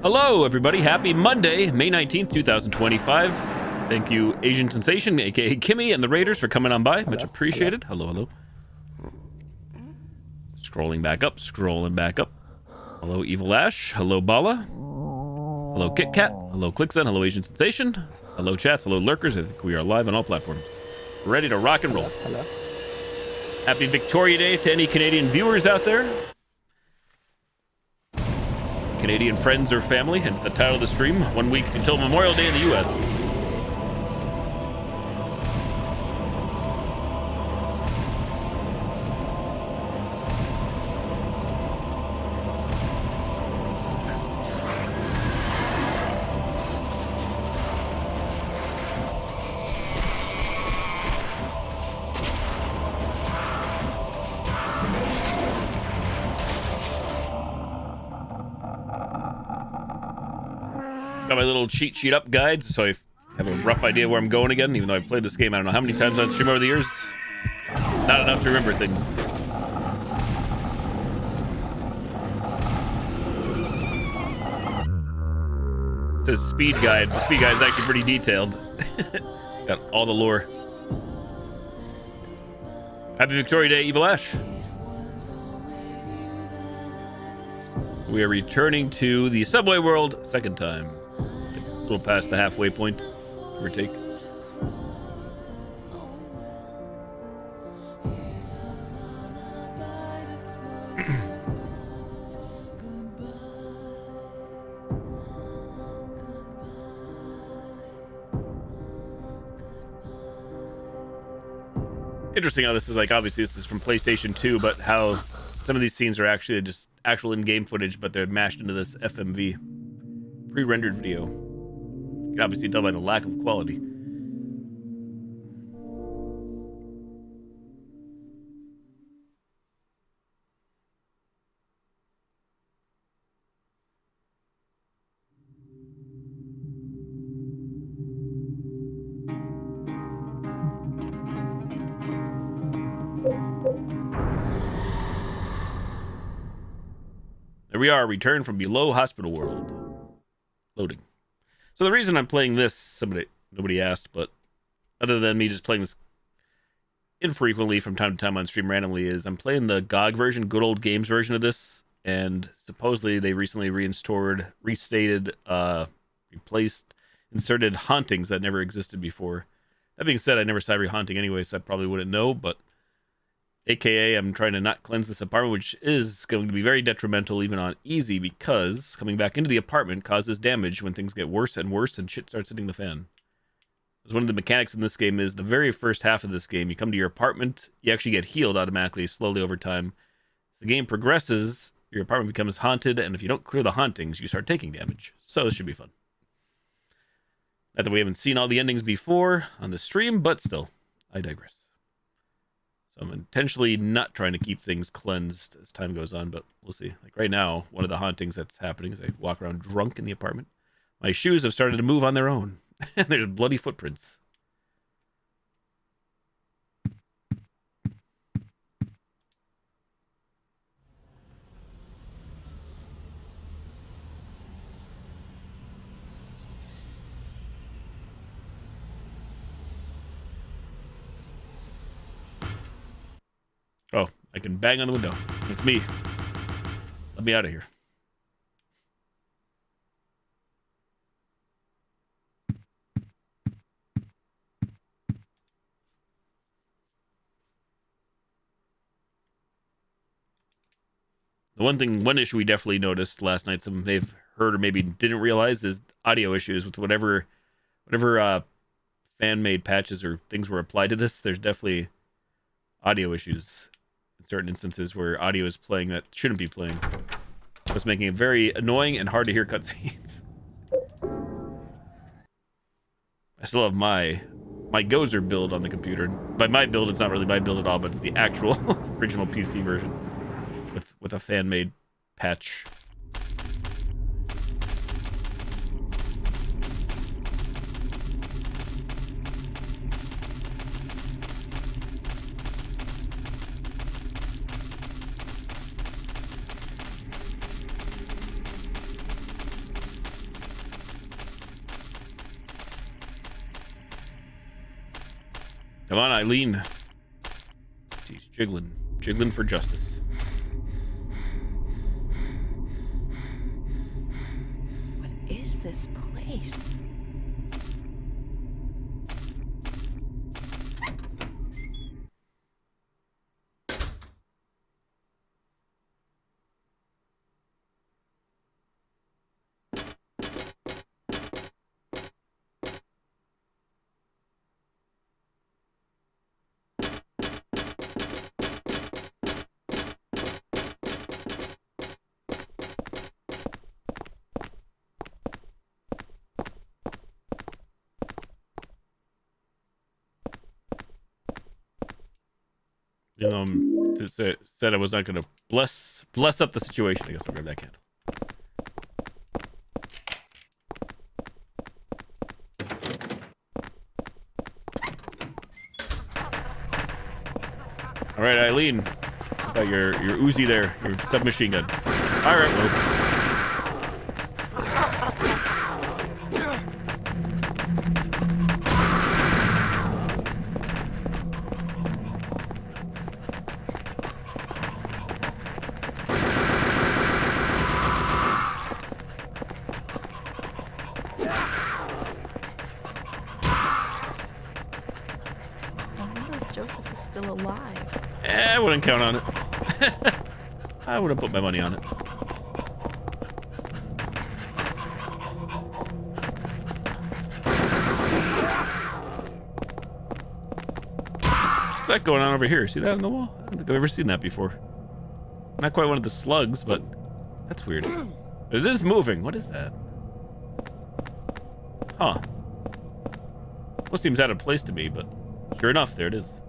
Hello, everybody. Happy Monday, May 19th, 2025. Thank you, Asian Sensation, aka Kimmy, and the Raiders for coming on by. Much appreciated. Hello, hello. Scrolling back up, scrolling back up. Hello, Evil Ash. Hello, Bala. Hello, Kit Kat. Hello, Clickson. Hello, Asian Sensation. Hello, chats. Hello, lurkers. I think we are live on all platforms. Ready to rock and roll. Hello. Happy Victoria Day to any Canadian viewers out there. Canadian friends or family, hence the title of the stream. 1 week until Memorial Day in the U.S. Got my little cheat sheet up guides, so I have a rough idea where I'm going again, even though I've played this game I don't know how many times on stream over the years. Not enough to remember things. It says speed guide. The speed guide is actually pretty detailed. Got all the lore. Happy Victoria Day, Evil Ash. We are returning to the Subway World second time. A little past the halfway point, give or take. Interesting how this is like, obviously this is from PlayStation 2, but how some of these scenes are actually just actual in-game footage, but they're mashed into this FMV pre-rendered video. You can obviously tell by the lack of quality. There we are, return from below hospital world. Loading. So the reason I'm playing this, nobody asked, but other than me just playing this infrequently from time to time on stream randomly, is I'm playing the GOG version, Good Old Games version of this, and supposedly they recently reinstated, replaced, inserted hauntings that never existed before. That being said, I never saw every haunting anyway, so I probably wouldn't know, but AKA, I'm trying to not cleanse this apartment, which is going to be very detrimental even on easy, because coming back into the apartment causes damage when things get worse and worse and shit starts hitting the fan. Because one of the mechanics in this game is the very first half of this game, you come to your apartment, you actually get healed automatically, slowly over time. As the game progresses, your apartment becomes haunted, and if you don't clear the hauntings, you start taking damage. So this should be fun. Not that we haven't seen all the endings before on the stream, but still, I digress. So I'm intentionally not trying to keep things cleansed as time goes on, but we'll see. Like right now, one of the hauntings that's happening is I walk around drunk in the apartment. My shoes have started to move on their own, and there's bloody footprints. Oh, I can bang on the window. It's me. Let me out of here. The one issue we definitely noticed last night, some may have heard or maybe didn't realize, is audio issues with whatever fan-made patches or things were applied to this. There's definitely audio issues. Certain instances where audio is playing that shouldn't be playing. It's making it very annoying and hard to hear cutscenes. I still have my Gozer build on the computer. By my build, it's not really my build at all, but it's the actual original PC version with a fan-made patch. Come on, Eileen. She's jiggling. Jiggling for justice. What is this place? You know, said I was not going to bless up the situation. I guess I'll grab that candle. All right, Eileen, got your Uzi there, your submachine gun. All right, well. I wouldn't count on it. I wouldn't put my money on it. What's that going on over here? See that on the wall? I don't think I've ever seen that before. Not quite one of the slugs, but that's weird. But it is moving. What is that? Huh. Well, seems out of place to me, but sure enough, there it is.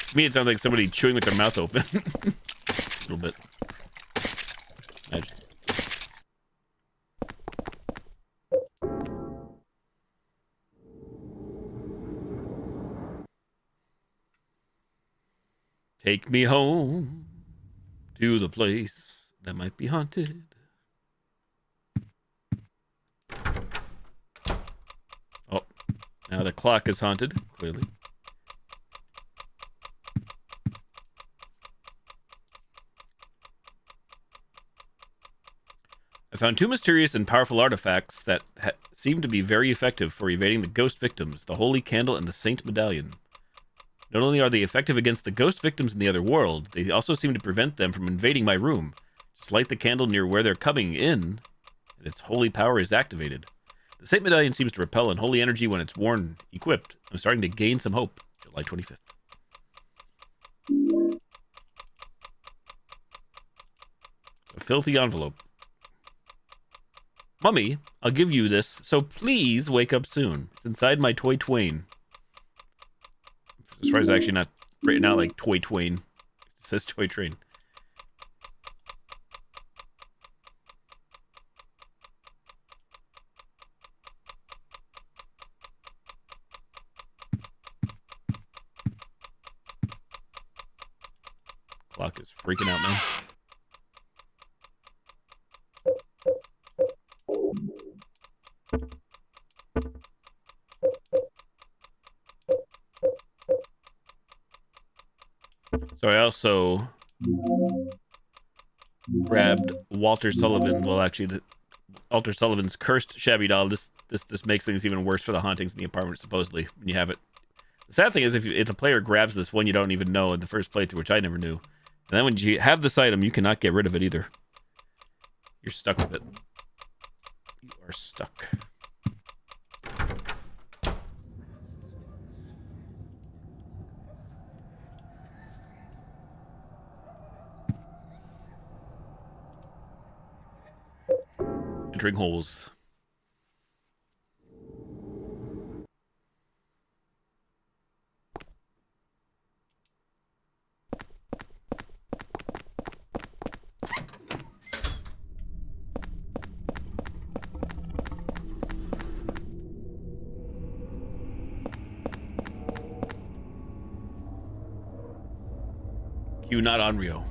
To me, it sounds like somebody chewing with their mouth open. A little bit. Imagine. Take me home to the place that might be haunted. Oh, now the clock is haunted, clearly. I found two mysterious and powerful artifacts that seem to be very effective for evading the ghost victims, the Holy Candle and the Saint Medallion. Not only are they effective against the ghost victims in the other world, they also seem to prevent them from invading my room. Just light the candle near where they're coming in, and its holy power is activated. The Saint Medallion seems to repel unholy energy when it's worn, equipped. I'm starting to gain some hope. July 25th. A filthy envelope. Mummy, I'll give you this, so please wake up soon. It's inside my toy twain. As far as actually not written out like toy twain. It says toy train. Clock is freaking out, man. So I also grabbed Walter Sullivan. Well, actually, Walter Sullivan's cursed shabby doll. This makes things even worse for the hauntings in the apartment, supposedly, when you have it. The sad thing is, if the player grabs this one you don't even know in the first playthrough, which I never knew, and then when you have this item, you cannot get rid of it either. You're stuck with it. You are stuck. Entering holes. Q not on Rio.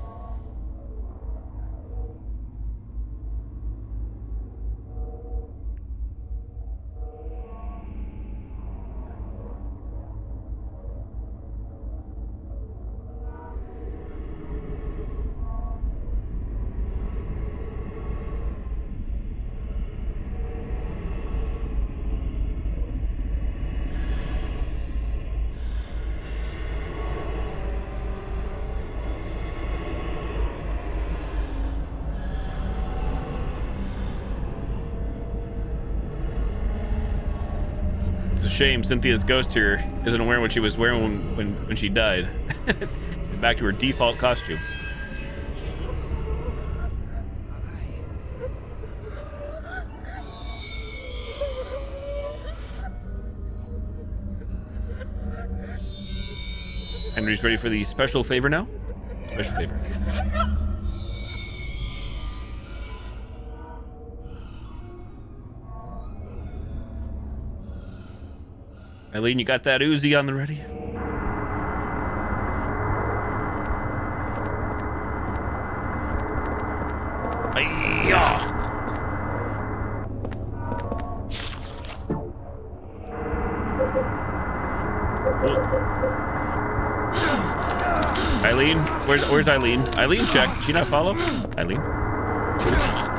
It's a shame Cynthia's ghost here isn't wearing what she was wearing when she died. She's back to her default costume. Henry's ready for the special favor now? Special favor. Eileen, you got that Uzi on the ready? Ay-ya! Eileen, where's Eileen? Eileen, check. Did she not follow? Eileen?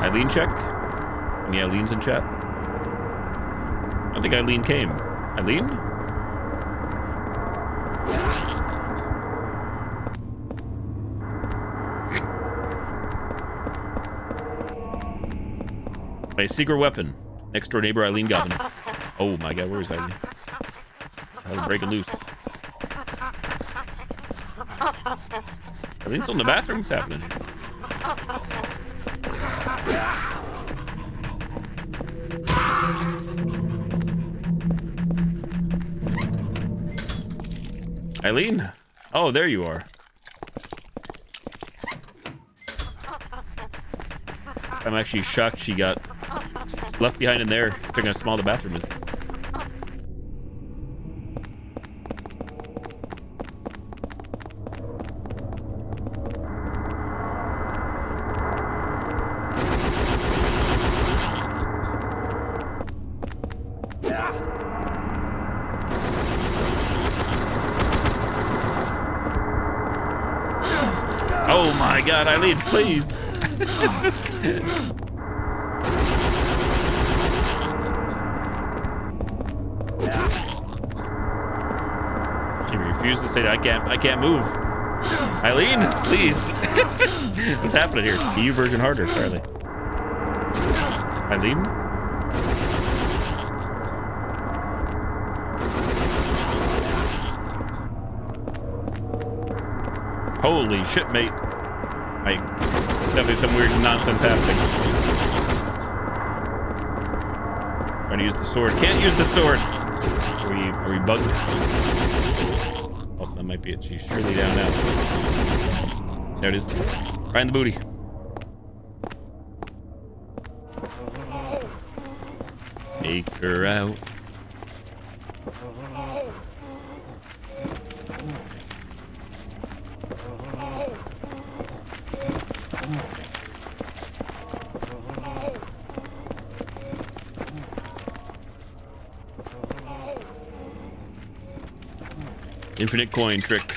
Eileen, check. Any Eileens in chat? I don't think Eileen came. Eileen? My secret weapon. Next door neighbor Eileen got me. Oh my god, where is Eileen? I'm breaking loose. Eileen's still in the bathroom? What's happening? Eileen? Oh, there you are. I'm actually shocked she got left behind in there, considering how small the bathroom is. Oh my god, Eileen, please. She refuses to say I can't move. Eileen, please. What's happening here? The EU version harder, Charlie. Eileen? Holy shit, mate. Definitely some weird nonsense happening. Trying to use the sword. Can't use the sword. Are we bugged? Oh, that might be it. She's surely down now. There it is. Right in the booty. Take her out. Infinite coin trick.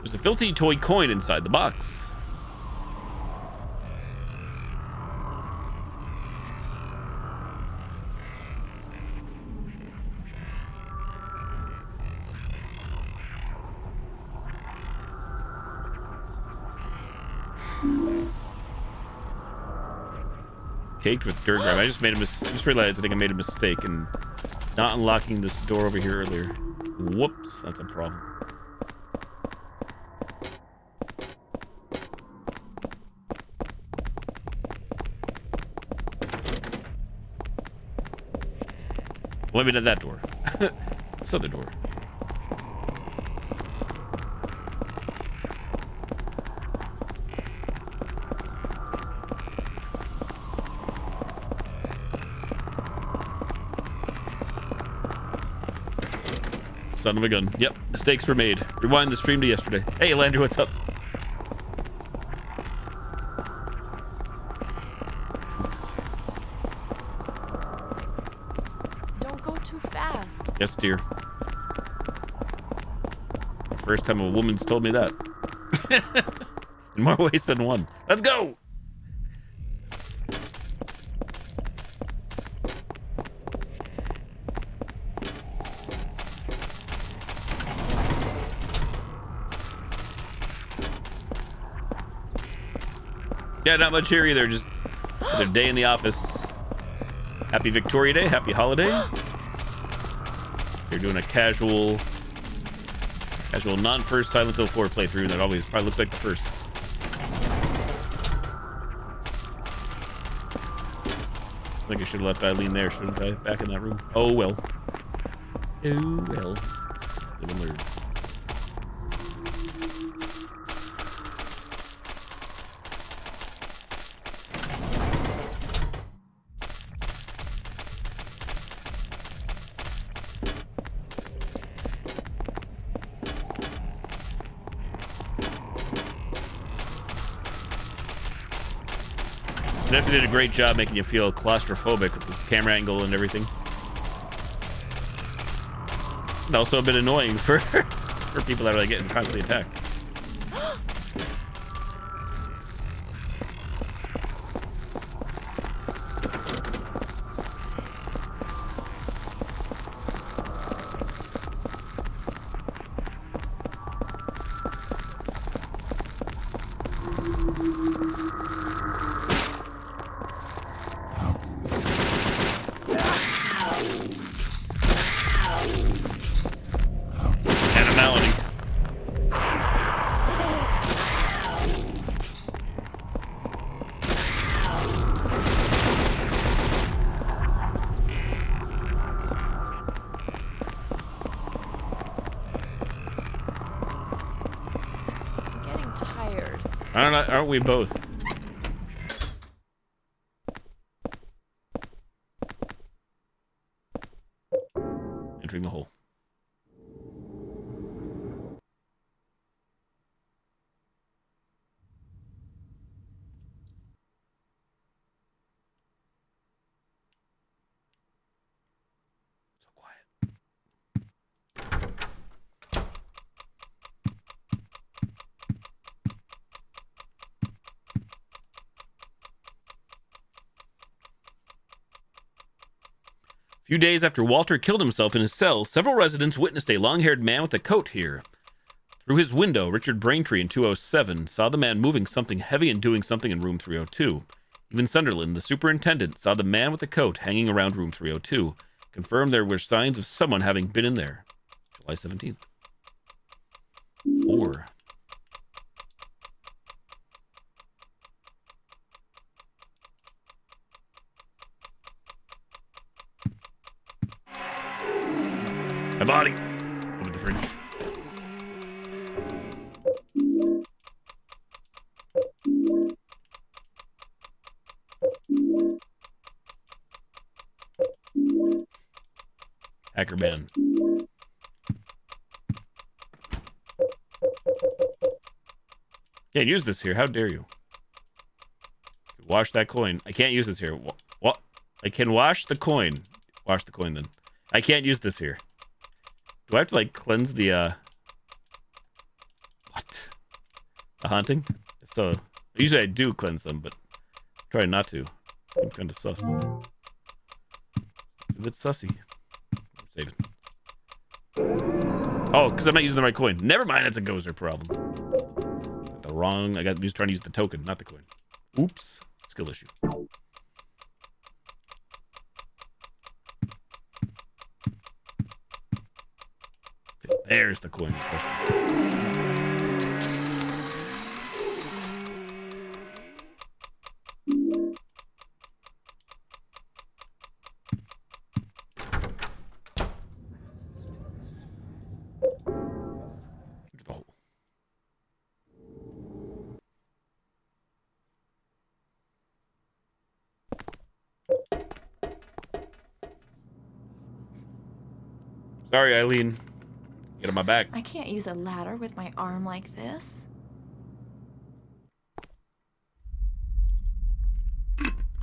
There's a filthy toy coin inside the box. Caked with dirt grime. I just realized I think I made a mistake in not unlocking this door over here earlier. Whoops, that's a problem. Well, maybe not that door. This other door. Son of a gun. Yep, mistakes were made. Rewind the stream to yesterday. Hey, Landry, what's up? Oops. Don't go too fast. Yes, dear. First time a woman's told me that. In more ways than one. Let's go! Yeah, not much here either. Just another day in the office. Happy Victoria Day. Happy holiday. You're doing a casual non-first Silent Hill 4 playthrough. That always probably looks like the first. I think I should have left Eileen there, shouldn't I? Back in that room. Oh, well. Oh, well. Live and learn. Definitely did a great job making you feel claustrophobic with this camera angle and everything. And also a bit annoying for people that are like getting constantly attacked. Aren't we both? Entering the hole. So quiet. A few days after Walter killed himself in his cell, several residents witnessed a long-haired man with a coat here. Through his window, Richard Braintree in 207 saw the man moving something heavy and doing something in room 302. Even Sunderland, the superintendent, saw the man with the coat hanging around room 302, confirmed there were signs of someone having been in there. July 17th. Or... my body. Over the fridge. Hacker man. Can't use this here. How dare you? Wash that coin. I can't use this here. What? I can wash the coin. Wash the coin then. I can't use this here. Do I have to like cleanse the what? A haunting? So usually I do cleanse them, but try not to. I'm kind of sus. A bit sussy. Save it. Oh, because I'm not using the right coin. Never mind, it's a Gozer problem. Got the wrong. I was trying to use the token, not the coin. Oops. Skill issue. Okay, there's the coin question. Sorry, Eileen. Get on my back. I can't use a ladder with my arm like this.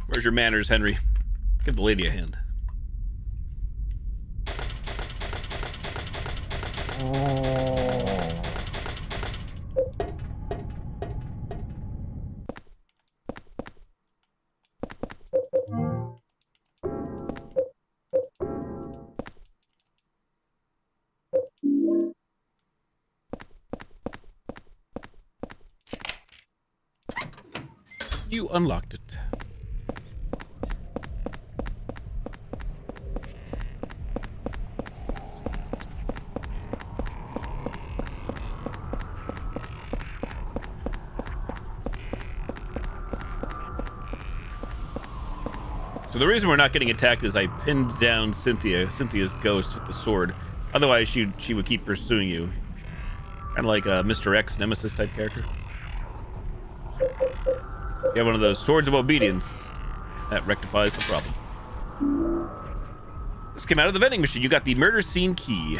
Where's your manners, Henry? Give the lady a hand. You unlocked it. So the reason we're not getting attacked is I pinned down Cynthia's ghost with the sword. Otherwise, she would keep pursuing you. Kind of like a Mr. X Nemesis type character. You have one of those swords of obedience. That rectifies the problem. This came out of the vending machine. You got the murder scene key.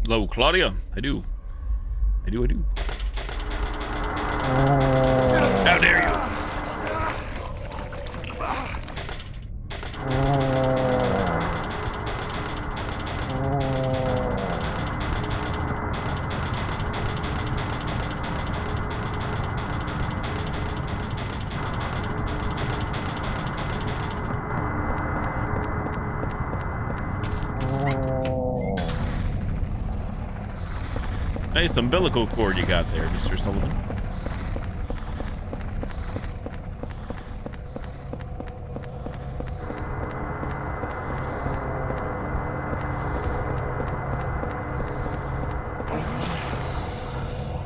Hello, Claudia. I do. How dare you? Nice umbilical cord you got there, Mr. Sullivan.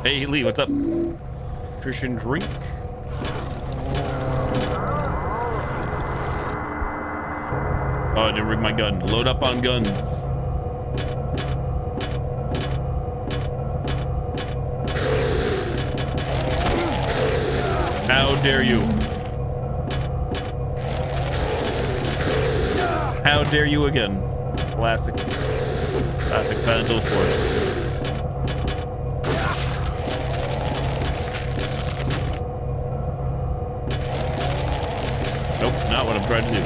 Hey, Lee, what's up? Nutrition drink. Oh, I didn't rig my gun. Load up on guns. How dare you? How dare you again? Classic Silent Hill 4. Nope, not what I'm trying to do.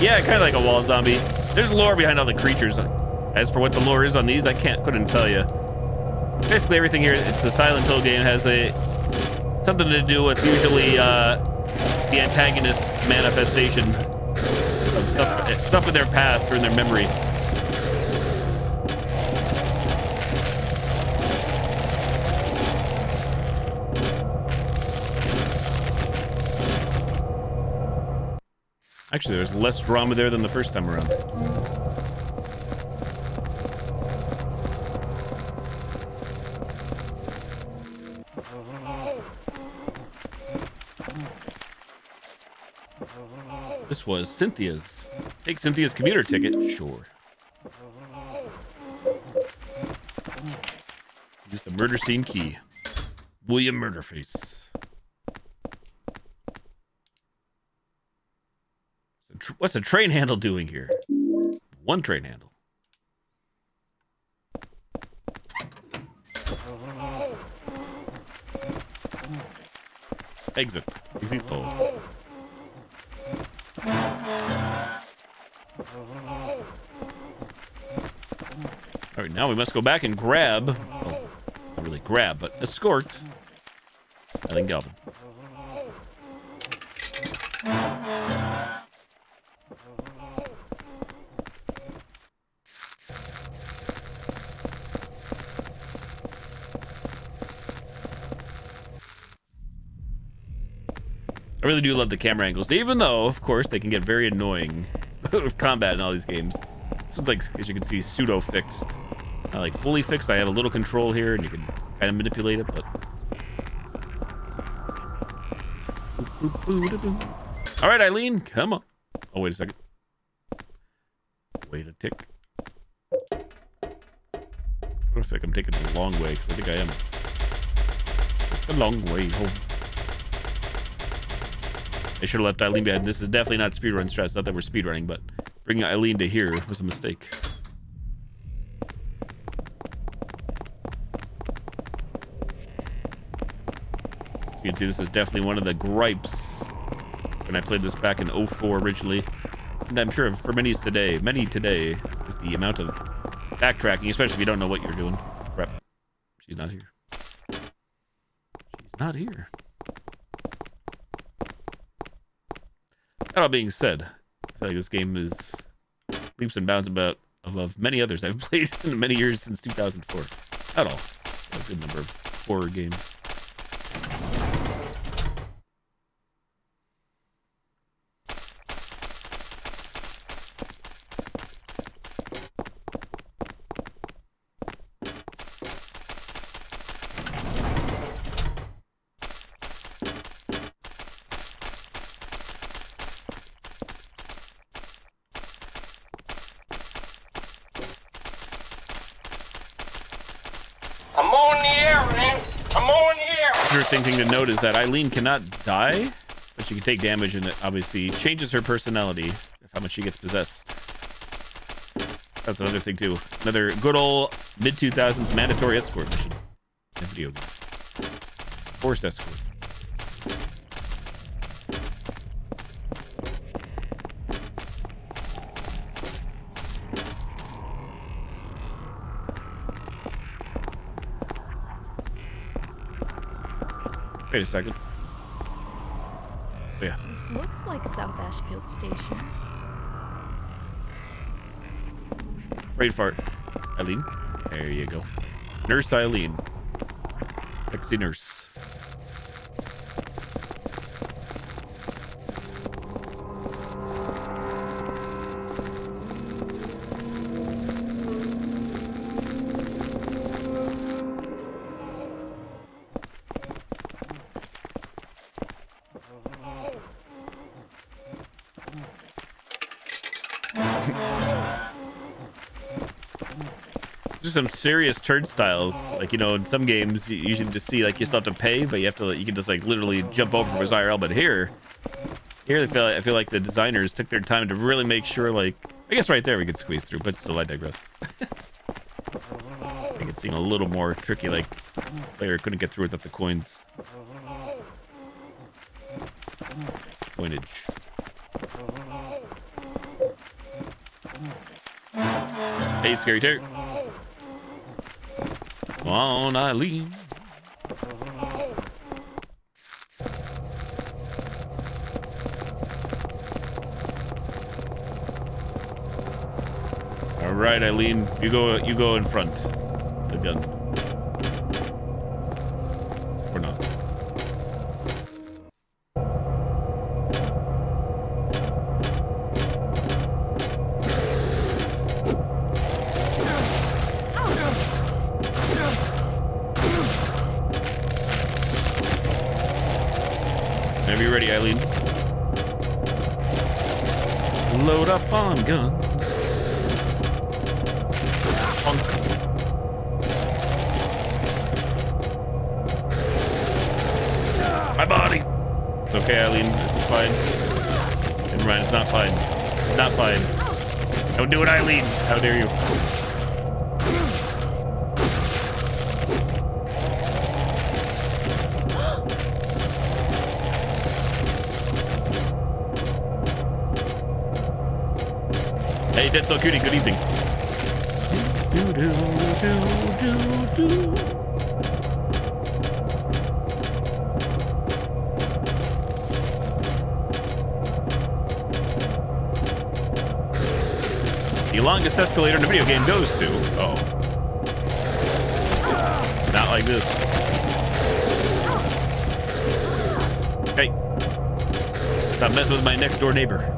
Yeah, kind of like a wall zombie. There's lore behind all the creatures. As for what the lore is on these, I couldn't tell you. Basically, everything here, it's a Silent Hill game, has something to do with usually the antagonist's manifestation of stuff in their past or in their memory. Actually, there's less drama there than the first time around. This was Cynthia's. Take Cynthia's commuter ticket. Sure. Use the murder scene key. William Murderface. What's the train handle doing here? One train handle. Exit. Exit pole. All right, now we must go back and grab. Well, not really grab, but escort. Eileen Galvin. I really do love the camera angles, even though, of course, they can get very annoying with combat in all these games. This one's like, as you can see, pseudo fixed. Not like fully fixed. I have a little control here, and you can kind of manipulate it, but. All right, Eileen, come on. Oh, wait a second. Wait a tick. What if I'm taking it the long way? Because I think I am. It's a long way home. I should have left Eileen behind. This is definitely not speedrun stress. Not that we're speedrunning, but bringing Eileen to here was a mistake. You can see this is definitely one of the gripes when I played this back in 04 originally. And I'm sure for many today, is the amount of backtracking, especially if you don't know what you're doing. Crap. She's not here. She's not here. That all being said, I feel like this game is leaps and bounds above many others I've played in many years since 2004. Not all. A good number of horror games. Thing to note is that Eileen cannot die, but she can take damage, and it obviously changes her personality of how much she gets possessed. That's another thing too. Another good old mid-2000s mandatory escort mission in a video game. Forced escort. Wait a second. Oh, yeah. This looks like South Ashfield Station. Brain fart. Eileen. There you go. Nurse Eileen. Sexy nurse. Some serious turnstiles, like, you know, in some games you usually just see like you still have to pay, but you can just like literally jump over from his IRL. But here I feel like the designers took their time to really make sure, like, I guess right there we could squeeze through, but still I digress. I think it seemed a little more tricky, like player couldn't get through without the coins. Coinage. Hey, Scary Terry. Come on, Eileen. All right, Eileen, you go in front. The gun. Or not. Whenever you're ready, Eileen. Load up on guns. Funk. My body. It's okay, Eileen. This is fine. Never mind. It's not fine. It's not fine. Don't do it, Eileen. How dare you? Hey, Dead So Cutie, good evening. The longest escalator in a video game goes to... Oh. Not like this. Hey. Stop messing with my next door neighbor.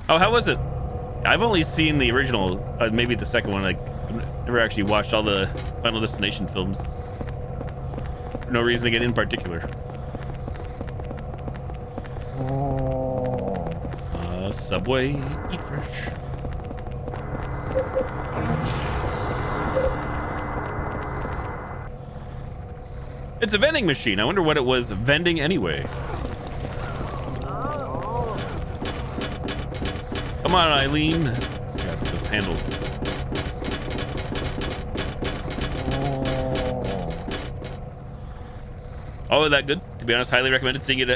Oh, how was it? I've only seen the original, maybe the second one. Like, I've never actually watched all the Final Destination films. For no reason to get in particular. Subway, eat fresh. It's a vending machine. I wonder what it was vending anyway. Come on, Eileen. Got this handled. Oh, that good? To be honest, highly recommended seeing it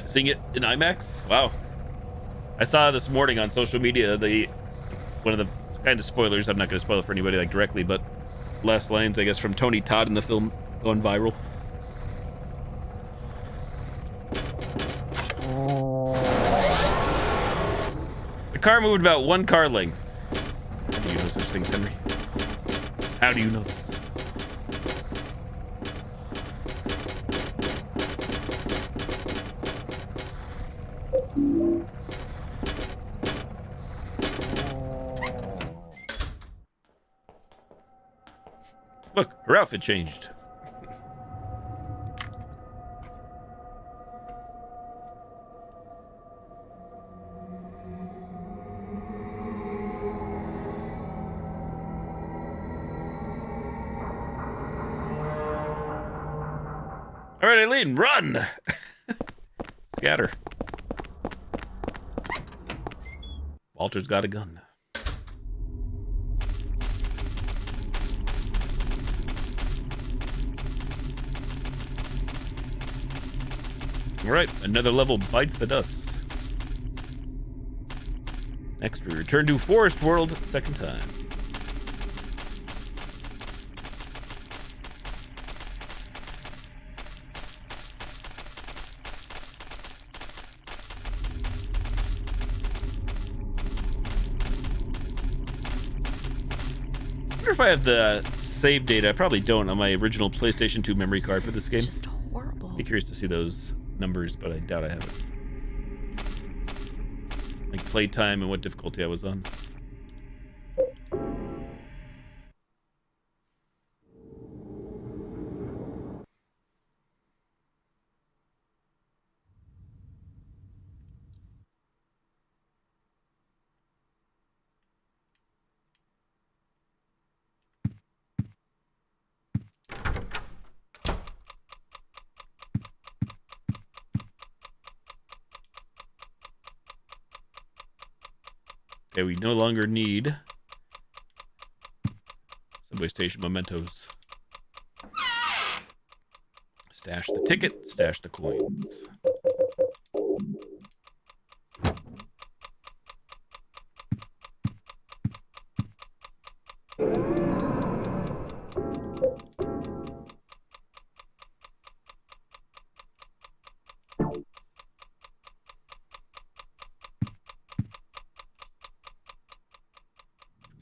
in IMAX. Wow. I saw this morning on social media one of the kind of spoilers. I'm not going to spoil it for anybody like directly, but last lines, I guess, from Tony Todd in the film going viral. The car moved about 1 car length. How do you know such things, Henry? How do you know this? Look, her outfit changed. All right, Eileen, run! Scatter. Walter's got a gun. All right, another level bites the dust. Next, we return to Forest World, second time. I wonder if I have the save data. I probably don't on my original PlayStation 2 memory card for this game. It's just horrible. Be curious to see those numbers, but I doubt I have it. Like playtime and what difficulty I was on. Okay, we no longer need subway station mementos. Stash the ticket, stash the coins.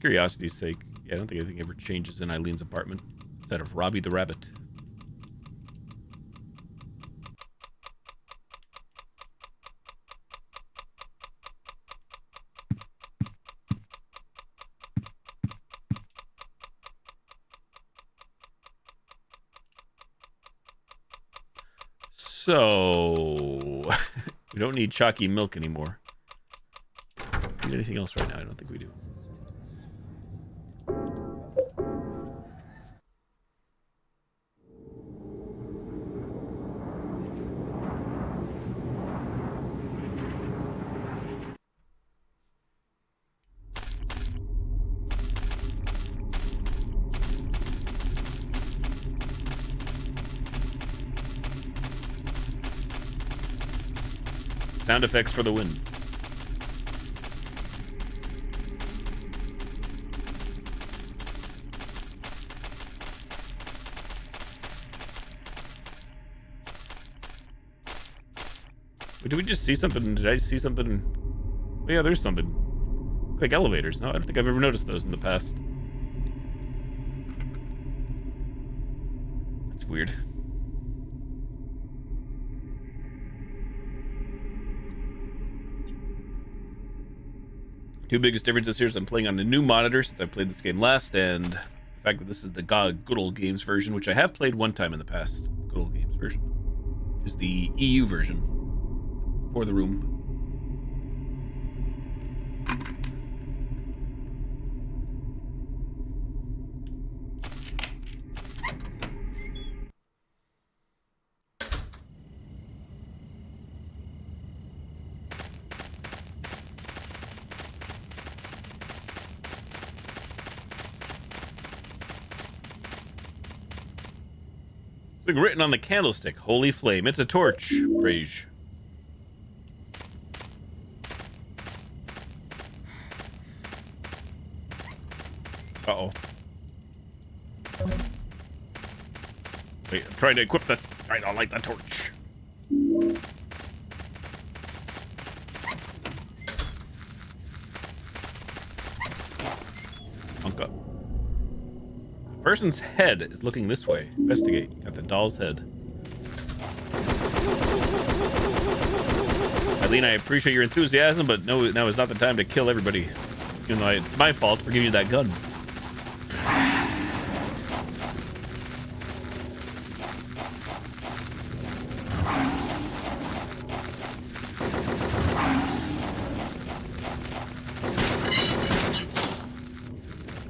Curiosity's sake, yeah, I don't think anything ever changes in Eileen's apartment instead of Robbie the Rabbit. So We don't need chalky milk anymore. Need anything else right now? I don't think we do. Sound effects for the win. Wait, did we just see something? Did I see something? Oh yeah, there's something. Like elevators. No, I don't think I've ever noticed those in the past. That's weird. Two biggest differences here is I'm playing on a new monitor since I played this game last, and the fact that this is the Good Old Games version, which I have played one time in the past. Good Old Games version, which is the EU version for the room. Something written on the candlestick. Holy flame. It's a torch. Rage. Uh-oh. Wait, I'm trying to equip the... Alright, I'll light the torch. Punk up. Person's head is looking this way. Investigate. Got the doll's head. Eileen, I appreciate your enthusiasm, but no, now is not the time to kill everybody. Even though it's my fault for giving you that gun.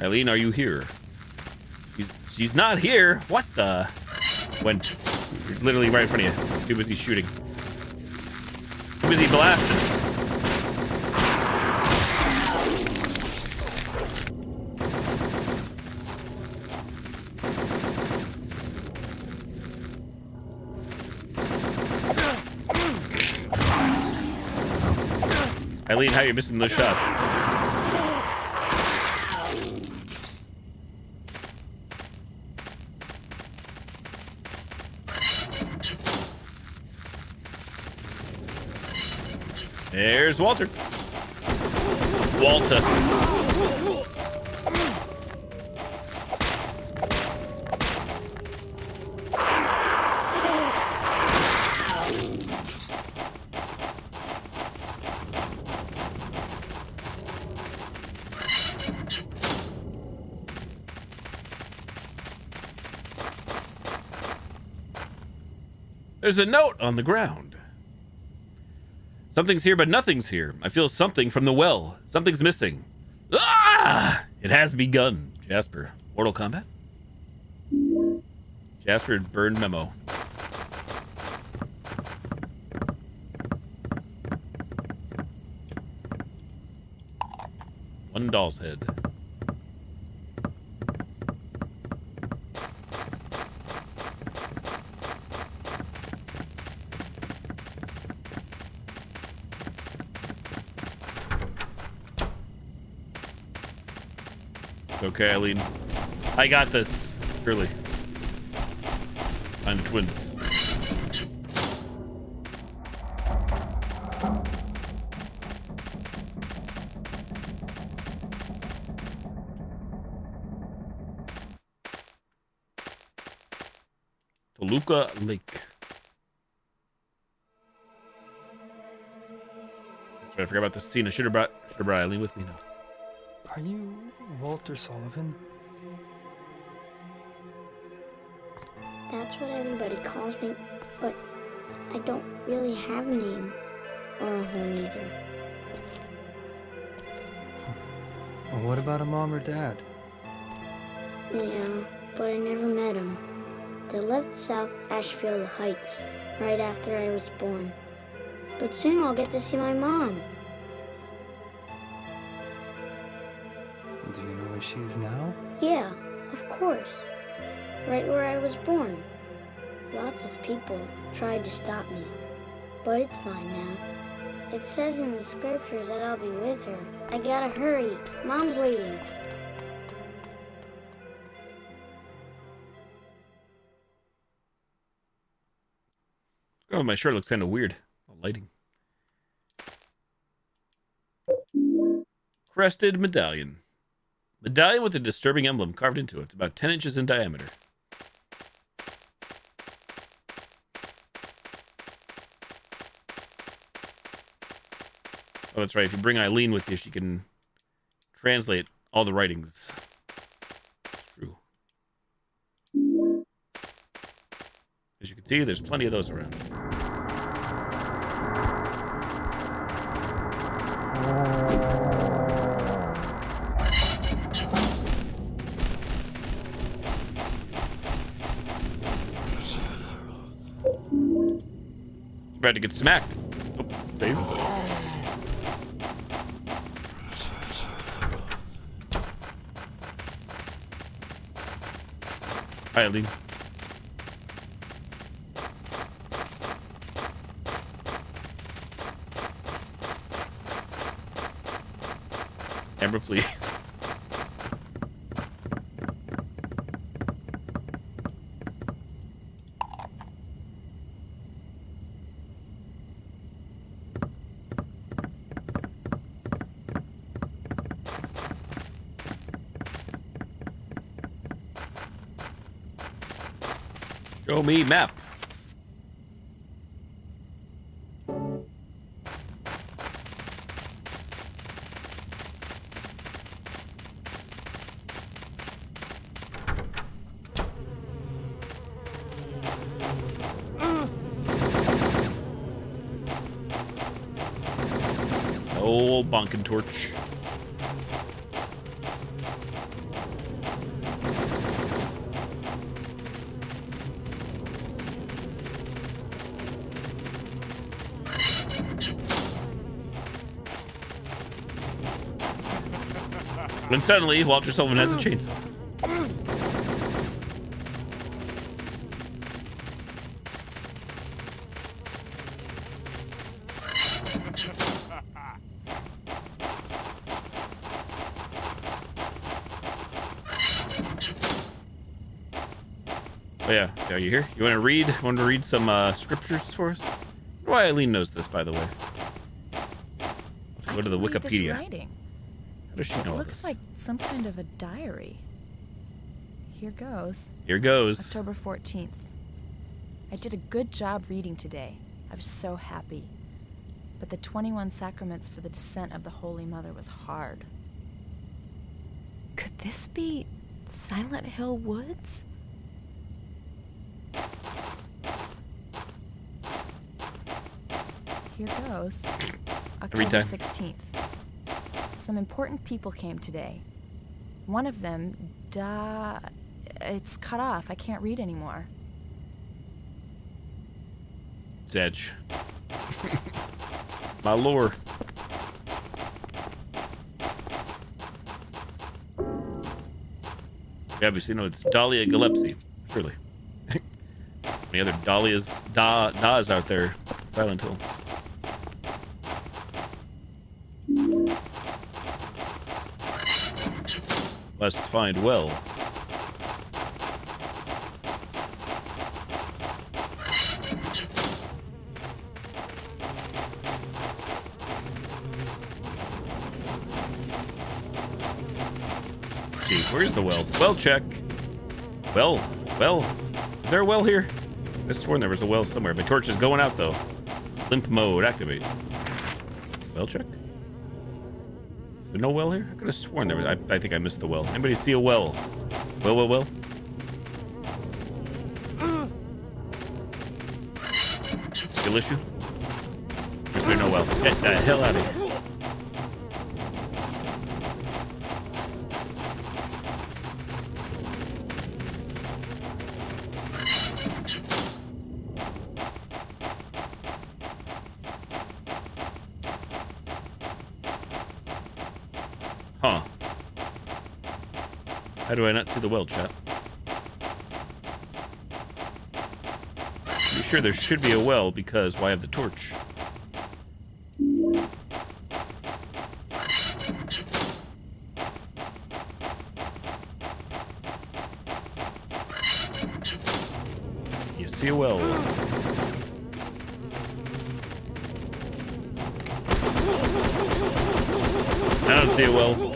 Eileen, are you here? She's not here. What the? When you're literally right in front of you. Too busy shooting. Too busy blasting. Eileen, how are you missing those shots? There's Walter. Walter. There's a note on the ground. Something's here, but nothing's here. I feel something from the well. Something's missing. Ah! It has begun. Jasper. Mortal Kombat? Jasper burned memo. One doll's head. Okay, Eileen. I got this. Surely. I'm twins. Toluca Lake. Sorry, I forgot about this scene. I should have brought Eileen with me now. Are you Walter Sullivan? That's what everybody calls me, but I don't really have a name. or a home either. Well, what about a mom or dad? Yeah, but I never met them. They left South Ashfield Heights right after I was born. But soon I'll get to see my mom. Do you know where she is now? Yeah, of course. Right where I was born. Lots of people tried to stop me, but it's fine now. It says in the scriptures that I'll be with her. I gotta hurry. Mom's waiting. Oh, my shirt looks kind of weird. The lighting. Crested medallion. Medallion with a disturbing emblem carved into it. It's about 10 inches in diameter. Oh, that's right. If you bring Eileen with you, she can translate all the writings. True. As you can see, there's plenty of those around. About to get smacked. Oh, save. Hi, Eileen. Amber, please. Show me map. Old bonking torch. When suddenly, Walter Sullivan has a chainsaw. Oh yeah, are you here? You want to read? Want to read some scriptures for us? I wonder why Eileen knows this, by the way. Go to the Wikipedia. How does she know Looks this? like some kind of a diary. Here goes. Here goes. October 14th. I did a good job reading today. I was so happy. But the 21 sacraments for the descent of the Holy Mother was hard. Could this be Silent Hill Woods? Here goes. Every October time. 16th. Some important people came today. One of them, it's cut off. I can't read anymore. It's Edge. My lord. Yeah, obviously, no, it's Dahlia Gillespie. Surely. Any other Dahlias, Da's out there? Silent Hill. Must find well. Gee, where's the well? Well check. Well. Is there a well here? I sworn there was a well somewhere. My torch is going out though. Limp mode activate. Well check. Is there no well here? I could have sworn there was. I think I missed the well. Anybody see a well? Well. Skill issue? There's must be no well. Get the hell out of here. Huh. How do I not see the well, chat? Pretty sure there should be a well because why have the torch? You see a well. I don't see a well.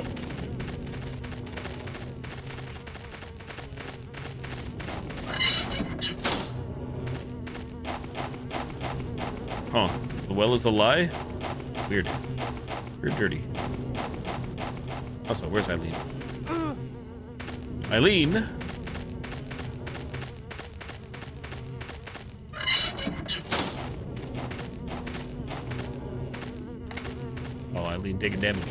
Huh. The well is a lie? Weird. Weird dirty. Also, where's Eileen? Eileen? Oh, Eileen taking damage.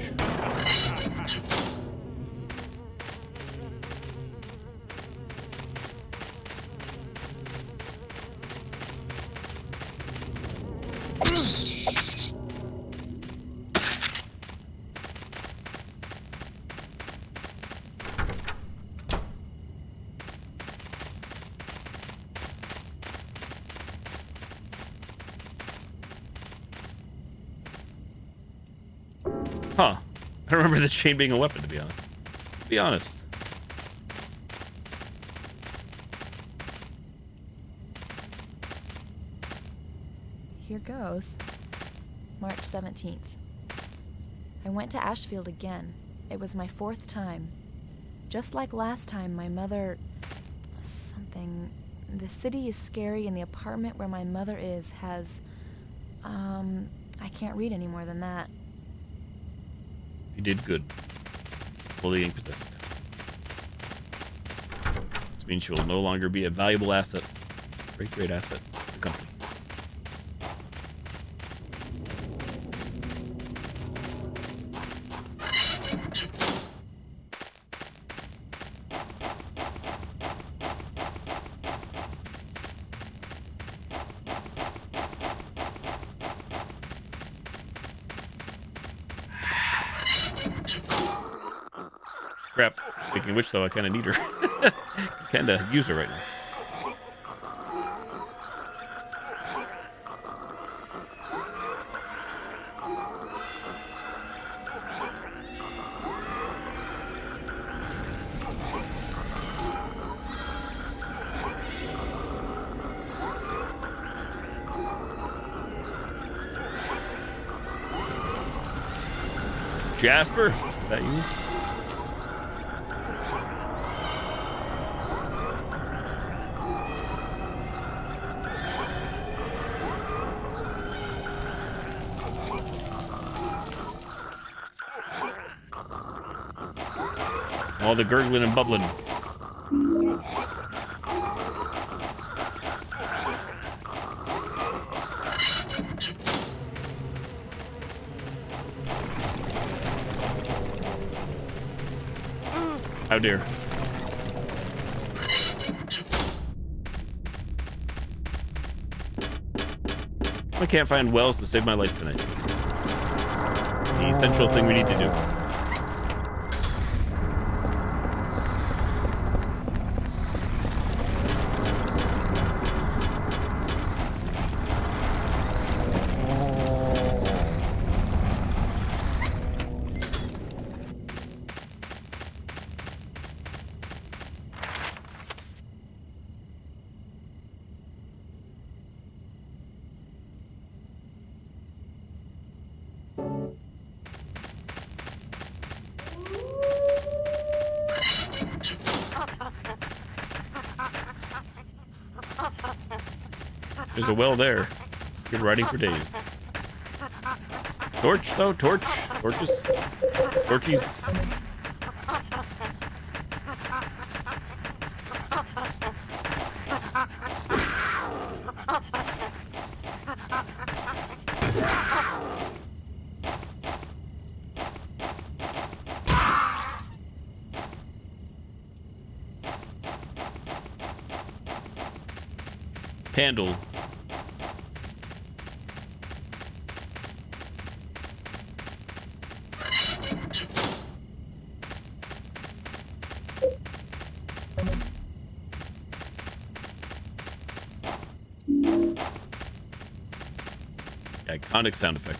Huh. I don't remember the chain being a weapon, to be honest. To be honest. Here goes. March 17th. I went to Ashfield again. It was my 4th time. Just like last time, my mother... something... The city is scary, and the apartment where my mother is has... I can't read any more than that. You did good. Bullying possessed. This means she will no longer be a valuable asset. Great asset to the company. Crap. Speaking of which, though, I kind of need her. Kind of use her right now. Jasper? Is that you? All the gurgling and bubbling. How dare. I can't find wells to save my life tonight. The essential thing we need to do. There's a well there. Good riding for days. Torch, though? Torch? Torches? Torchies? candle. Iconic sound effect.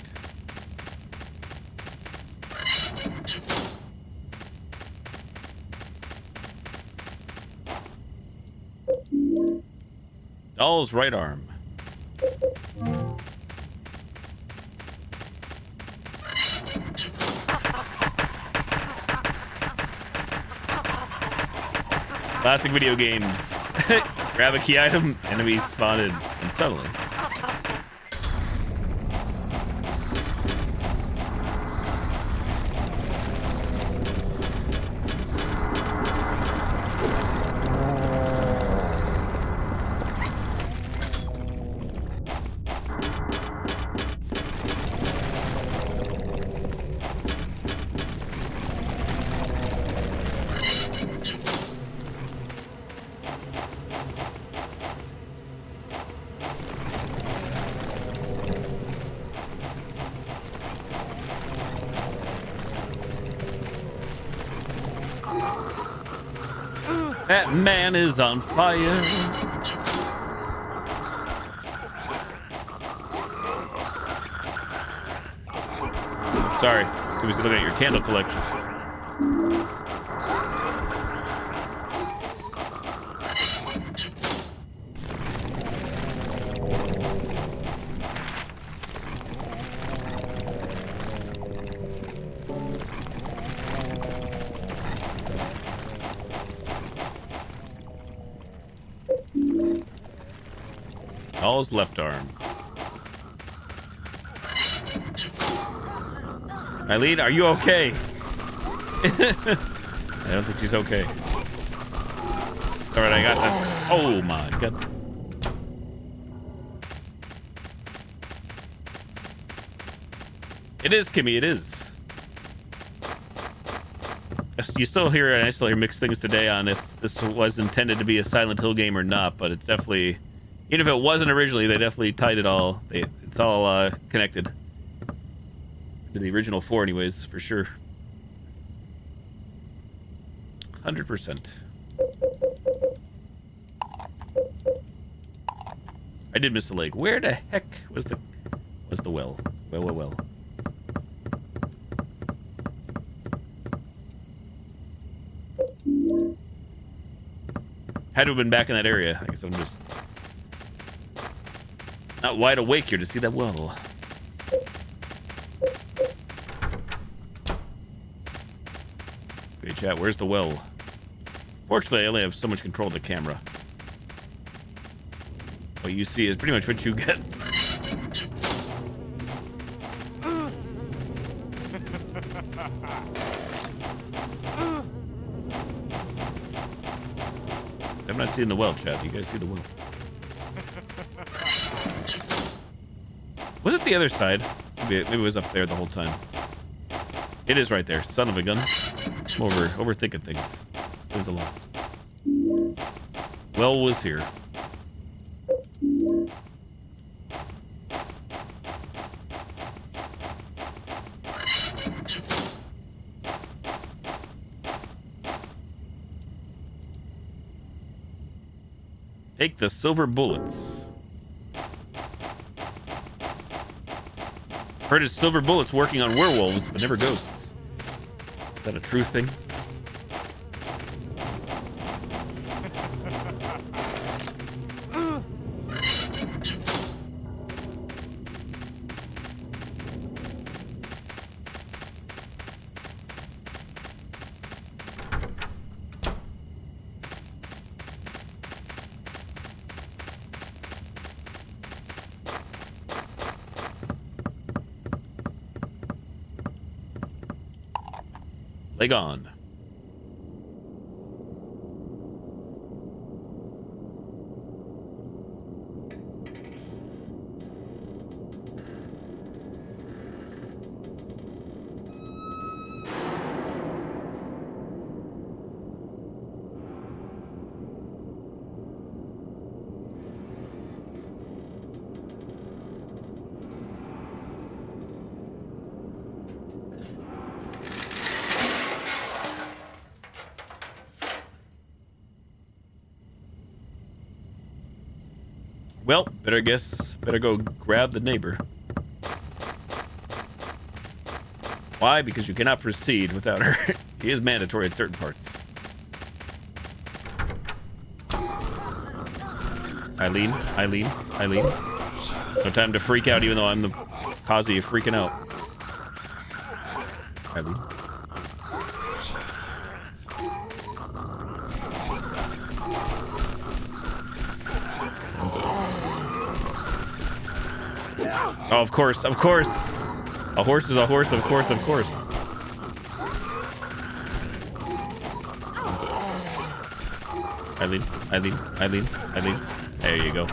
Doll's right arm. Classic video games. Grab a key item, enemies spotted, and suddenly. That man is on fire. Sorry, too busy looking at your candle collection. Doll's left arm. Eileen, are you okay? I don't think she's okay. Alright, I got this. Oh my god. It is, Kimmy, it is. You still hear, I still hear mixed things today on if this was intended to be a Silent Hill game or not, but it's definitely, even if it wasn't originally, they definitely tied it all. It's all connected to the original 4 anyways, for sure. 100%. I did miss a leg. Where the heck was the well? Well. Had to have been back in that area. I guess I'm just not wide awake here to see that well. Okay, chat, where's the well? Fortunately, I only have so much control of the camera. What you see is pretty much what you get. I'm not seeing the well, chat. You guys see the well? Was it the other side? Maybe it was up there the whole time. It is right there. Son of a gun. I'm overthinking things. There's a lot. Well was here. Take the silver bullets. Heard it's silver bullets working on werewolves, but never ghosts. Is that a true thing? Leg on. Well, better go grab the neighbor. Why? Because you cannot proceed without her. He is mandatory at certain parts. Eileen. No time to freak out, even though I'm the cause of you freaking out. Eileen. Oh, of course. A horse is a horse, of course. Eileen. There you go.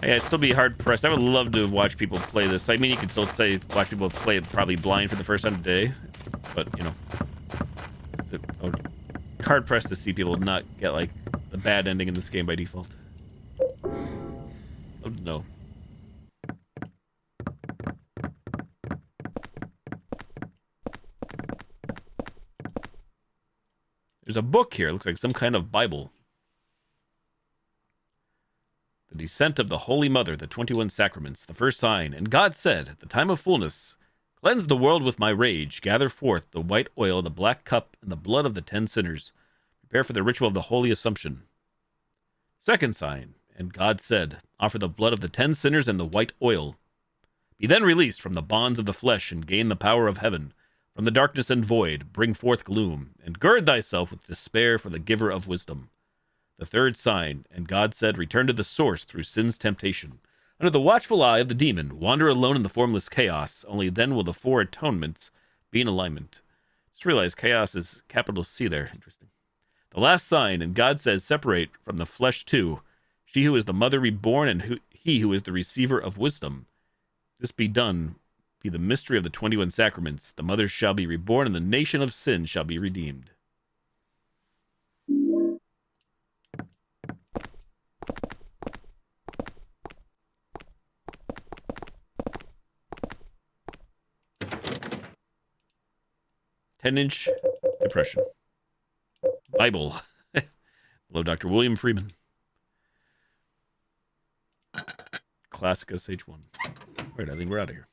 Yeah, I'd still be hard pressed. I would love to watch people play this. I mean, you could still say watch people play it probably blind for the first time today, but you know, hard pressed to see people not get like a bad ending in this game by default. Oh no. There's a book here. It looks like some kind of Bible. The Descent of the Holy Mother, the 21 Sacraments, the first sign. And God said, at the time of fullness, cleanse the world with my rage. Gather forth the white oil, the black cup, and the blood of the 10 sinners. Prepare for the ritual of the Holy Assumption. Second sign. And God said, offer the blood of the 10 sinners and the white oil. Be then released from the bonds of the flesh and gain the power of heaven. From the darkness and void, bring forth gloom, and gird thyself with despair for the giver of wisdom. The third sign, and God said, return to the source through sin's temptation. Under the watchful eye of the demon, wander alone in the formless chaos. Only then will the 4 atonements be in alignment. Just realize chaos is capital C there. Interesting. The last sign, and God says, separate from the flesh too, she who is the mother reborn, and he who is the receiver of wisdom. This be done. Be the mystery of the 21 sacraments. The mothers shall be reborn, and the nation of sin shall be redeemed. "10-inch depression." Bible. Hello, Dr. William Freeman. Classic SH1. All right, I think we're out of here.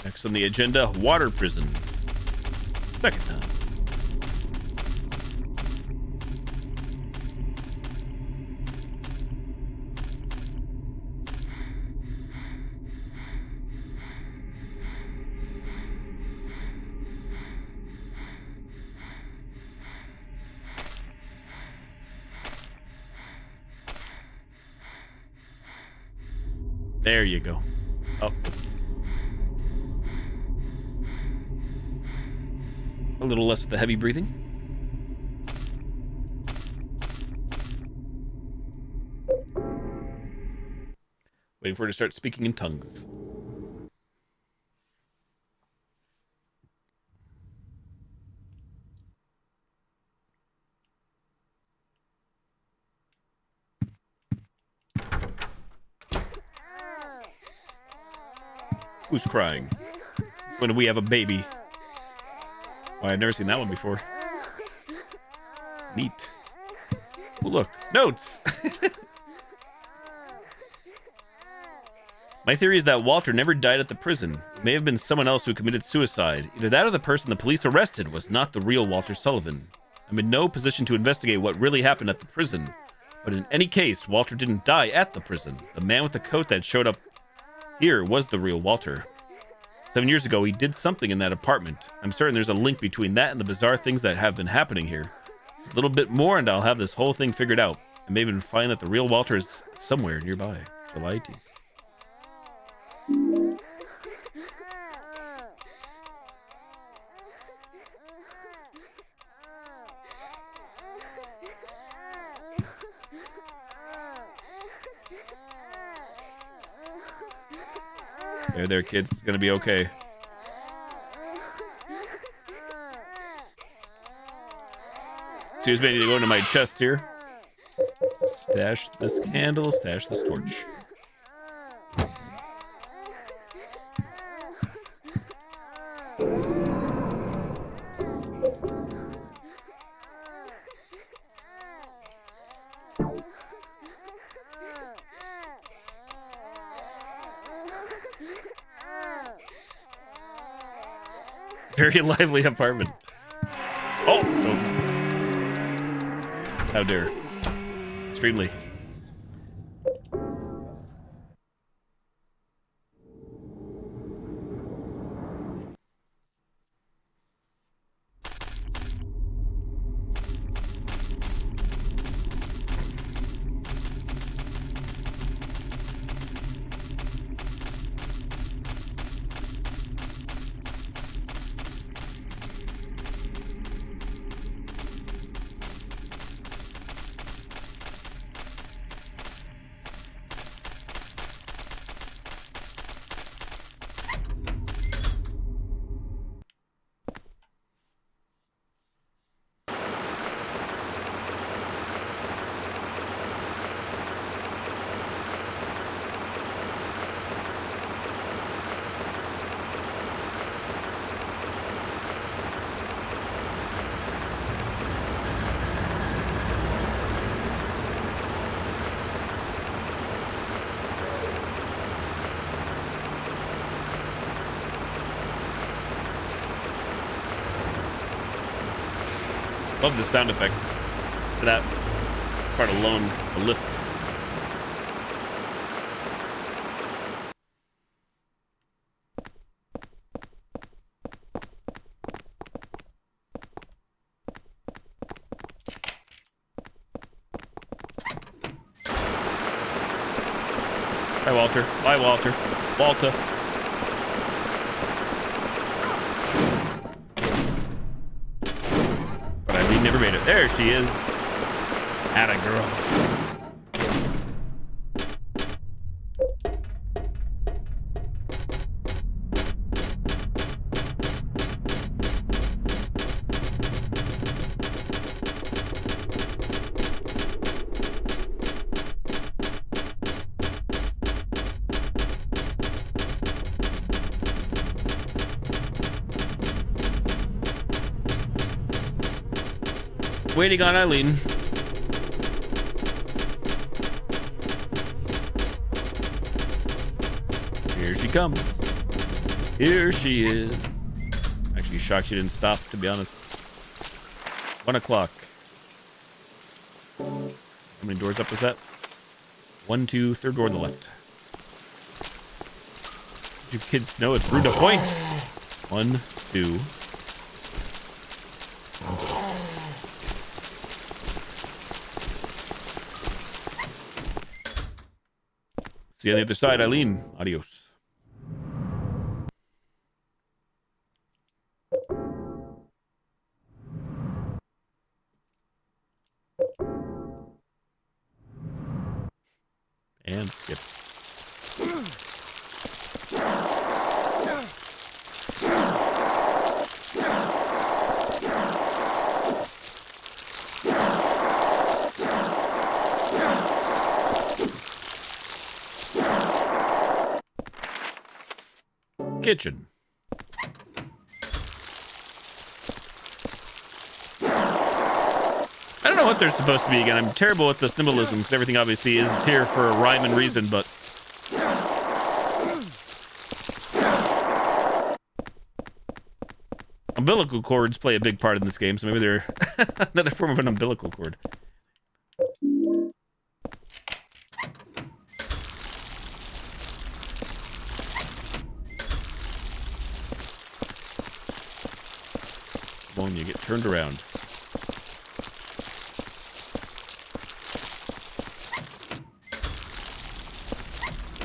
Next on the agenda, water prison. Second time. There you go. Oh. A little less of the heavy breathing. Waiting for her to start speaking in tongues. Who's crying? When do we have a baby? Oh, I've never seen that one before. Neat. Oh, look. Notes! My theory is that Walter never died at the prison. It may have been someone else who committed suicide. Either that or the person the police arrested was not the real Walter Sullivan. I'm in no position to investigate what really happened at the prison. But in any case, Walter didn't die at the prison. The man with the coat that showed up here was the real Walter. 7 years ago, he did something in that apartment. I'm certain there's a link between that and the bizarre things that have been happening here. Just a little bit more and I'll have this whole thing figured out. I may even find that the real Walter is somewhere nearby. July 18th. There, kids. It's gonna be okay. Excuse me, I need to go into my chest here. Stash this candle, stash this torch. Very lively apartment. Oh! How dare. Extremely. Love the sound effects for that part alone, the lift. Bye, Walter. Bye, Walter. Walter. Never made it. There she is. Atta girl. Waiting on Eileen. Here she comes. Here she is. Actually shocked she didn't stop, to be honest. 1 o'clock. How many doors up was that? 1, 2, third door on the left. You kids know it's rude to point. 1, 2. See you on the other side, Eileen. Adios. And skip. Kitchen. I don't know what they're supposed to be again. I'm terrible with the symbolism because everything obviously is here for a rhyme and reason, but umbilical cords play a big part in this game, so maybe they're another form of an umbilical cord. You get turned around.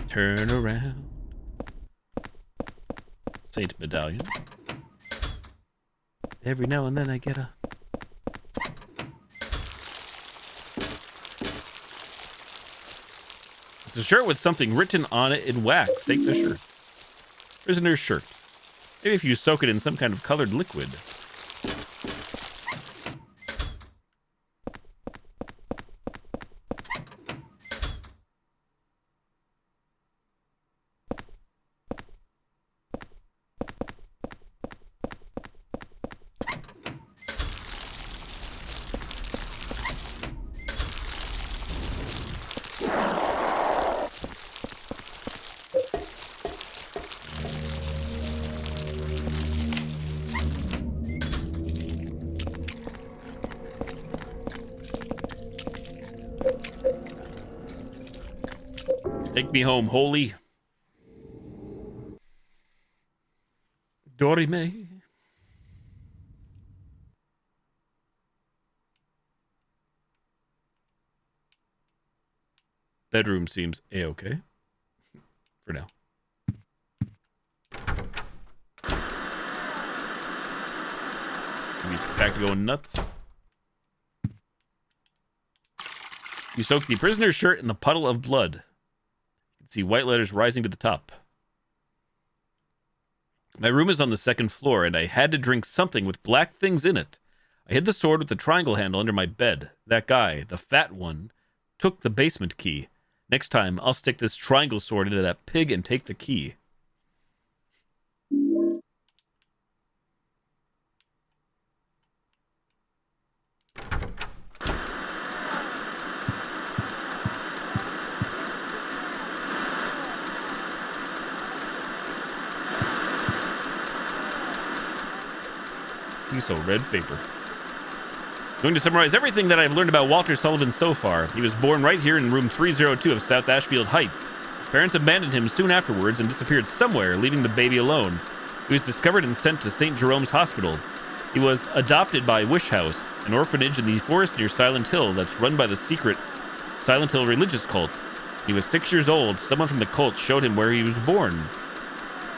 Turn around. Saint Medallion. Every now and then I get a... It's a shirt with something written on it in wax. Take the shirt. Prisoner's shirt. Maybe if you soak it in some kind of colored liquid. Take me home, holy. Dorime. Bedroom seems a-okay. For now. He's back to going nuts. You soak the prisoner's shirt in the puddle of blood. You can see white letters rising to the top. My room is on the second floor, and I had to drink something with black things in it. I hid the sword with the triangle handle under my bed. That guy, the fat one, took the basement key. Next time, I'll stick this triangle sword into that pig and take the key. Piece of red paper. I'm going to summarize everything that I've learned about Walter Sullivan so far. He was born right here in room 302 of South Ashfield Heights. His parents abandoned him soon afterwards and disappeared somewhere, leaving the baby alone. He was discovered and sent to St. Jerome's Hospital. He was adopted by Wish House, an orphanage in the forest near Silent Hill that's run by the secret Silent Hill religious cult. He was 6 years old. Someone from the cult showed him where he was born.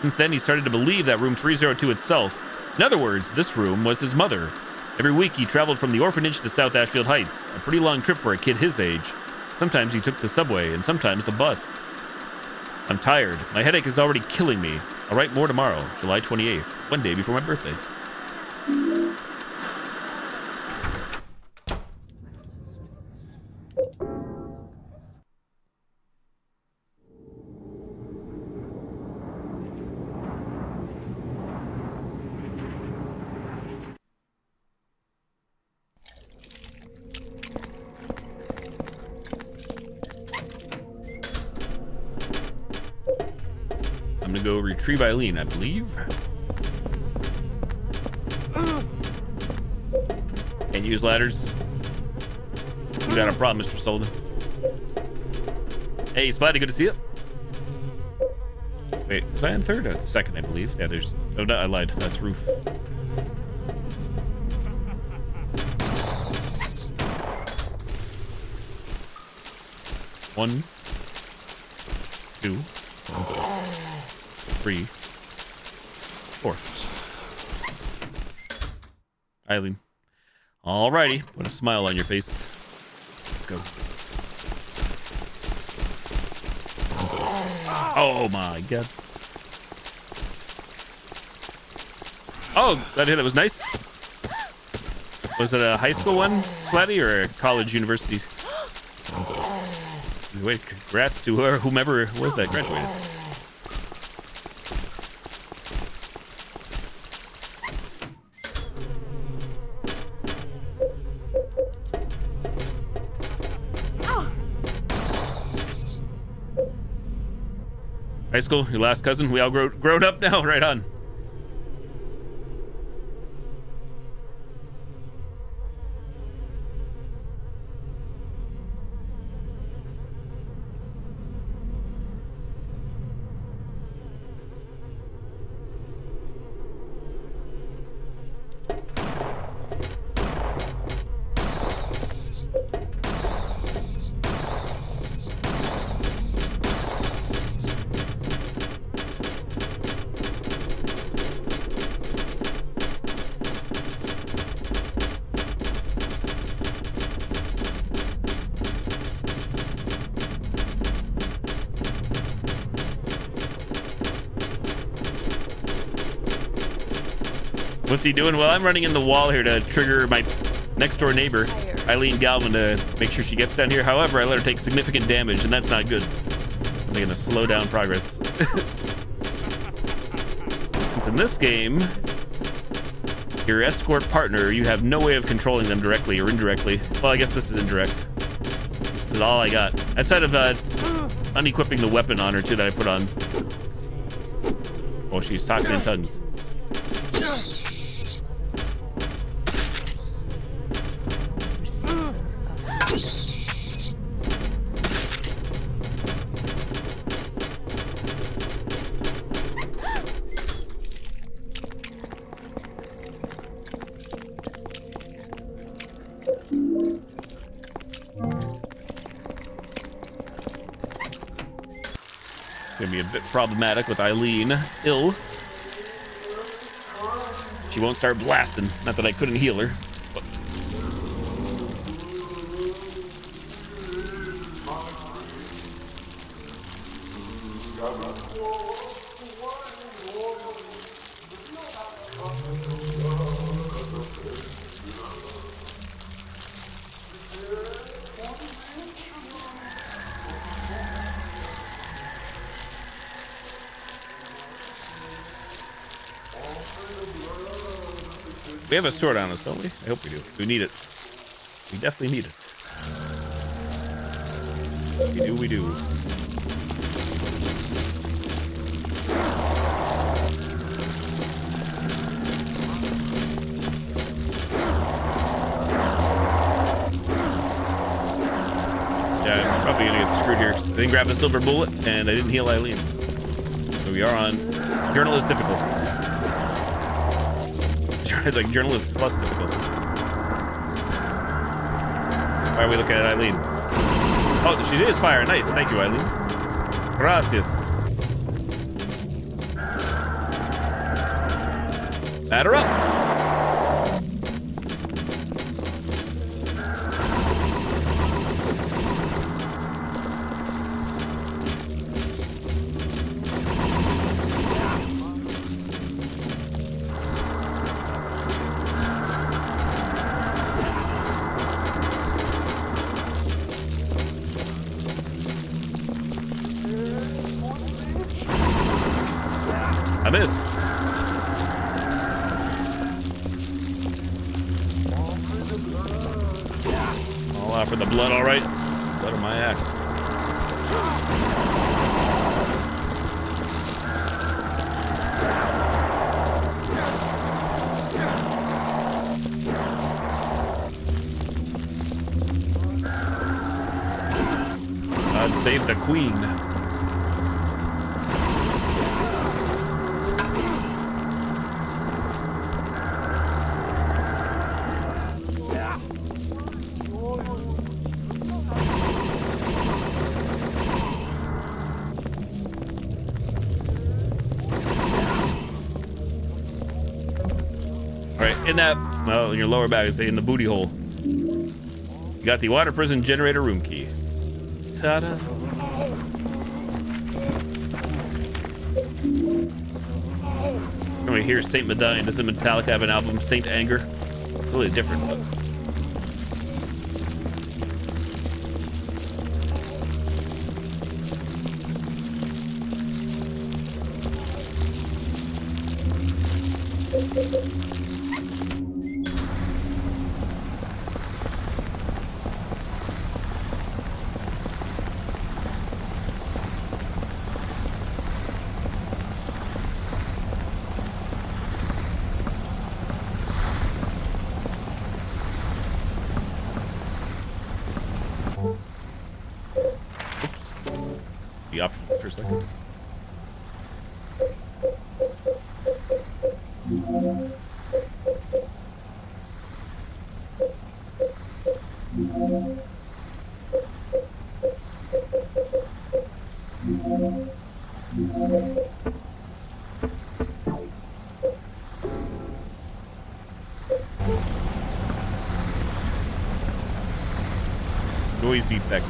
Since then, he started to believe that room 302 itself, in other words, this room, was his mother. Every week, he traveled from the orphanage to South Ashfield Heights, a pretty long trip for a kid his age. Sometimes he took the subway, and sometimes the bus. I'm tired. My headache is already killing me. I'll write more tomorrow, July 28th, one day before my birthday. I'm gonna go retrieve Eileen, I believe. Can't use ladders. You got a problem, Mr. Sullivan. Hey, Spidey, good to see you. Wait, was I on third? Or second, I believe. Yeah, there's... Oh, no, I lied. That's roof. One, two, 3, 4. Eileen. Alrighty. Put a smile on your face. Let's go. Oh my god. Oh, that hit. It was nice. Was it a high school one, Splatty, or a college university? Wait, congrats to whomever was that graduated. High school, your last cousin. We all grown up now. Right on. What's he doing? Well, I'm running in the wall here to trigger my next door neighbor, Eileen Galvin, to make sure she gets down here. However, I let her take significant damage, and that's not good. I'm going to slow down progress. Since in this game, your escort partner, you have no way of controlling them directly or indirectly. Well, I guess this is indirect. This is all I got. Outside of unequipping the weapon on her, too, that I put on. Oh, she's talking in tons. Gonna be a bit problematic with Eileen ill. She won't start blasting. Not that I couldn't heal her. But... We have a sword on us, don't we? I hope we do, because we need it. We definitely need it. We do. Yeah, I'm probably gonna get screwed here. I didn't grab the silver bullet, and I didn't heal Eileen. So we are on journalist difficulty. It's like journalist plus difficulty. Why are we looking at Eileen? Oh, she is fire. Nice. Thank you, Eileen. Gracias. Batter up. I missed. All out for the blood, all right. Blood of my axe. God save the queen. In that, well, in your lower back, say in the booty hole. You got the water prison generator room key. Ta-da. When we hear Saint Medallion, doesn't Metallica have an album, Saint Anger? Really different, but. The option for a second. Noise effect.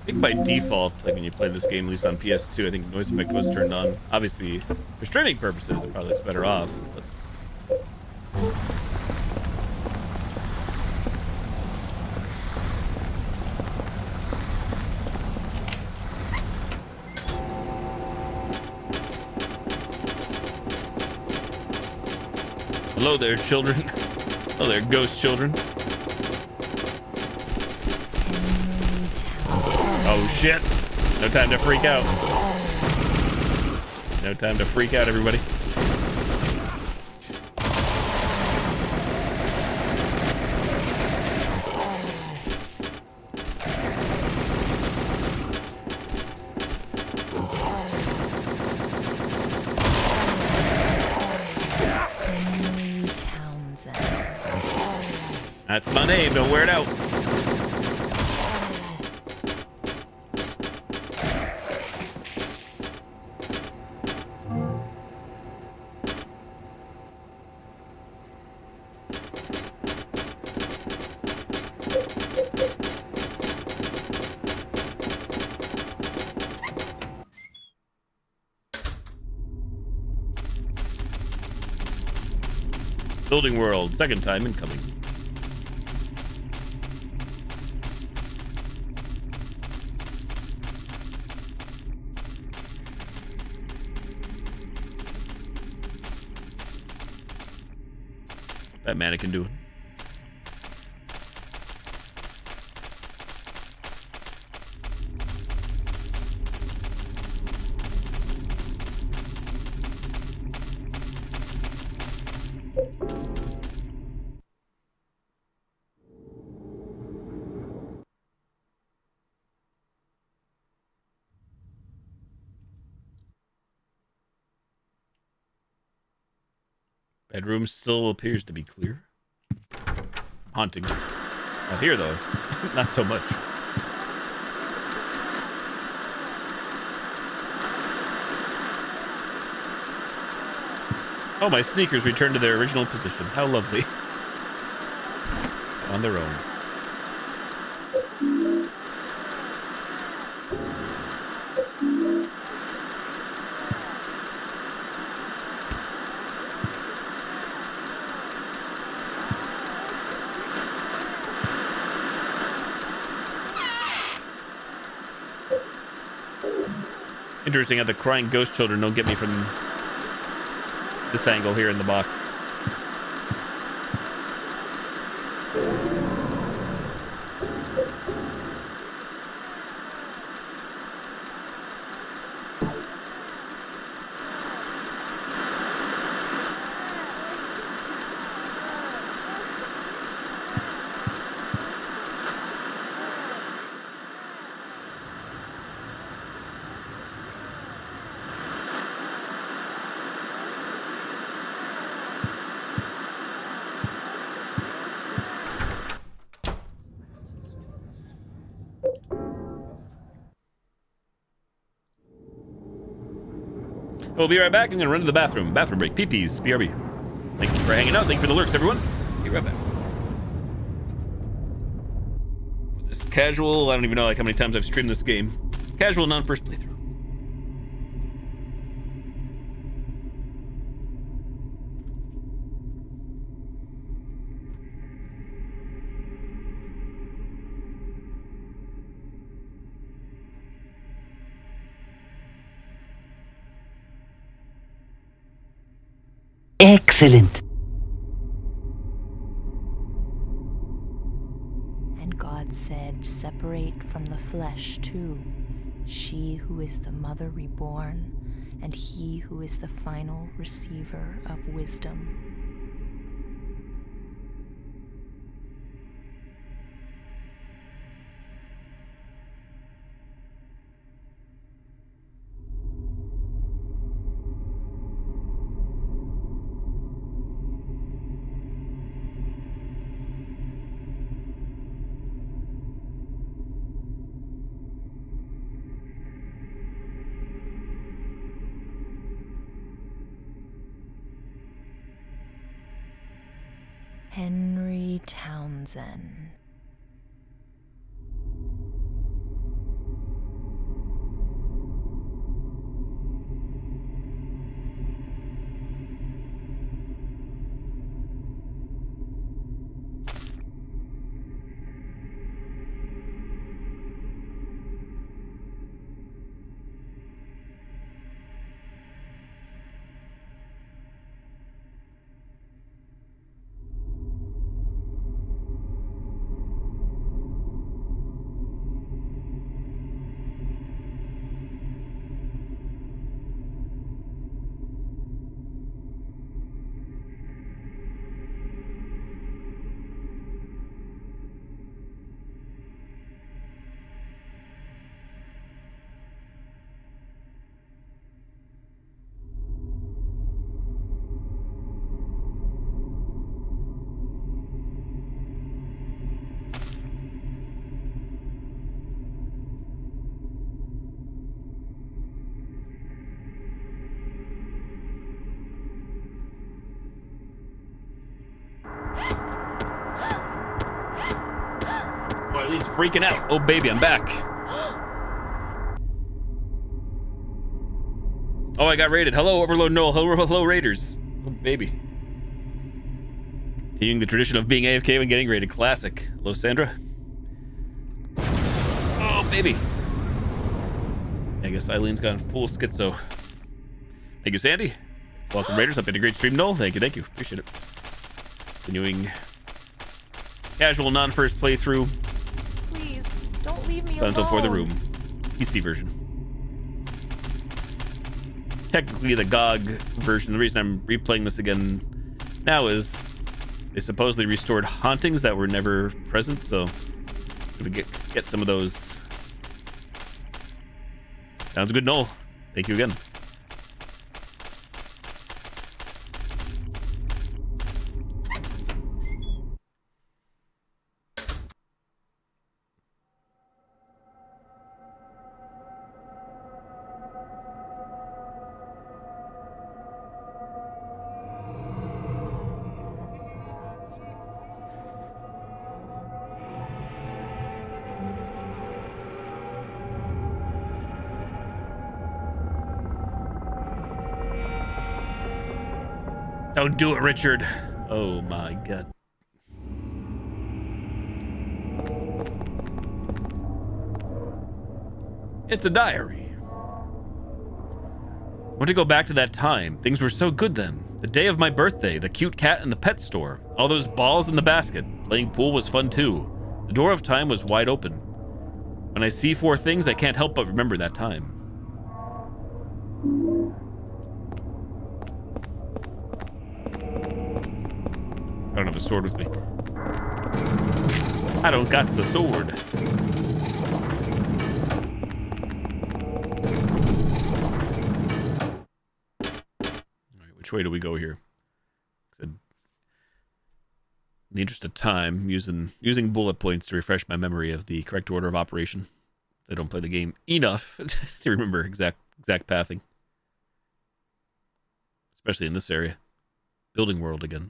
I think by default, like when you play this game, at least on PS2, I think noise effect was turned on. Obviously, for streaming purposes, it probably looks better off. But... Hello there, children. Hello there, ghost children. Oh shit! No time to freak out. No time to freak out, everybody. That's my name, don't wear it out. Building world, second time incoming. That mannequin doing? Bedroom still appears to be clear. Hauntings. Out here, though, not so much. Oh, my sneakers returned to their original position. How lovely. On their own. Interesting how the crying ghost children don't get me from this angle here in the box. We'll be right back. I'm going to run to the bathroom. Bathroom break. Pee-pees. BRB. Thank you for hanging out. Thank you for the lurks, everyone. Be right back. This casual. I don't even know like how many times I've streamed this game. Casual non-first playthrough. Excellent. And God said, separate from the flesh too, she who is the mother reborn, and he who is the final receiver of wisdom. Henry Townsend. He's freaking out. Oh, baby, I'm back. Oh, I got raided. Hello, Overlord Noel. Hello, Raiders. Oh, baby. Continuing the tradition of being AFK when getting raided. Classic. Hello, Sandra. Oh, baby. I guess Eileen's gone full schizo. Thank you, Sandy. Welcome, Raiders. Up in a great stream, Noel. Thank you. Appreciate it. Continuing casual non-first playthrough. Please, don't leave me alone. Until for the room. PC version. Technically the GOG version. The reason I'm replaying this again now is they supposedly restored hauntings that were never present, so we get some of those. Sounds good, Noel. Thank you again. Don't do it, Richard. Oh my god. It's a diary. I want to go back to that time. Things were so good then. The day of my birthday, the cute cat in the pet store, all those balls in the basket. Playing pool was fun too. The door of time was wide open. When I see four things, I can't help but remember that time. I don't have a sword with me. I don't got the sword. Alright, which way do we go here? In the interest of time, using bullet points to refresh my memory of the correct order of operation. I don't play the game enough to remember exact pathing. Especially in this area. Building world again.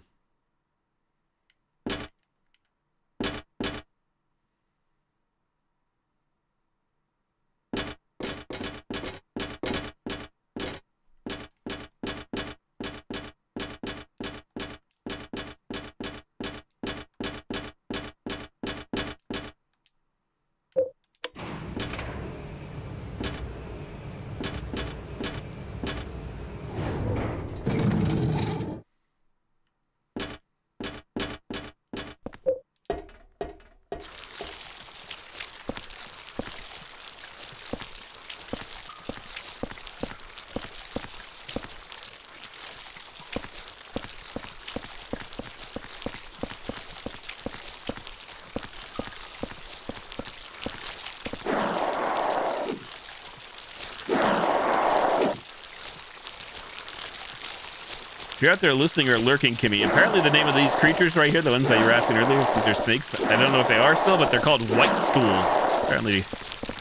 If you're out there listening or lurking, Kimmy, apparently the name of these creatures right here, the ones that you were asking earlier, if these are snakes, I don't know if they are still, but they're called white stools. Apparently,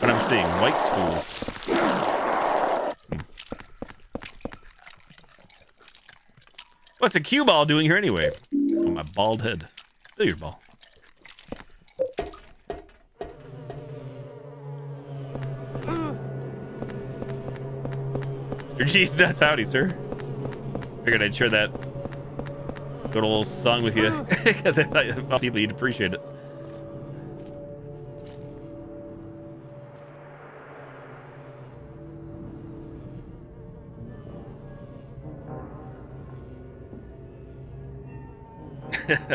what I'm seeing, white stools. What's a cue ball doing here anyway? Oh, my bald head. Do your ball. Jeez, that's howdy, sir. Figured I'd share that good old song with you because I thought people you'd appreciate it.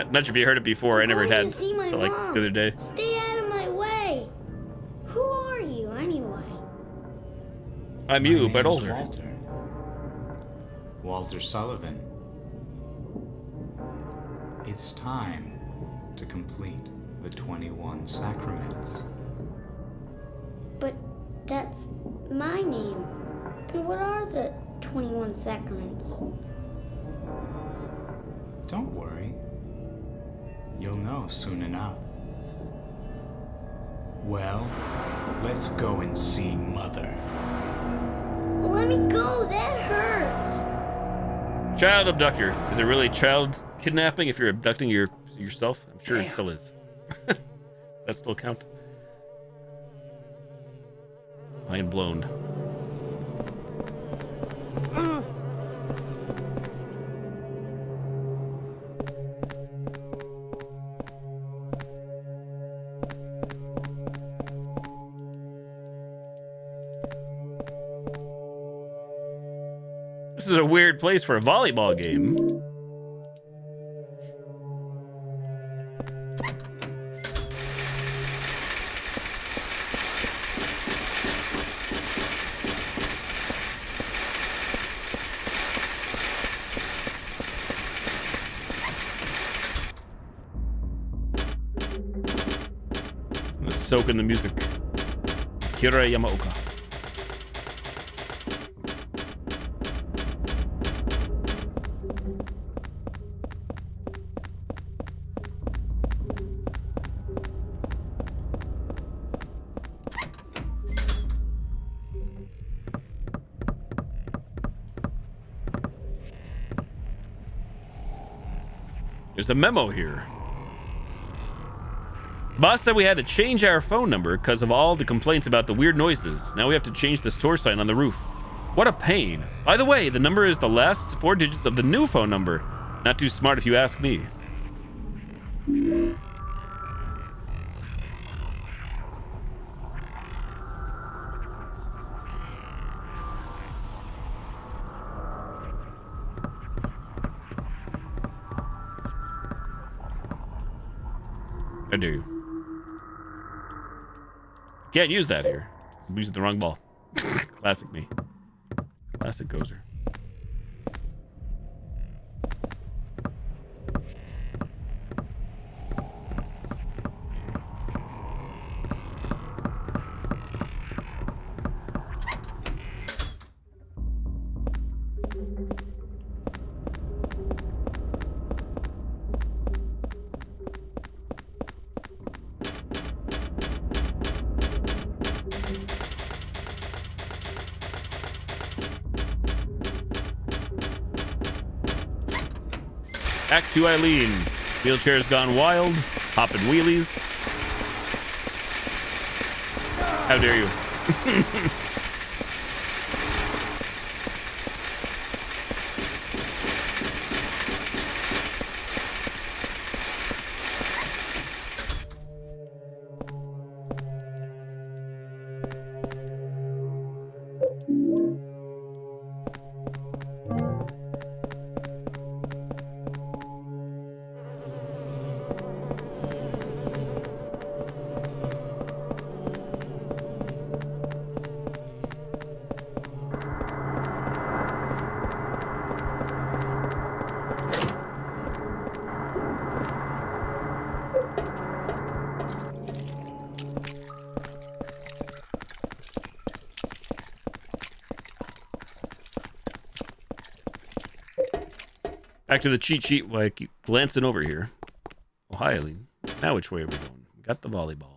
Not sure if you heard it before. I never had until like the other day. Stay out of my way. Who are you anyway? I'm you, but older. Walter Sullivan. It's time to complete the 21 sacraments. But that's my name. And what are the 21 sacraments? Don't worry. You'll know soon enough. Well, let's go and see Mother. Let me go, that hurts. Child abductor. Is it really child kidnapping if you're abducting yourself? I'm sure it still is. That still count? Mind blown. This is a weird place for a volleyball game. Soak in the music. Kira Yamaoka. There's a memo here. The boss said we had to change our phone number because of all the complaints about the weird noises. Now we have to change the store sign on the roof. What a pain. By the way, the number is the last 4 digits of the new phone number. Not too smart if you ask me. How dare you? Can't use that here. I'm using the wrong ball. Classic me. Classic Gozer. Back to Eileen. Wheelchair's gone wild. Hopping wheelies. How dare you? Back to the cheat sheet while I keep glancing over here. Oh, hi, Eileen. Now which way are we going? We got the volleyball.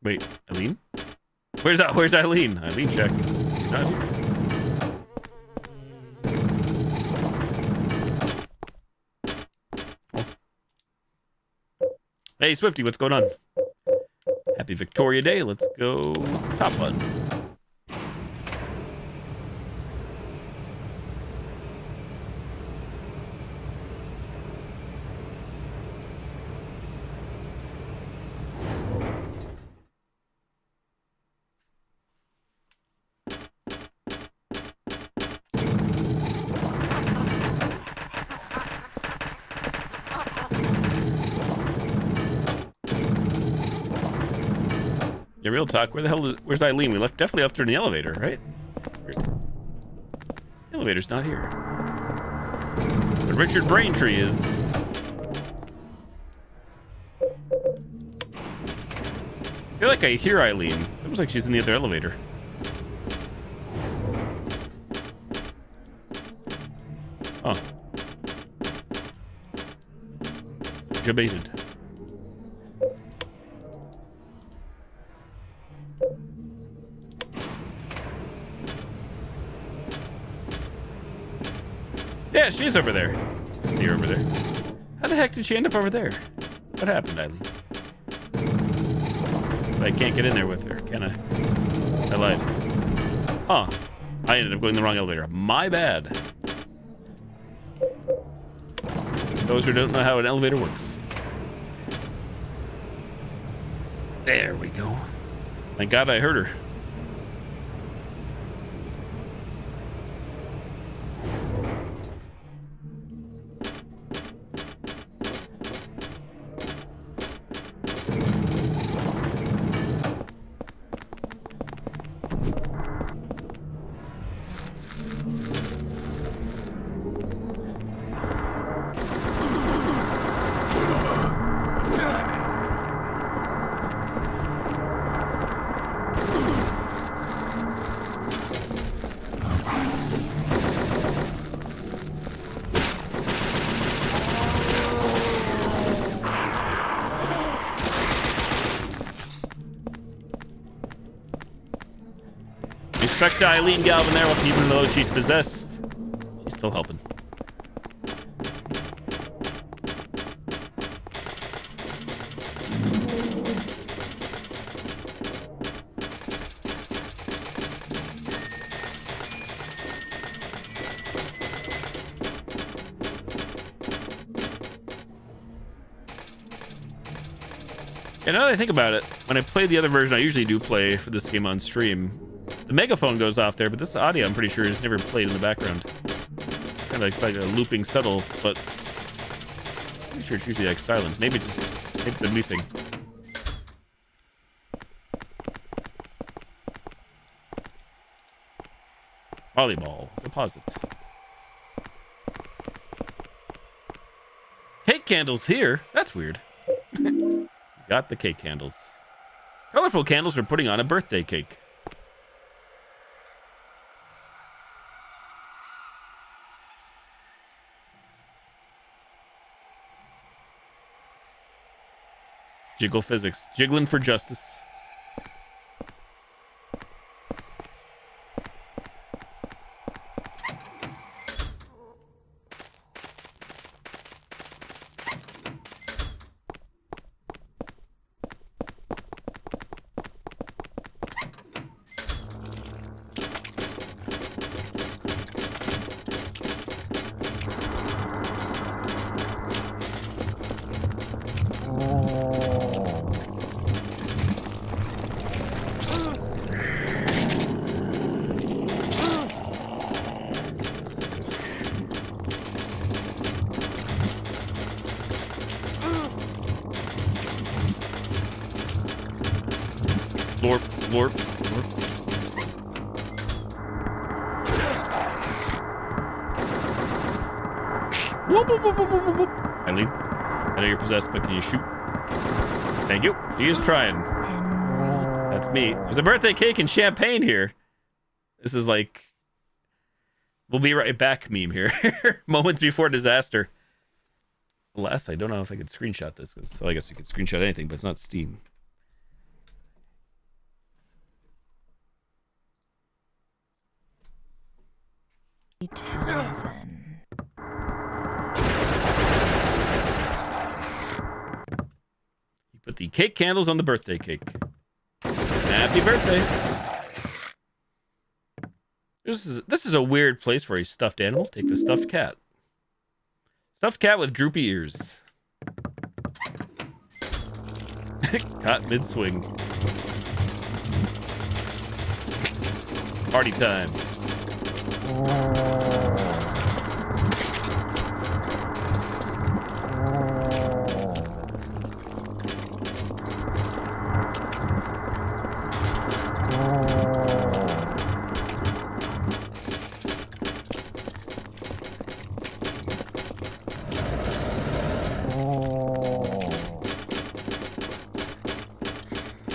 Wait, Eileen? Where's Eileen? Eileen, check. She's not here. Hey, Swifty, what's going on? Happy Victoria Day. Let's go top button. Yeah, real talk. Where's Eileen? We definitely left her in the elevator, right? Weird. The elevator's not here. But Richard Braintree is. I feel like I hear Eileen. It's almost like she's in the other elevator. Oh. Debated. Yeah, she's over there. I see her over there. How the heck did she end up over there? What happened, Eileen? I can't get in there with her, can I? I lied. Huh. I ended up going the wrong elevator. My bad. Those who don't know how an elevator works. There we go. Thank God I heard her. Respect to Eileen Galvin there, even though she's possessed. She's still helping. And now that I think about it, when I play the other version I usually do play for this game on stream, the megaphone goes off there, but this audio, I'm pretty sure, is never played in the background. Kind of like, it's like a looping subtle, but I'm pretty sure it's usually like silent. Maybe it's a new thing. Volleyball deposit. Cake candles here. That's weird. Got the cake candles. Colorful candles for putting on a birthday cake. Jiggle physics. Jiggling for justice. Lord. Whoop, whoop, whoop, whoop, whoop, whoop. Eileen, I know you're possessed, but can you shoot? Thank you. She is trying. That's me. There's a birthday cake and champagne here. This is like, we'll be right back meme here. Moments before disaster. Alas, I don't know if I could screenshot this, so I guess you could screenshot anything, but it's not Steam. Townsend. You put the cake candles on the birthday cake. Happy birthday. This is a weird place for a stuffed animal. Take the stuffed cat. Stuffed cat with droopy ears. Caught mid-swing. Party time.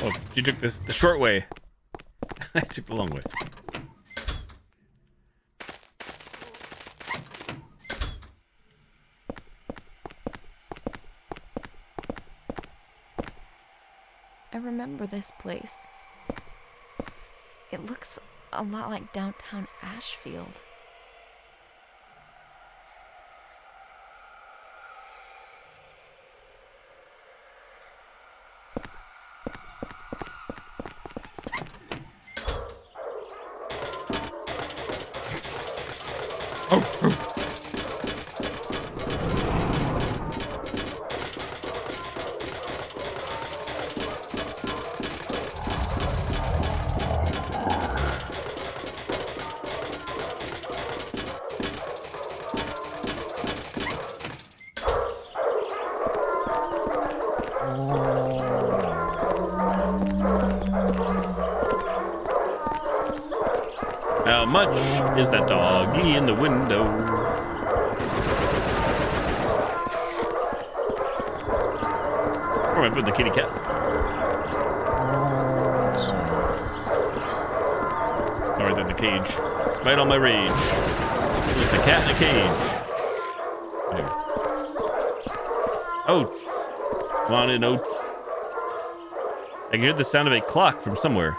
Oh, you took the short way. I took the long way. remember this place. It looks a lot like downtown Ashfield. How much is that doggy in the window? Where am I putting the kitty cat? Alright, then the cage. Despite all my rage, there's the cat in the cage. There. Oats. Wanted oats. I can hear the sound of a clock from somewhere.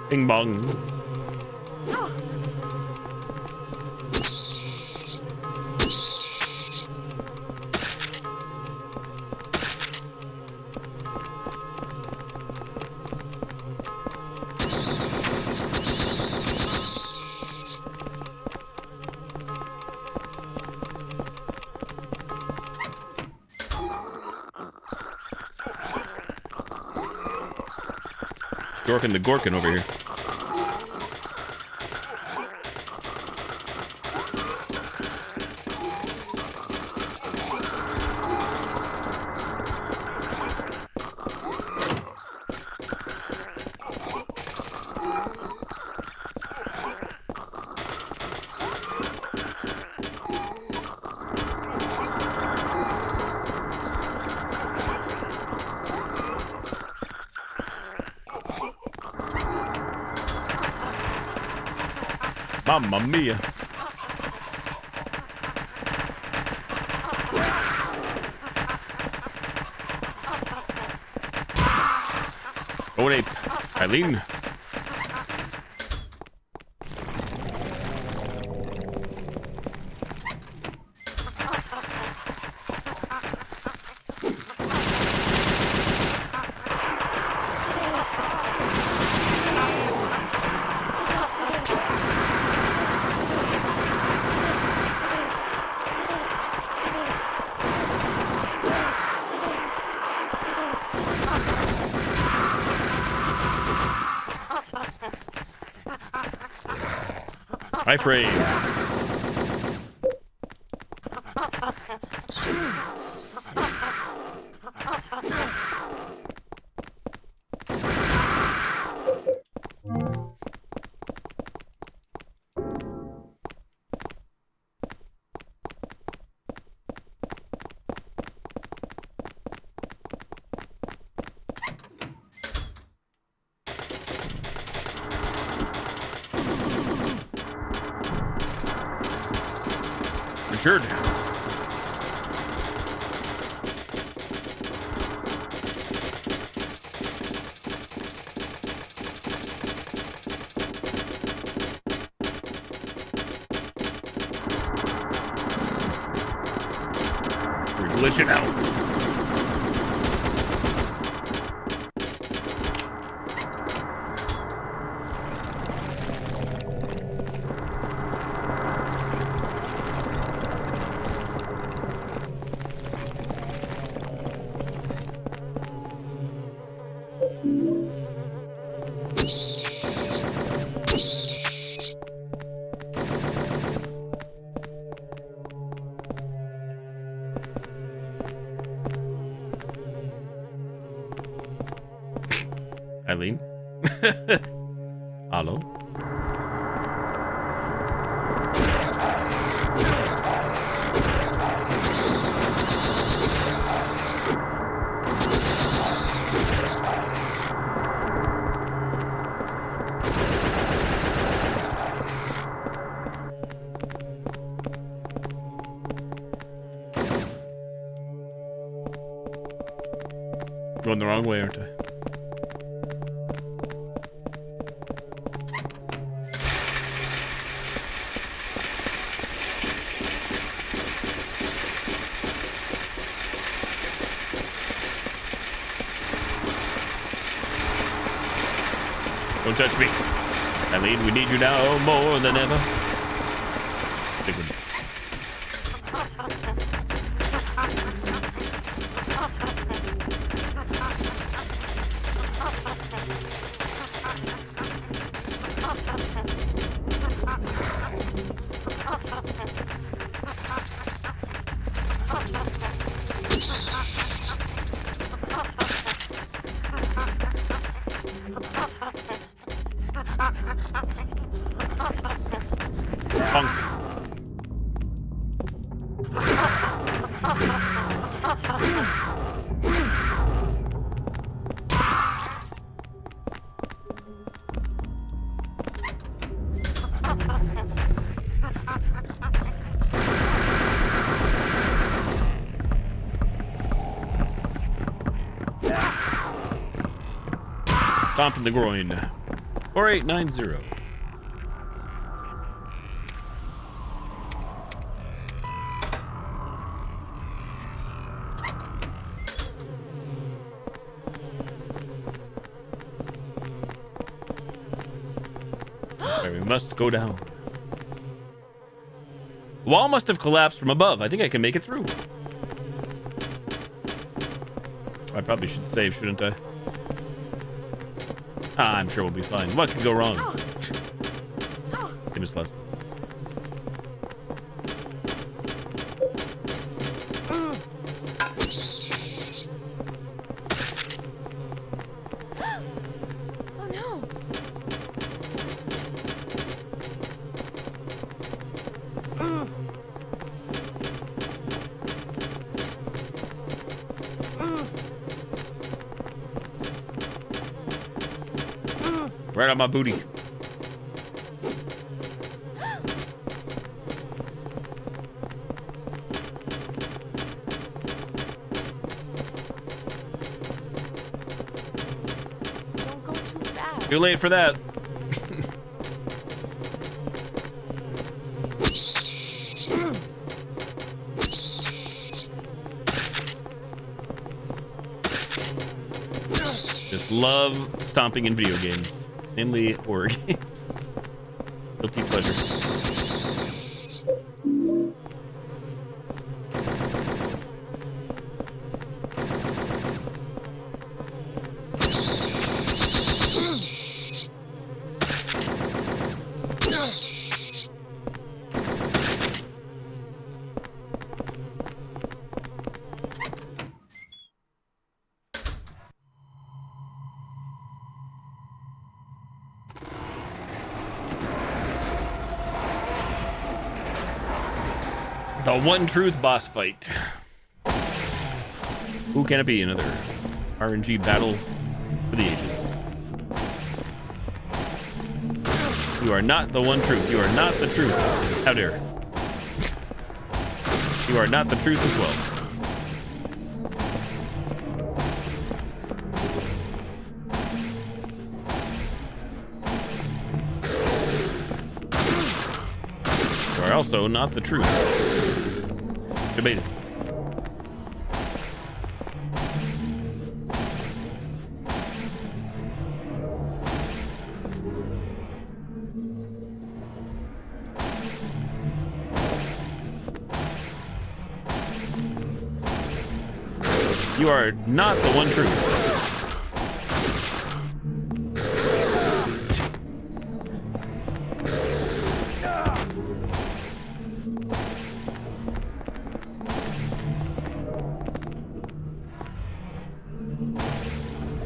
Bing bong. Dorkin the Gorkin over here. Mamma mia. Oh, an ape. Eileen. My phrase. Richard. We're glitching out. Eileen? Hello? Going the wrong way, aren't I? Don't touch me. Eileen, we need you now more than ever. Big one. Stomp in the groin. 4890. We must go down. The wall must have collapsed from above. I think I can make it through. I probably should save, shouldn't I? I'm sure we'll be fine. What could go wrong? Famous last. Oh no. Right on my booty. Don't go too fast. Too late for that. Just love stomping in video games. Namely, horror games. Guilty pleasure. The one truth boss fight. Who can it be? Another RNG battle for the ages. You are not the one truth. You are not the truth. How dare. You are not the truth as well. You are also not the truth. Debated. You are not the one truth.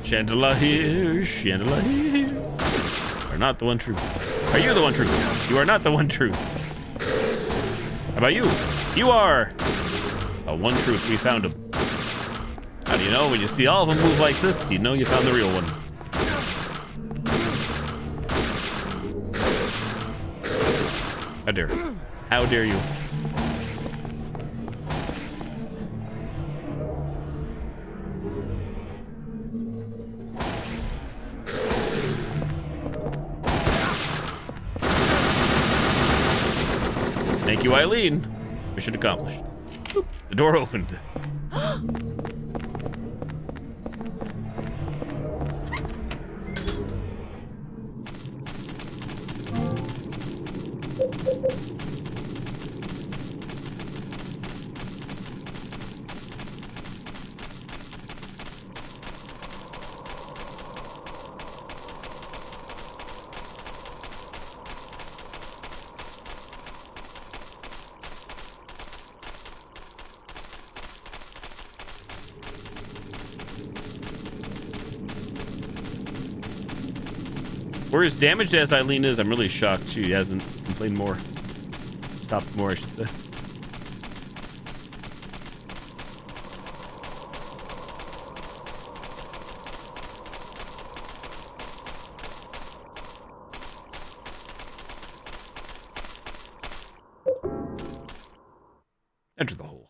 Chandelier, chandelier. You are not the one true. Are you the one true? You are not the one true. How about you? You are. One truth, we found him. How do you know? When you see all of them move like this, you know you found the real one. How dare. How dare you? Thank you, Eileen. Mission accomplished. Boop. The door opened. We're as damaged as Eileen is. I'm really shocked she hasn't complained more. Stopped more, I should say. Enter the hole.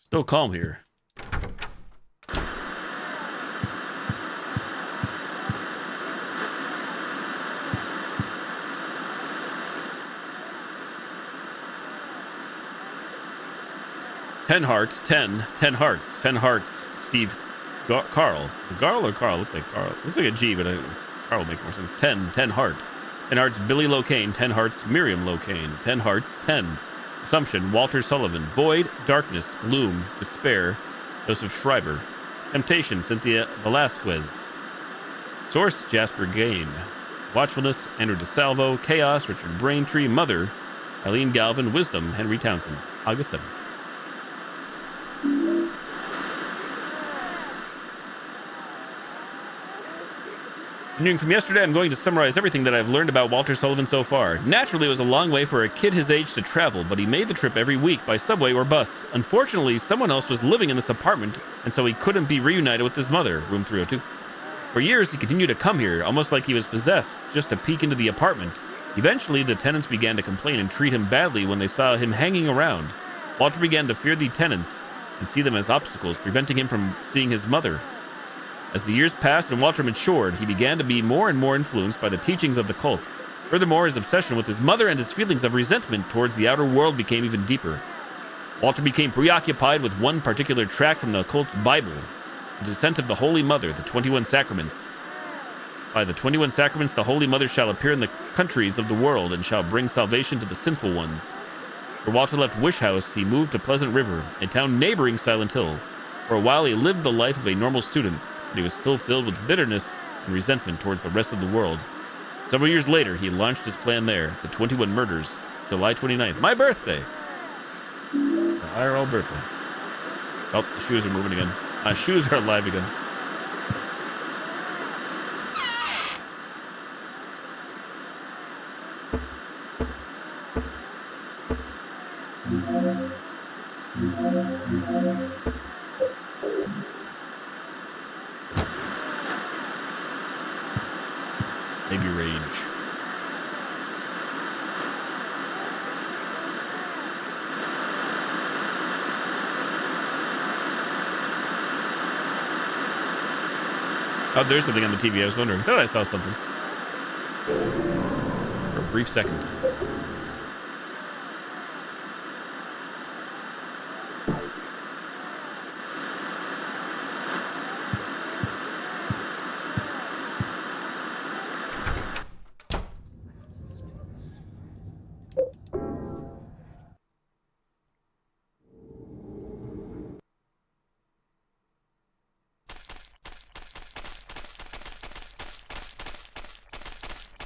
Still calm here. Ten hearts, 10 hearts, 10 hearts, Steve Carl. Is it Carl or Carl? Looks like Carl. Looks like a G, but Carl would make more sense. 10 heart. 10 hearts, Billy Locane. 10 hearts, Miriam Locane. 10 hearts, 10. Assumption, Walter Sullivan. Void, Darkness, Gloom, Despair, Joseph Schreiber. Temptation, Cynthia Velasquez. Source, Jasper Gain. Watchfulness, Andrew DeSalvo. Chaos, Richard Braintree. Mother, Eileen Galvin. Wisdom, Henry Townsend. August 7th. Continuing from yesterday, I'm going to summarize everything that I've learned about Walter Sullivan so far. Naturally, it was a long way for a kid his age to travel, but he made the trip every week by subway or bus. Unfortunately, someone else was living in this apartment, and so he couldn't be reunited with his mother, room 302. For years, he continued to come here, almost like he was possessed, just to peek into the apartment. Eventually, the tenants began to complain and treat him badly when they saw him hanging around. Walter began to fear the tenants and see them as obstacles, preventing him from seeing his mother. As the years passed and Walter matured, he began to be more and more influenced by the teachings of the cult. Furthermore, his obsession with his mother and his feelings of resentment towards the outer world became even deeper. Walter became preoccupied with one particular tract from the cult's Bible, the descent of the Holy Mother, the 21 Sacraments. By the 21 Sacraments, the Holy Mother shall appear in the countries of the world and shall bring salvation to the sinful ones. Where Walter left Wish House, he moved to Pleasant River, a town neighboring Silent Hill. For a while, he lived the life of a normal student, but he was still filled with bitterness and resentment towards the rest of the world. Several years later, he launched his plan there, the 21 Murders, July 29th, my birthday. The IRL birthday. Oh, the shoes are moving again. Shoes are alive again. Maybe rage. Oh, there's something on the TV. I was wondering. I thought I saw something. For a brief second.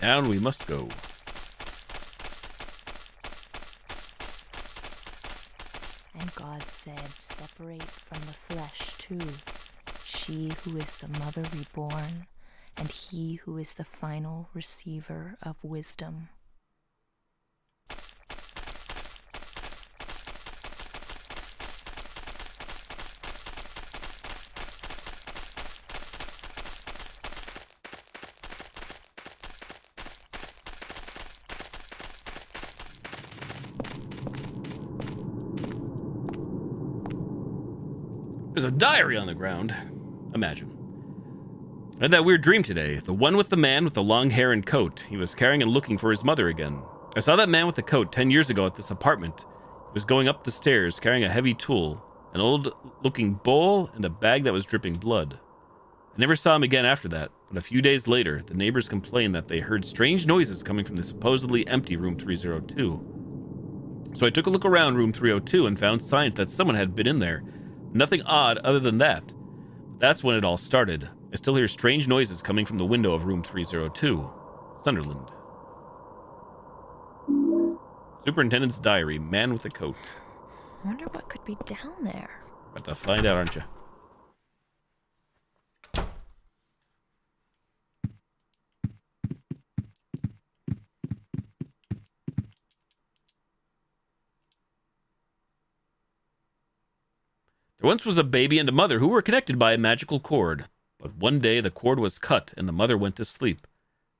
Down we must go. separate from the flesh too, she who is the mother reborn, and he who is the final receiver of wisdom. There's a diary on the ground. Imagine. I had that weird dream today. The one with the man with the long hair and coat. He was carrying and looking for his mother again. I saw that man with the coat 10 years ago at this apartment. He was going up the stairs carrying a heavy tool, an old-looking bowl, and a bag that was dripping blood. I never saw him again after that, but a few days later, the neighbors complained that they heard strange noises coming from the supposedly empty room 302. So I took a look around room 302 and found signs that someone had been in there. Nothing odd other than that. That's when it all started. I still hear strange noises coming from the window of room 302. Sunderland. Superintendent's diary, man with a coat. I wonder what could be down there. About to find out, aren't you? There once was a baby and a mother who were connected by a magical cord. But one day the cord was cut and the mother went to sleep.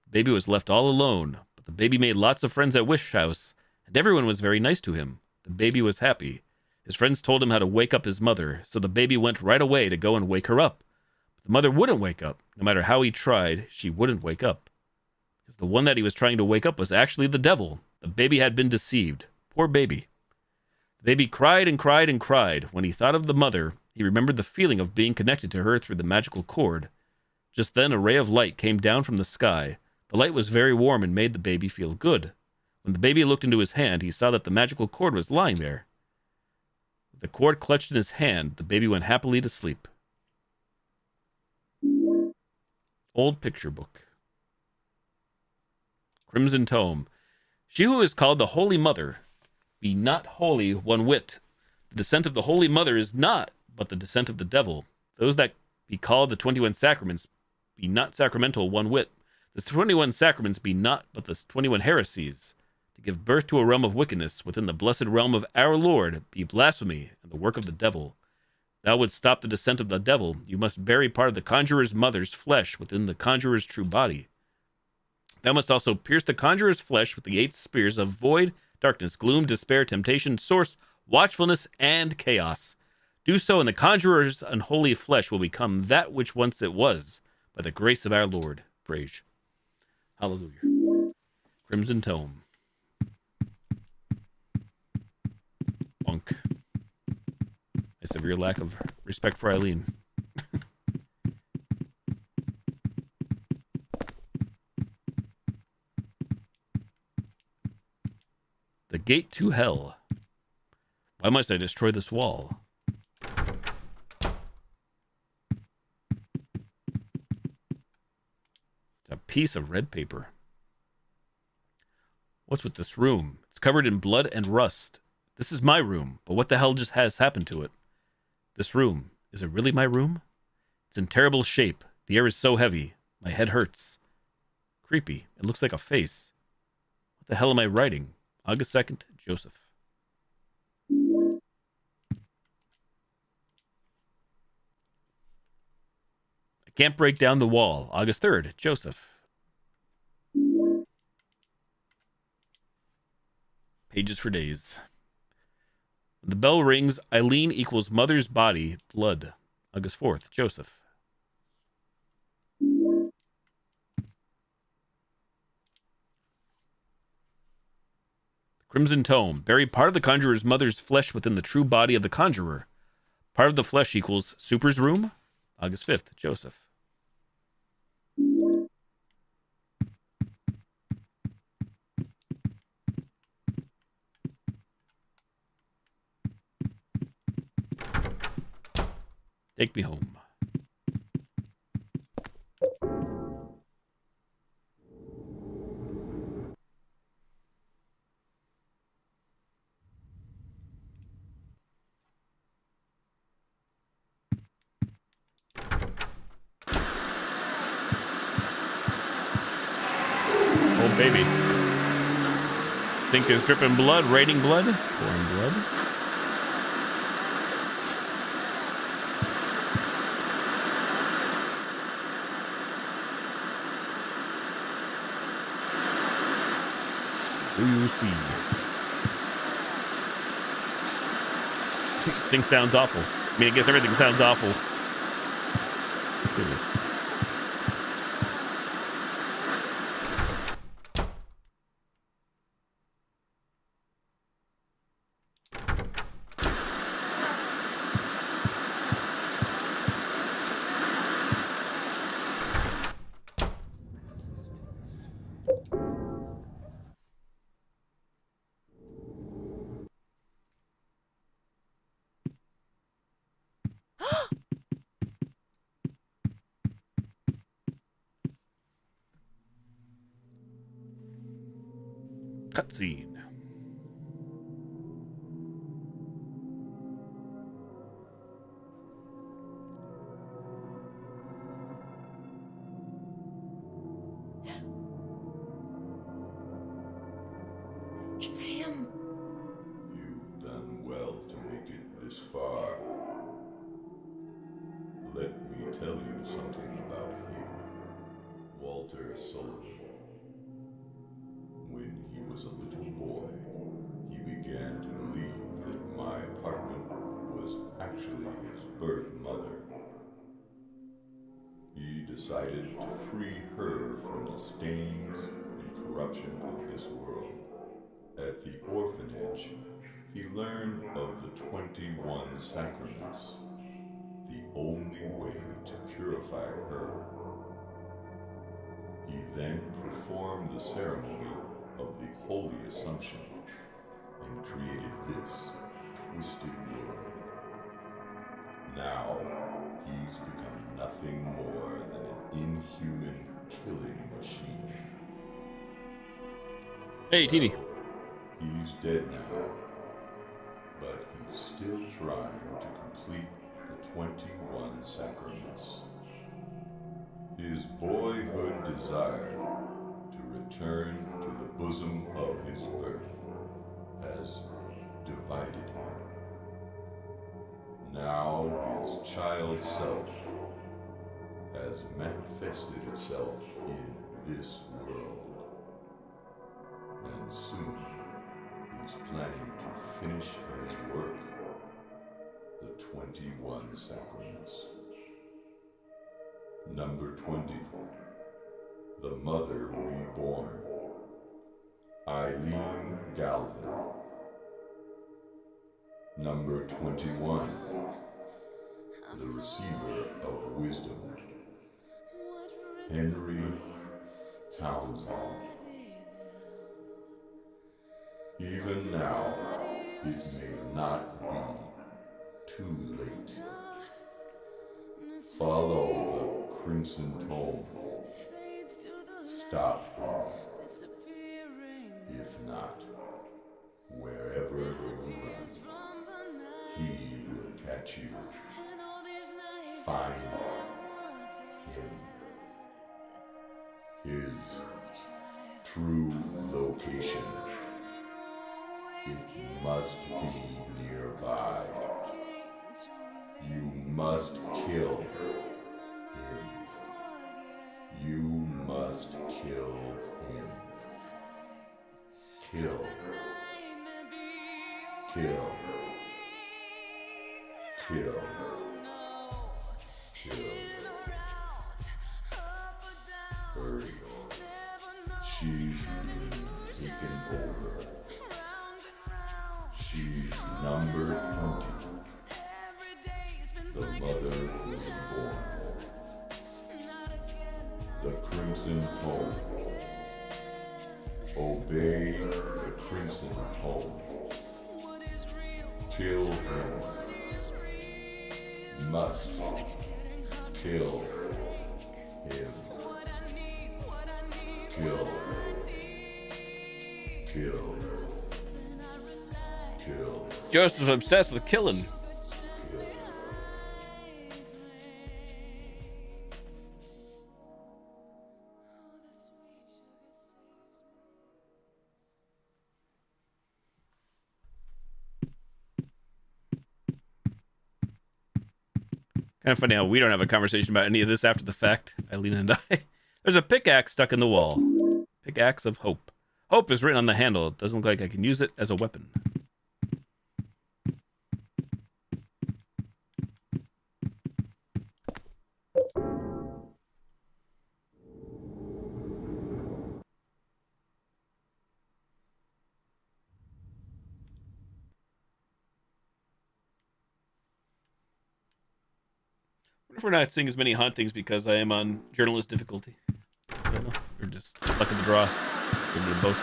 The baby was left all alone, but the baby made lots of friends at Wish House, and everyone was very nice to him. The baby was happy. His friends told him how to wake up his mother, so the baby went right away to go and wake her up. But the mother wouldn't wake up. No matter how he tried, she wouldn't wake up. Because the one that he was trying to wake up was actually the devil. The baby had been deceived. Poor baby. The baby cried and cried and cried. When he thought of the mother, he remembered the feeling of being connected to her through the magical cord. Just then, a ray of light came down from the sky. The light was very warm and made the baby feel good. When the baby looked into his hand, he saw that the magical cord was lying there. With the cord clutched in his hand, the baby went happily to sleep. Old picture book. Crimson Tome. She who is called the Holy Mother, be not holy one whit. The descent of the Holy Mother is not but the descent of the devil. Those that be called the 21 sacraments be not sacramental one whit. The 21 sacraments be not but the 21 heresies. To give birth to a realm of wickedness within the blessed realm of our Lord be blasphemy and the work of the devil. Thou wouldst stop the descent of the devil, you must bury part of the conjurer's mother's flesh within the conjurer's true body. Thou must also pierce the conjurer's flesh with the 8 spears of void, darkness, gloom, despair, temptation, source, watchfulness, and chaos. Do so, and the conjurer's unholy flesh will become that which once it was, by the grace of our Lord. Praise. Hallelujah. Crimson Tome. Bunk. A severe lack of respect for Eileen. The gate to hell. Why must I destroy this wall? It's a piece of red paper. What's with this room? It's covered in blood and rust. This is my room, but what the hell just has happened to it? This room, is it really my room? It's in terrible shape. The air is so heavy. My head hurts. Creepy. It looks like a face. What the hell am I writing? August 2nd, Joseph. I can't break down the wall. August 3rd, Joseph. Pages for days. When the bell rings, Eileen equals mother's body, blood. August 4th, Joseph. Crimson Tome. Bury part of the conjurer's mother's flesh within the true body of the conjurer. Part of the flesh equals Super's room. August 5th, Joseph. Take me home. baby. Sink is dripping blood, raining blood, pouring blood. Do you see? Sink sounds awful. I mean, I guess everything sounds awful. Cutscene. It's him. You've done well to make it this far. Let me tell you something about him, Walter Sullivan. When he was a little boy, he began to believe that my apartment was actually his birth mother. He decided to free her from the stains and corruption of this world. At the orphanage, he learned of the 21 sacraments, the only way to purify her. He then performed the ceremony of the Holy Assumption and created this twisted world. Now, he's become nothing more than an inhuman killing machine. Hey, Teeny. He's dead now, but he's still trying to complete the 21 sacraments. His boyhood desire to return to the bosom of his birth has divided him. Now his child self has manifested itself in this world, and soon he's planning to finish his work, the 21 sacraments. Number 20, the Mother Reborn, Eileen Galvin. Number 21, the Receiver of Wisdom, Henry Townsend. Even now, it may not be too late. Follow the crimson tome. Stop him. If not, wherever you run, he will catch you. Find him. His true location. It must be nearby. You must kill him. You must kill him. Kill. Kill. Kill. Kill. Hurry. She's being taken over. She's number 20. The mother was born. The crimson tome. Obey the crimson tome. Kill him. Must kill him. Kill. Kill. Kill. Joseph's obsessed with killing. Kill. Kind of funny how we don't have a conversation about any of this after the fact, Eileen and I. There's a pickaxe stuck in the wall. Pickaxe of hope. Hope is written on the handle. It doesn't look like I can use it as a weapon. If we're not seeing as many hauntings because I am on journalist difficulty. I don't know. Or just luck of the draw. Maybe both.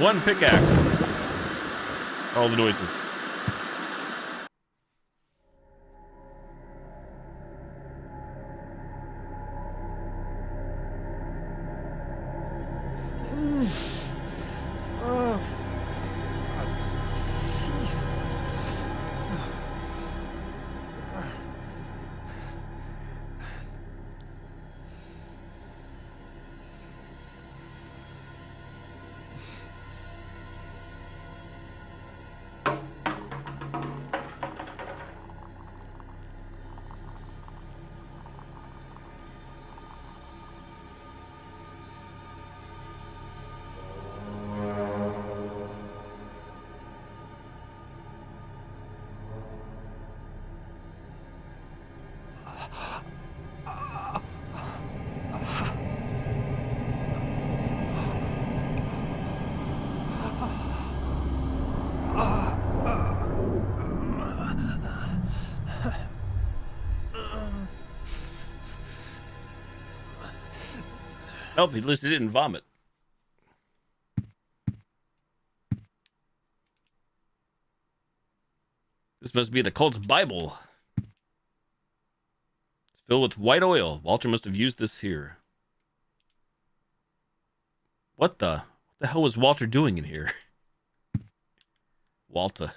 One pickaxe. All the noises. Oh, at least he didn't vomit. This must be the cult's Bible. It's filled with white oil. Walter must have used this here. What the hell was Walter doing in here? Walter.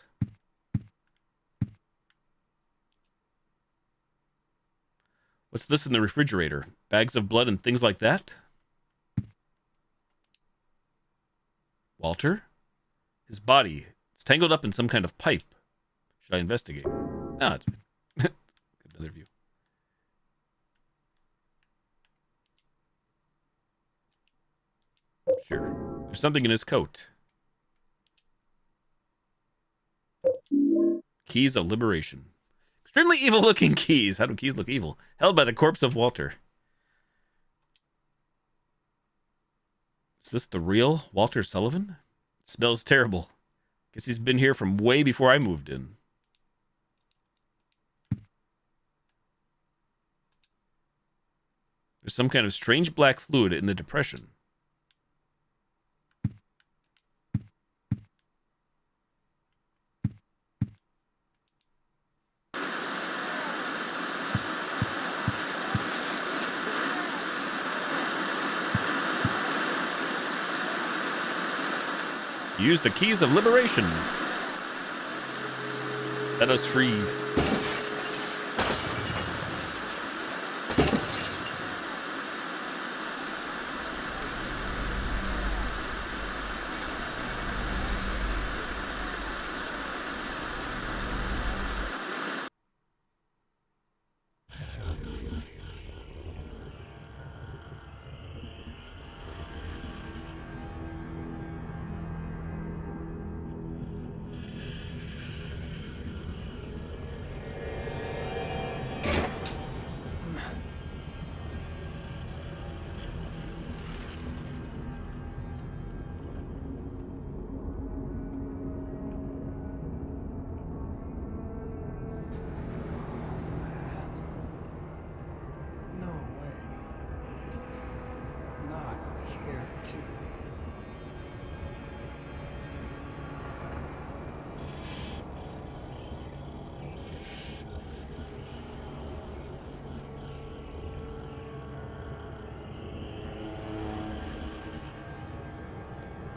What's this in the refrigerator? Bags of blood and things like that? Walter? His body. It's tangled up in some kind of pipe. Should I investigate? No, it's fine. Another view. Sure. There's something in his coat. Keys of liberation. Extremely evil-looking keys. How do keys look evil? Held by the corpse of Walter. Is this the real Walter Sullivan? It smells terrible. Guess he's been here from way before I moved in. There's some kind of strange black fluid in the depression. Use the keys of liberation. Set us free.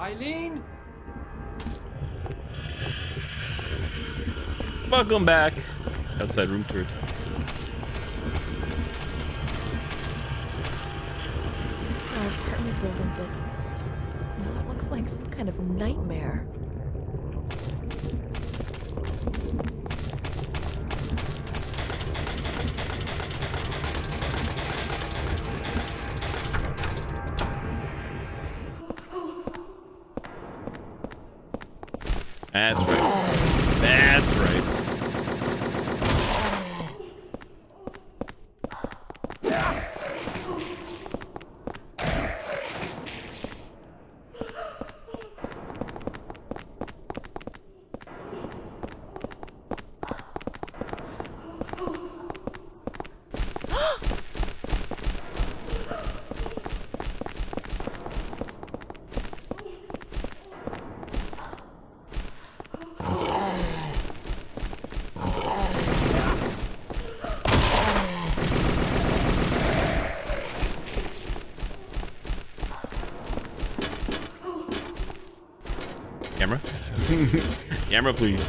Eileen? Welcome back. Outside room turret. This is our apartment building, but now it looks like some kind of nightmare. That's right. That's right. Camera? Camera, please.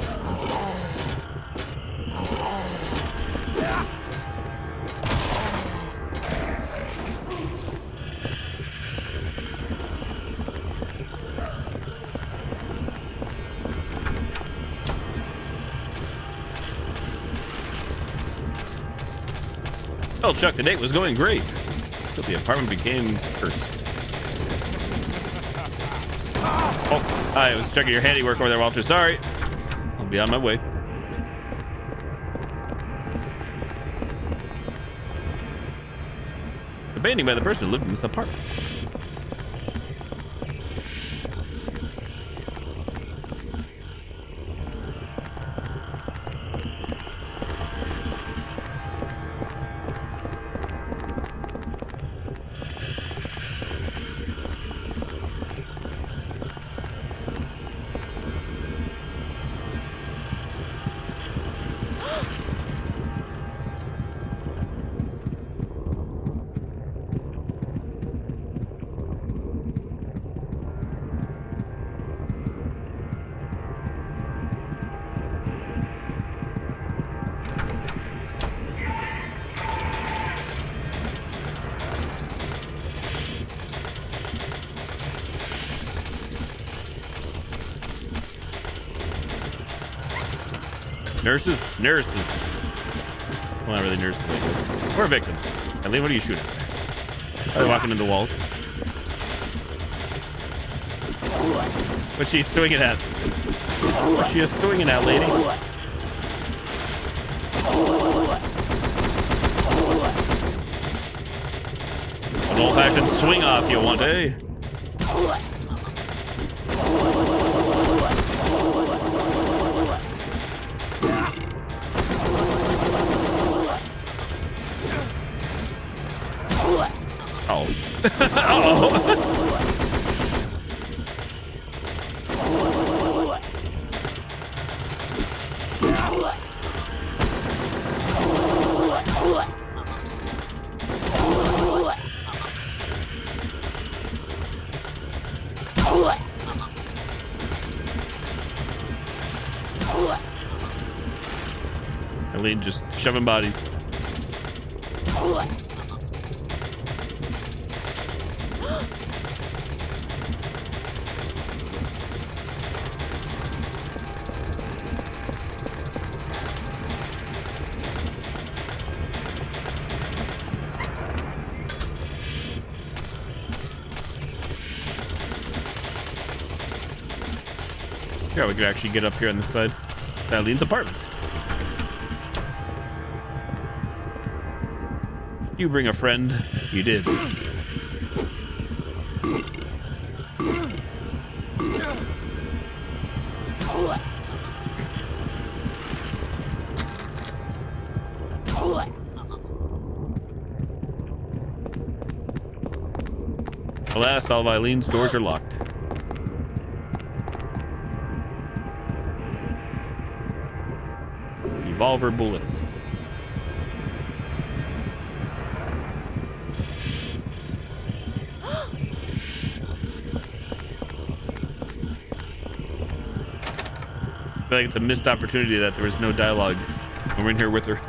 Well, Chuck, the date was going great until the apartment became cursed. Oh, I was checking your handiwork over there, Walter. Sorry. I'll be on my way. Abandoned by the person who lived in this apartment. Nurses? Nurses. Well, not really nurses, I guess. Or victims. Eileen, what are you shooting at? Are they walking into walls? What's she swinging at? What's she swinging at, lady? An old-fashioned swing off you want, eh? Oh. Uh-oh. Eileen just shoving bodies. Yeah, we could actually get up here on this side. To Eileen's apartment. You bring a friend. You did. Alas, all of Eileen's doors are locked. Revolver bullets. feel like it's a missed opportunity that there was no dialogue when we're in here with her.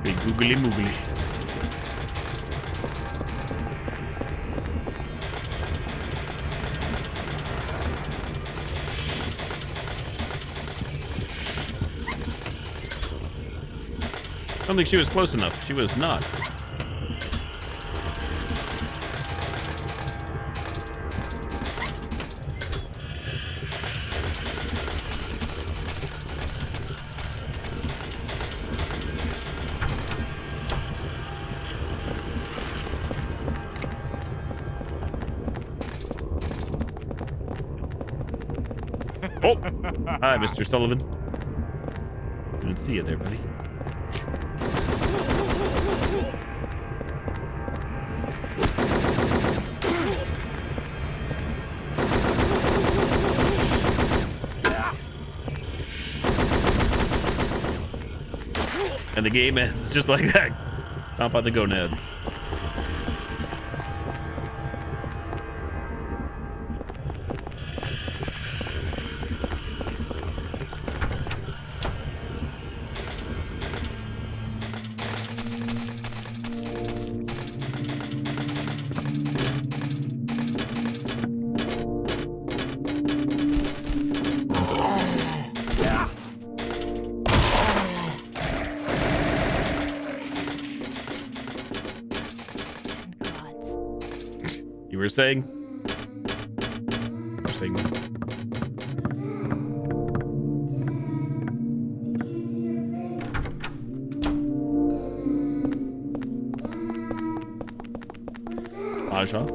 Big googly moogly. I don't think she was close enough. She was not. Oh! Hi, Mr. Sullivan. Didn't see you there, buddy. And the game ends just like that. Stomp on the gonads. You were saying? You were saying Aja?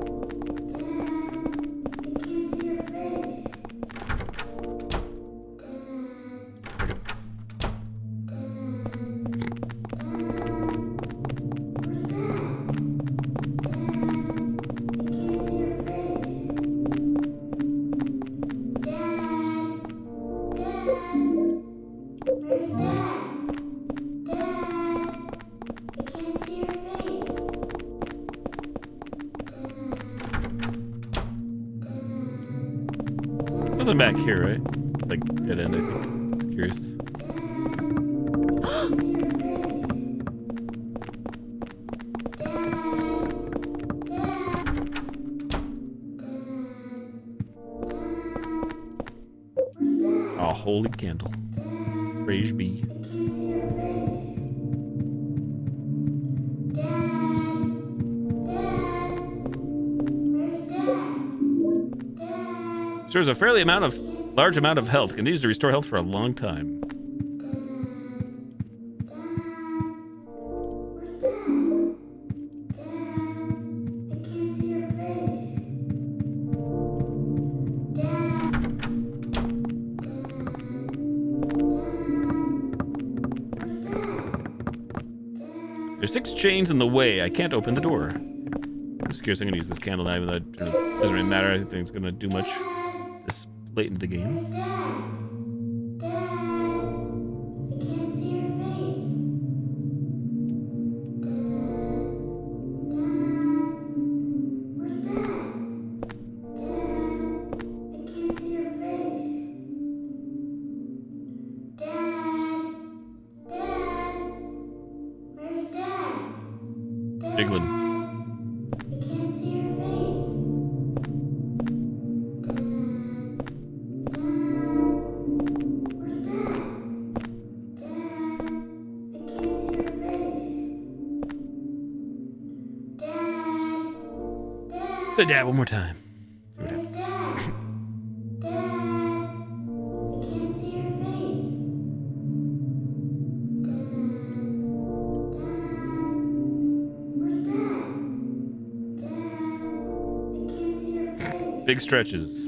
Nothing back here, right? It's like dead end, I think. Just curious. Oh, holy candle. Praise be. Restores a fairly large amount of health. Continues to restore health for a long time. There's 6 chains in the way. I can't open the door. I'm just curious. I'm gonna use this candle now, even though it doesn't really matter. I don't think it's gonna do much this late into the game. Jiggling. Say dad one more time. See what happens. Big stretches.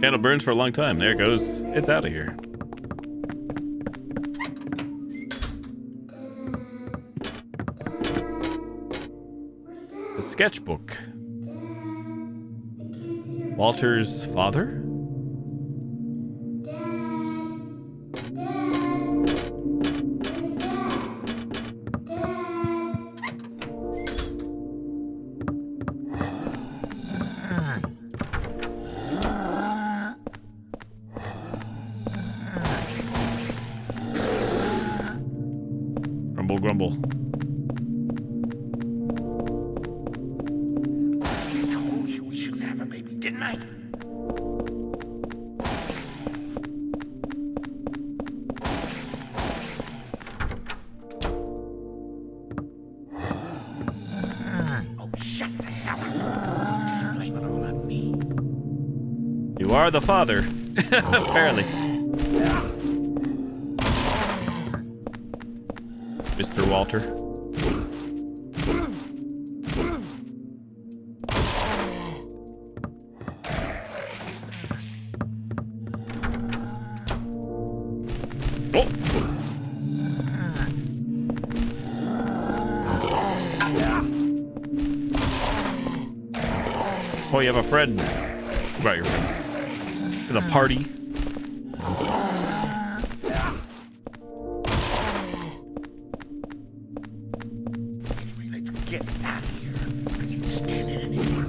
Candle burns for a long time. There it goes. It's out of here. A sketchbook. Walter's father? Grumble, grumble. I told you we shouldn't have a baby, didn't I? Oh, shut the hell up. You can't blame it all on me. You are the father. Apparently. Mr. Walter. Oh. Oh, you have a friend. What about your friend? In a party. Anyway, let's get out of here. I can't stand it anymore.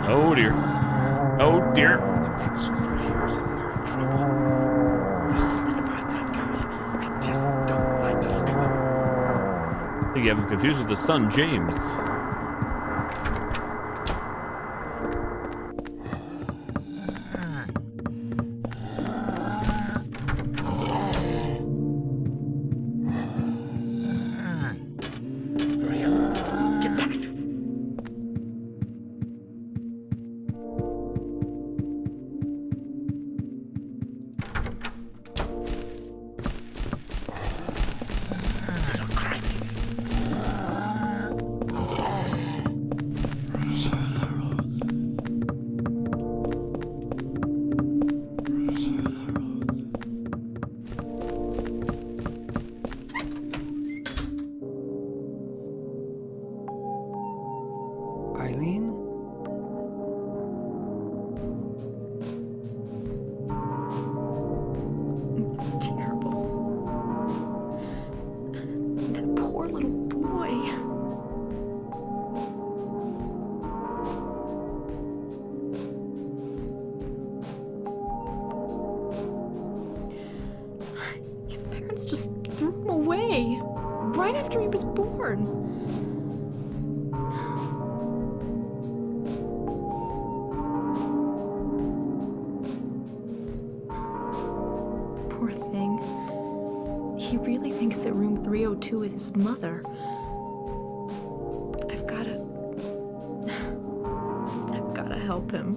Oh dear. Oh dear. If that super hears him, we're in trouble. There's something about that guy. I just don't like the look of him. I think you have him confused with his son, James. Hurry up. Get back. Little crybaby. Eileen? It's terrible. That poor little boy. His parents just threw him away right after he was born. Poor thing. He really thinks that room 302 is his mother. I've gotta help him.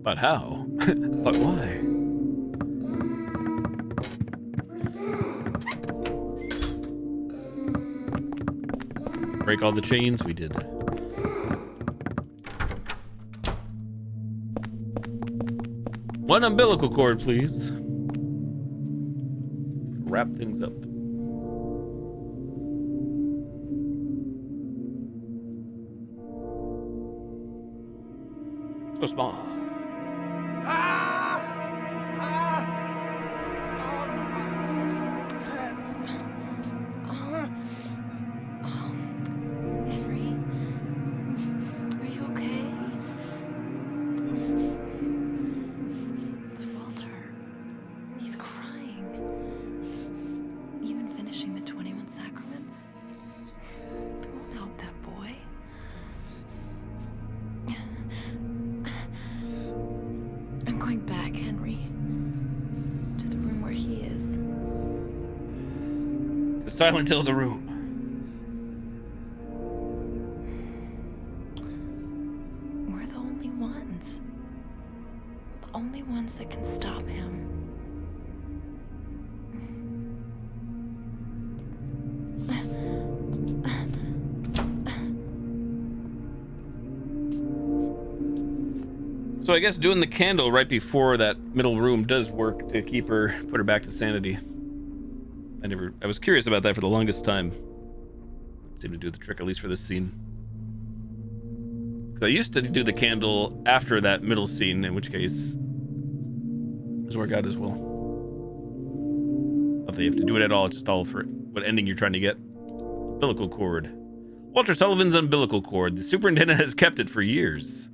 But how? But why? Break all the chains? We did. One umbilical cord, please. Wrap things up. So small. Henry, are you okay? It's Walter. He's crying. Even finishing the 21 sacraments? It won't help that boy. Silent Hill the room. We're the only ones. The only ones that can stop him. So I guess doing the candle right before that middle room does work to keep her, put her back to sanity. I was curious about that for the longest time. It seemed to do the trick, at least for this scene. Because I used to do the candle after that middle scene, in which case it doesn't work out as well. Not that you have to do it at all, it's just all for what ending you're trying to get. Umbilical cord. Walter Sullivan's umbilical cord. The superintendent has kept it for years.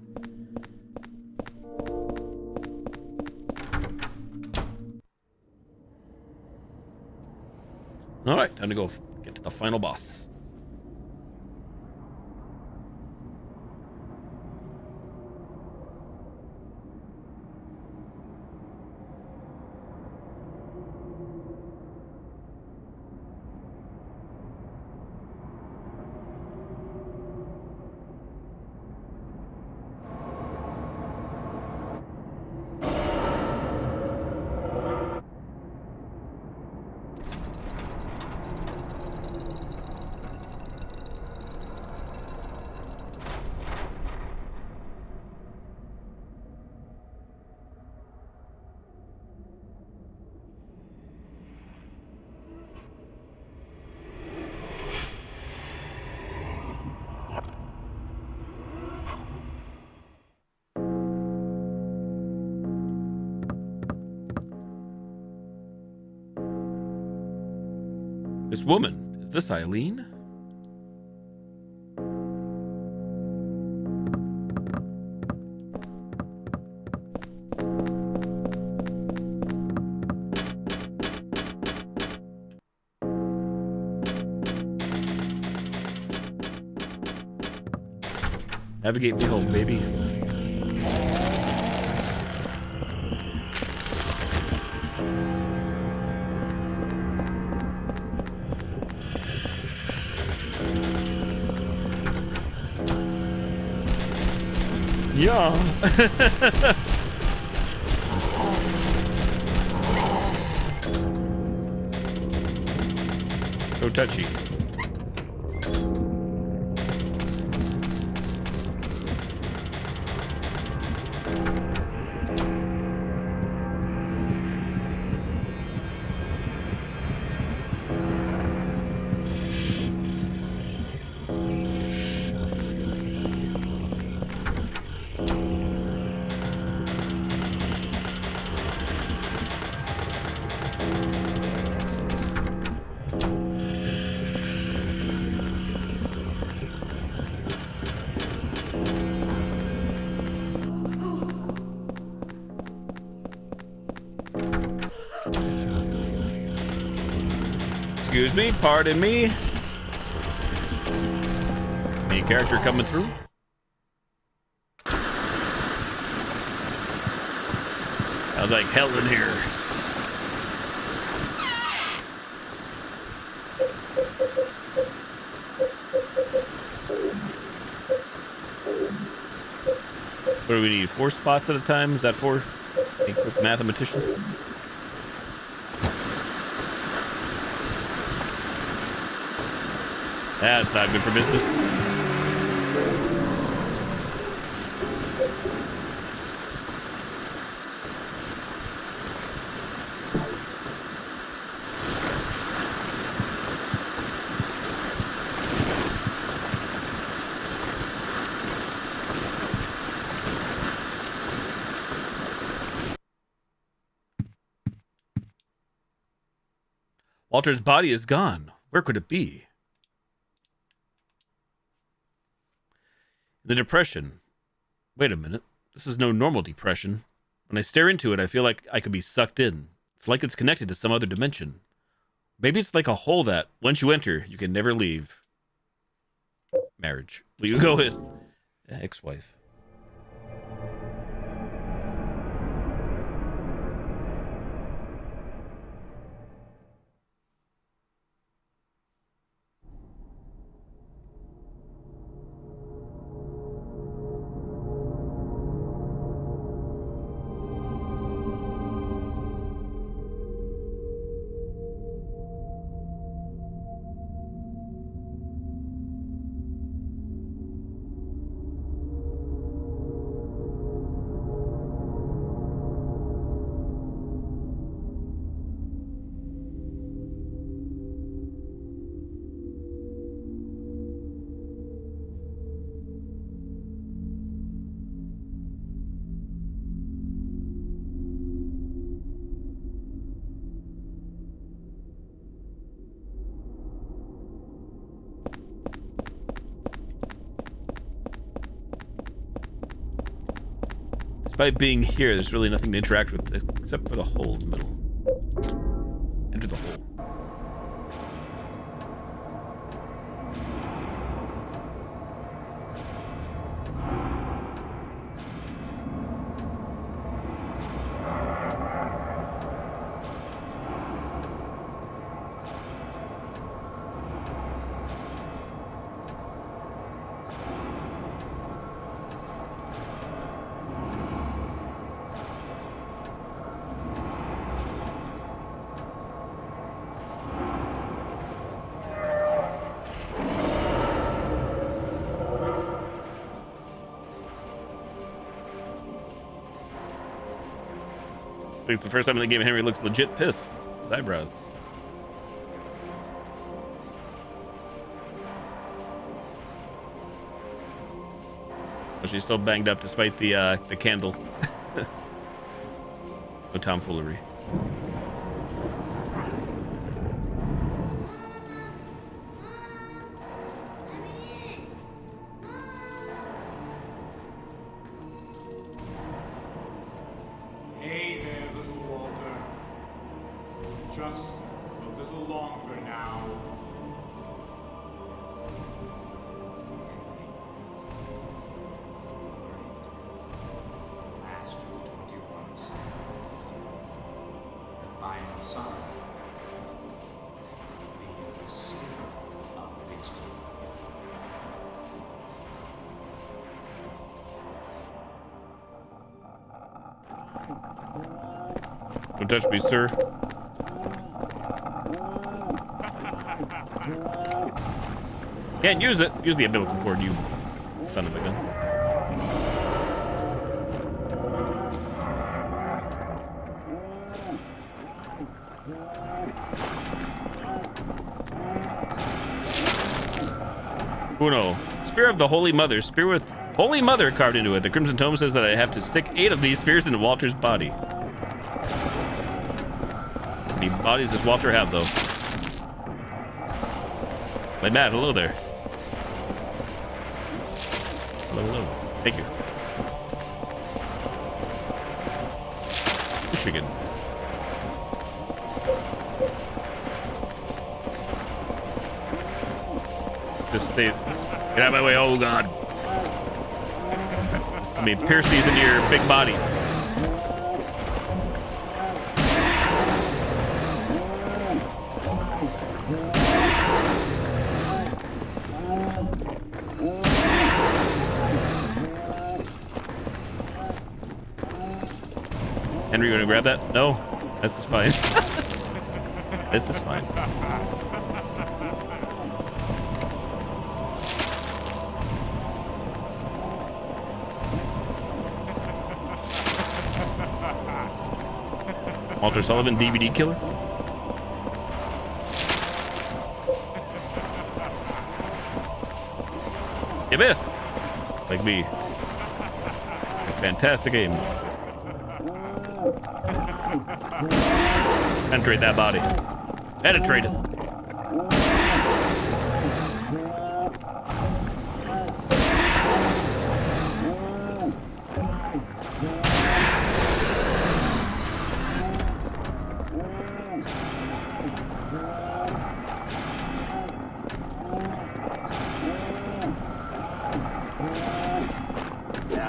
Alright, time to go get to the final boss. This woman, is this Eileen? Navigate me home, baby. Yeah. So touchy. Excuse me, pardon me. Main character coming through. Sounds like hell in here. What do we need? 4 spots at a time? Is that 4? Any quick mathematicians? That's not good for business. Walter's body is gone. Where could it be? The depression. Wait a minute. This is no normal depression. When I stare into it, I feel like I could be sucked in. It's like it's connected to some other dimension. Maybe it's like a hole that, once you enter, you can never leave. Marriage. Will you go in? Ex-wife. Despite being here, there's really nothing to interact with except for the hole in the middle. Enter the hole. I think it's the first time in the game Henry looks legit pissed. His eyebrows. But she's still banged up despite the candle. No tomfoolery. Hey there, little Walter. Just a little longer now. Last of the 21 sons. The final son. The receiver of wisdom. Don't touch me, sir. Can't use it. Use the umbilical cord, you son of a gun. Uno. Spear of the Holy Mother. Spear with Holy Mother carved into it. The Crimson Tome says that I have to stick 8 of these spears into Walter's body. How many bodies does Walter have, though? My Matt, hello there. Hello, hello. Thank you. Michigan. Just stay. Get out of my way. Oh, God. Just let me pierce these into your big body. Henry, you gonna grab that? No? This is fine. This is fine. Walter Sullivan, DVD killer? You missed! Like me. A fantastic aim. Penetrate that body. Penetrate it.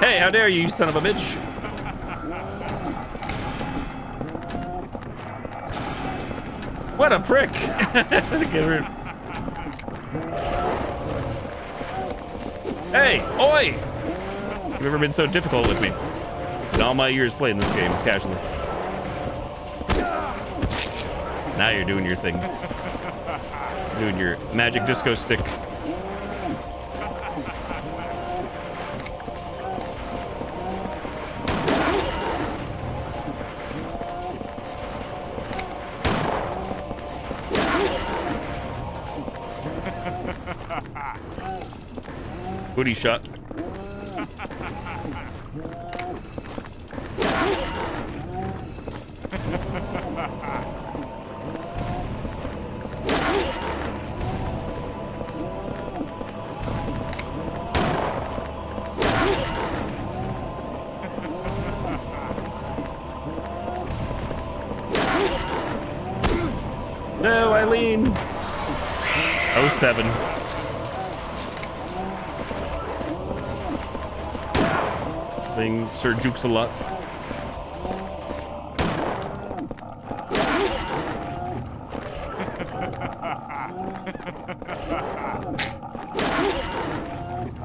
Hey, how dare you son of a bitch! What a prick! Hey, oi! You've never been so difficult with me in all my years playing this game casually. Now you're doing your thing. Doing your magic disco stick. Booty shot. Eileen. 07. Playing Sir Jukes a lot.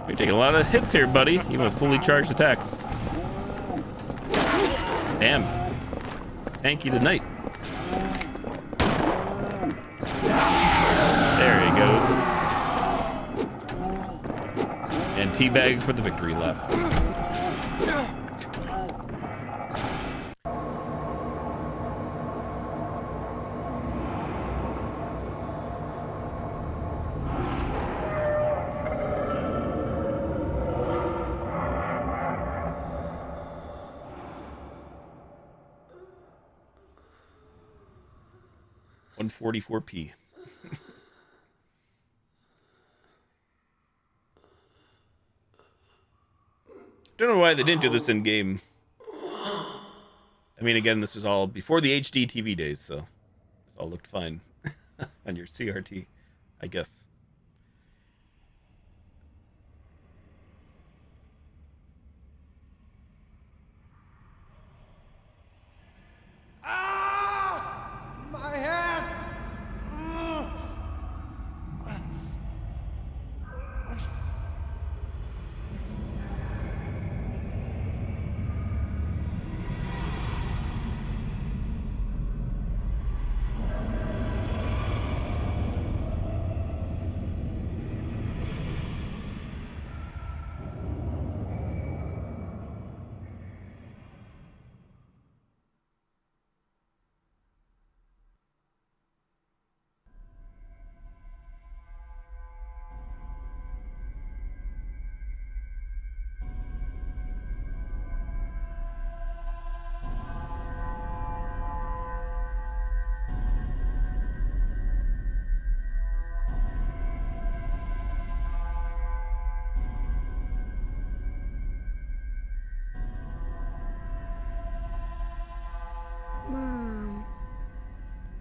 You're taking a lot of hits here, buddy, even with fully charged attacks. Damn. Tanky tonight. There he goes. And teabag for the victory lap. $144p. Don't know why they didn't do this in game. I mean, again, this was all before the HD TV days, so this all looked fine on your CRT, I guess. My head!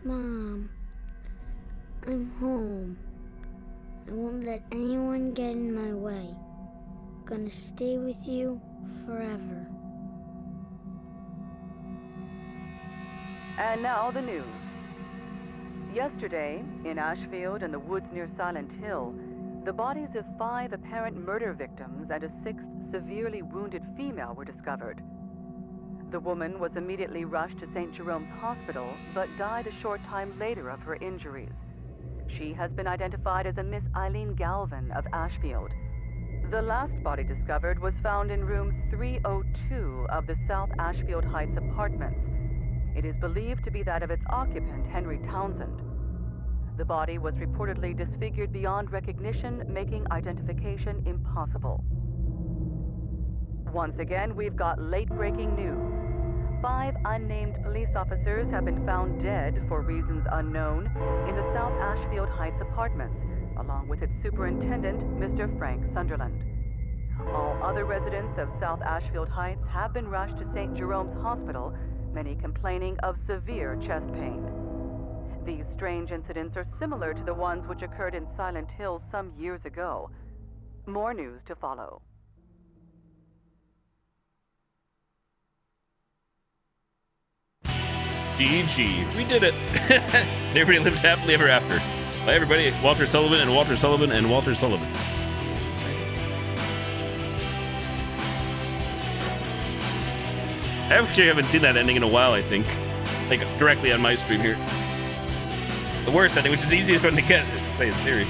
Mom, I'm home. I won't let anyone get in my way. Gonna stay with you forever. And now the news. Yesterday, in Ashfield and the woods near Silent Hill, the bodies of 5 apparent murder victims and a 6th severely wounded female were discovered. The woman was immediately rushed to St. Jerome's Hospital, but died a short time later of her injuries. She has been identified as a Miss Eileen Galvin of Ashfield. The last body discovered was found in room 302 of the South Ashfield Heights apartments. It is believed to be that of its occupant, Henry Townsend. The body was reportedly disfigured beyond recognition, making identification impossible. Once again, we've got late-breaking news. 5 unnamed police officers have been found dead for reasons unknown in the South Ashfield Heights apartments, along with its superintendent, Mr. Frank Sunderland. All other residents of South Ashfield Heights have been rushed to St. Jerome's Hospital, many complaining of severe chest pain. These strange incidents are similar to the ones which occurred in Silent Hill some years ago. More news to follow. GG. We did it. Everybody lived happily ever after. Bye, everybody. Walter Sullivan and Walter Sullivan and Walter Sullivan. I actually haven't seen that ending in a while, I think. Like, directly on my stream here. The worst ending, which is the easiest one to get, say in theory.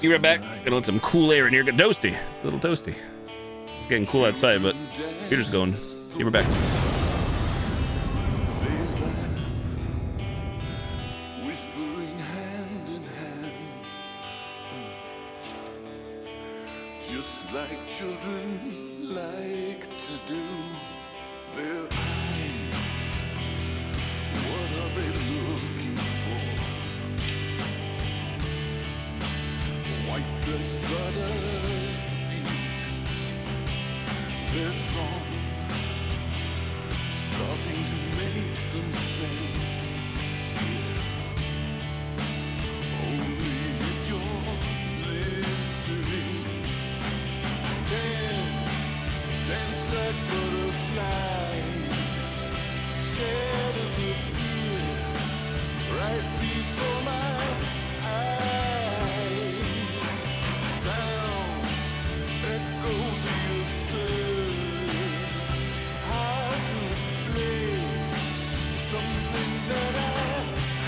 Be right back. Gonna let some cool air in here. Get toasty. A little toasty. It's getting cool outside, but computer's going. Be right back. Whispering hand in hand, just like children like to do. Their eyes, what are they looking for? White dress flutters the beat. their song, starting to make some sense. Only if you're listening. Dance like butterflies, shadows appear right before my eyes. Sound echo the absurd. Hard to explain something that I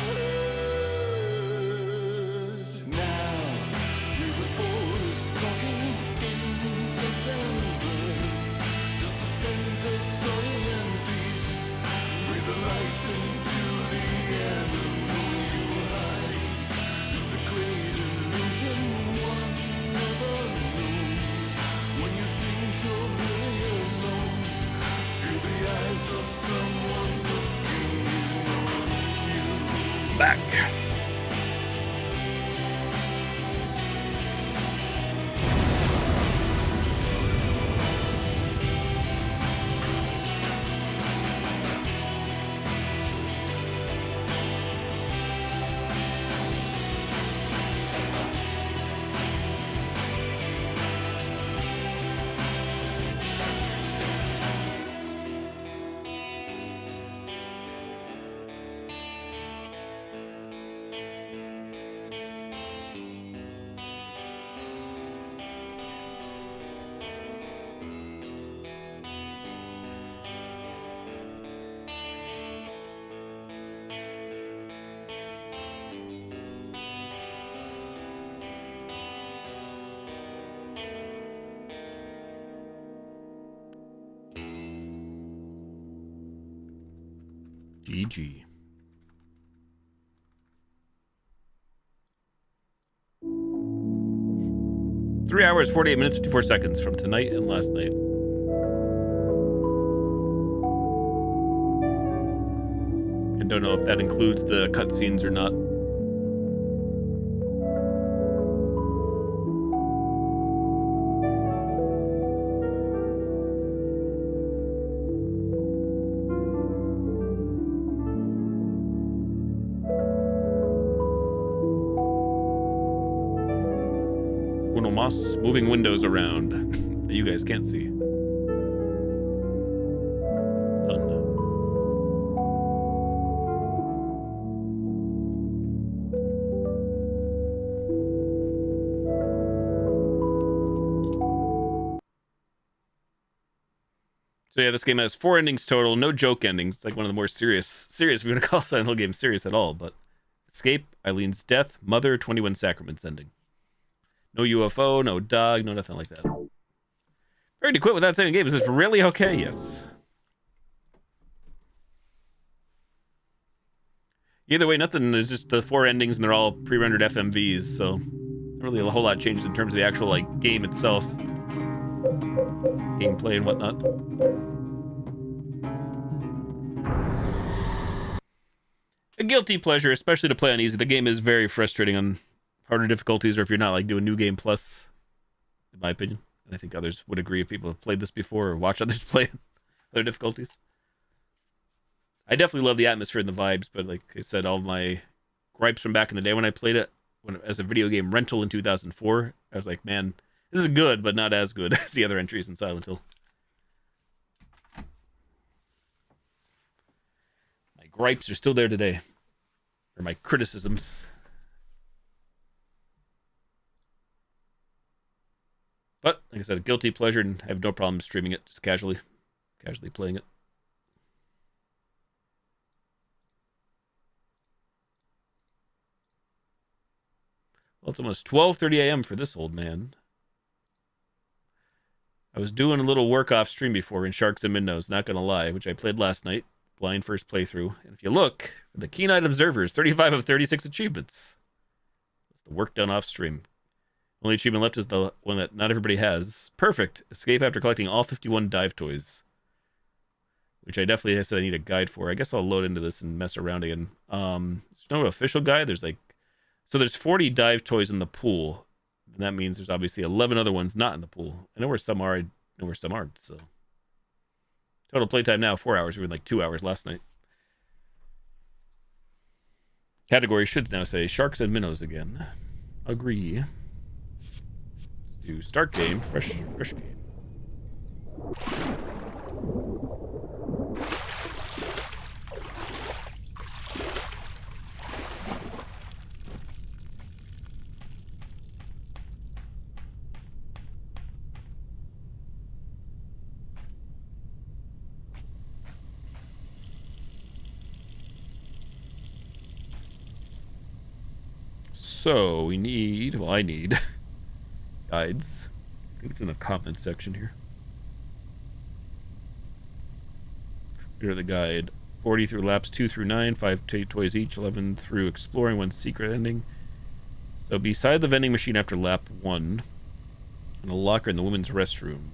heard. Now, hear the forest talking insects and birds. Does the center soil and peace breathe the life into the animal you hide? It's a great illusion one never knows. When you think you're really alone, feel the eyes of someone looking on you. Back. GG. Three hours, 48 minutes, 54 seconds from tonight and last night. I don't know if that includes the cutscenes or not. Uno Mas moving windows around that you guys can't see. Done. So yeah, this game has 4 endings total, no joke endings. It's like one of the more serious if you're gonna call Silent Hill game serious at all, but Escape, Eileen's death, Mother, 21 Sacraments ending. No UFO, no dog, no nothing like that. Ready to quit without saving game. Is this really okay? Yes. Either way, nothing. There's just the 4 endings, and they're all pre-rendered FMVs, so not really a whole lot changed in terms of the actual like game itself, gameplay and whatnot. A guilty pleasure, especially to play on easy. The game is very frustrating on harder difficulties, or if you're not like doing New Game Plus, in my opinion. And I think others would agree if people have played this before or watched others play other difficulties. I definitely love the atmosphere and the vibes, but like I said, all my gripes from back in the day when I played it as a video game rental in 2004, I was like, man, this is good, but not as good as the other entries in Silent Hill. My gripes are still there today. Or my criticisms. But, like I said, a guilty pleasure, and I have no problem streaming it, just casually playing it. Well, it's almost 12:30 a.m. for this old man. I was doing a little work off stream before in Sharks and Minnows, not gonna lie, which I played last night, blind first playthrough. And if you look, for the keen-eyed observers, 35 of 36 achievements. That's the work done off stream. Only achievement left is the one that not everybody has. Perfect. Escape after collecting all 51 dive toys. Which I definitely said I need a guide for. I guess I'll load into this and mess around again. There's no official guide. There's 40 dive toys in the pool. And that means there's obviously 11 other ones not in the pool. I know where some are. I know where some aren't. So total playtime now 4 hours. We were like 2 hours last night. Category should now say sharks and minnows again. Agree. Let's do start game. Fresh game. So we need, well, I need guides. I think it's in the comments section here. Here are the guide. 40 through laps 2 through 9, 5 toys each, 11 through exploring, 1 secret ending. So beside the vending machine after lap 1, and a locker in the women's restroom.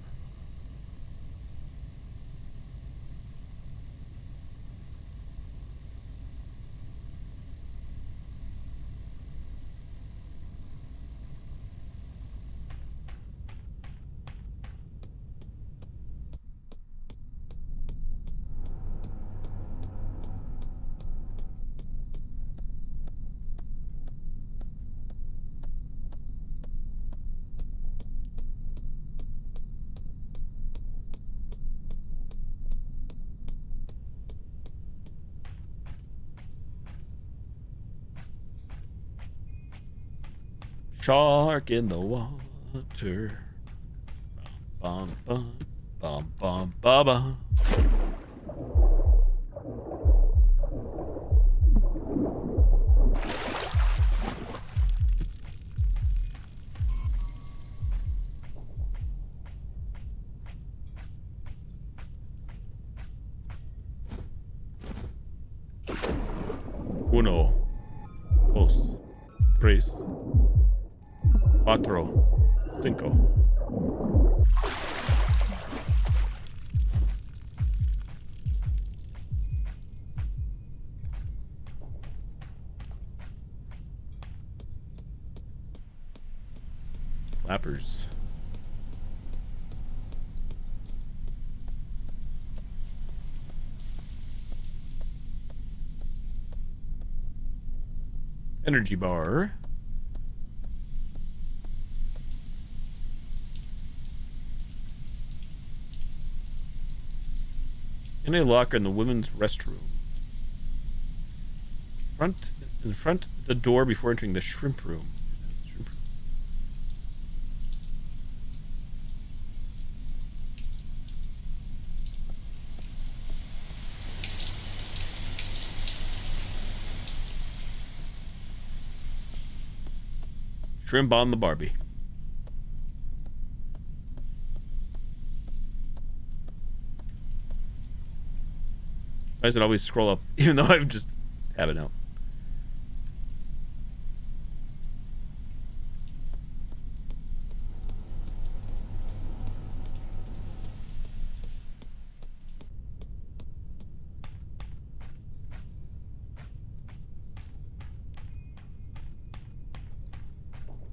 Shark in the water. Bum, bum, bum, bum, bum, bum. Uno, dos, tres, cuatro, cinco. Flappers. Energy bar. And a locker in the women's restroom. In front of the door before entering the shrimp room. Shrimp on the Barbie. Why does it always scroll up, even though I'm just have it out?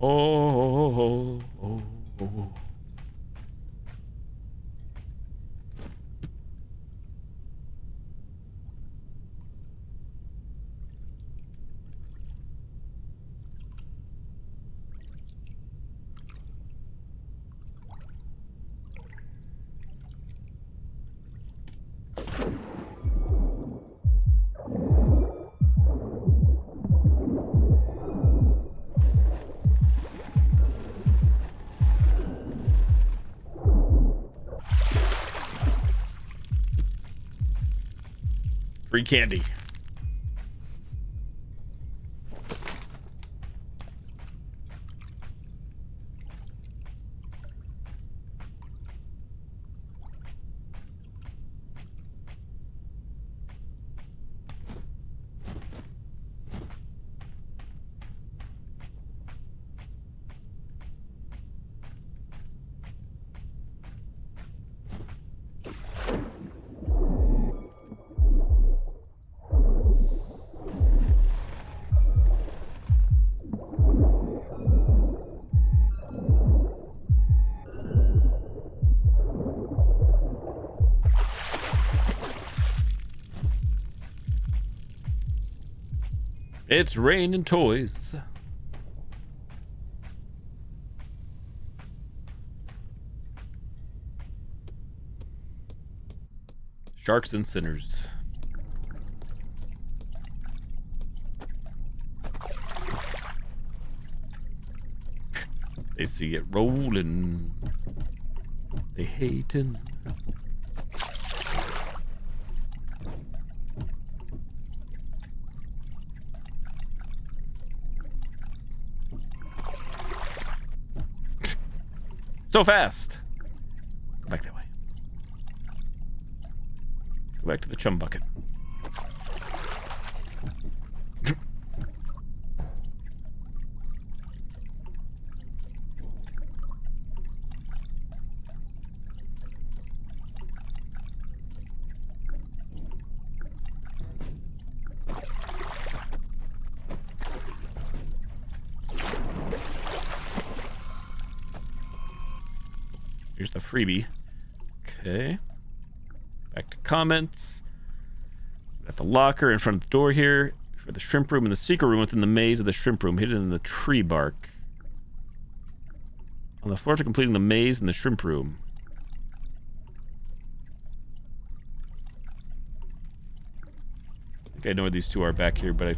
Oh. Free candy. It's raining toys. Sharks and sinners. They see it rolling. They hating. So fast. Go back that way. Go back to the chum bucket. Here's the freebie. Okay. Back to comments. Got the locker in front of the door here. For the shrimp room and the secret room within the maze of the shrimp room, hidden in the tree bark. On the floor after completing the maze in the shrimp room. I think I know where these two are back here, but I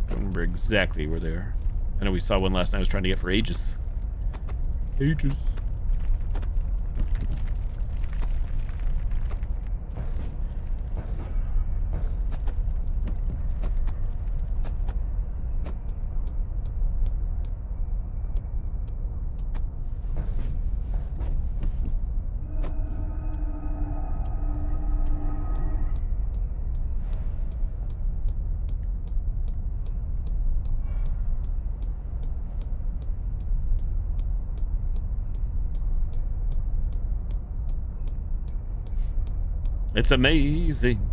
don't remember exactly where they are. I know we saw one last night I was trying to get for ages. Ages. It's amazing.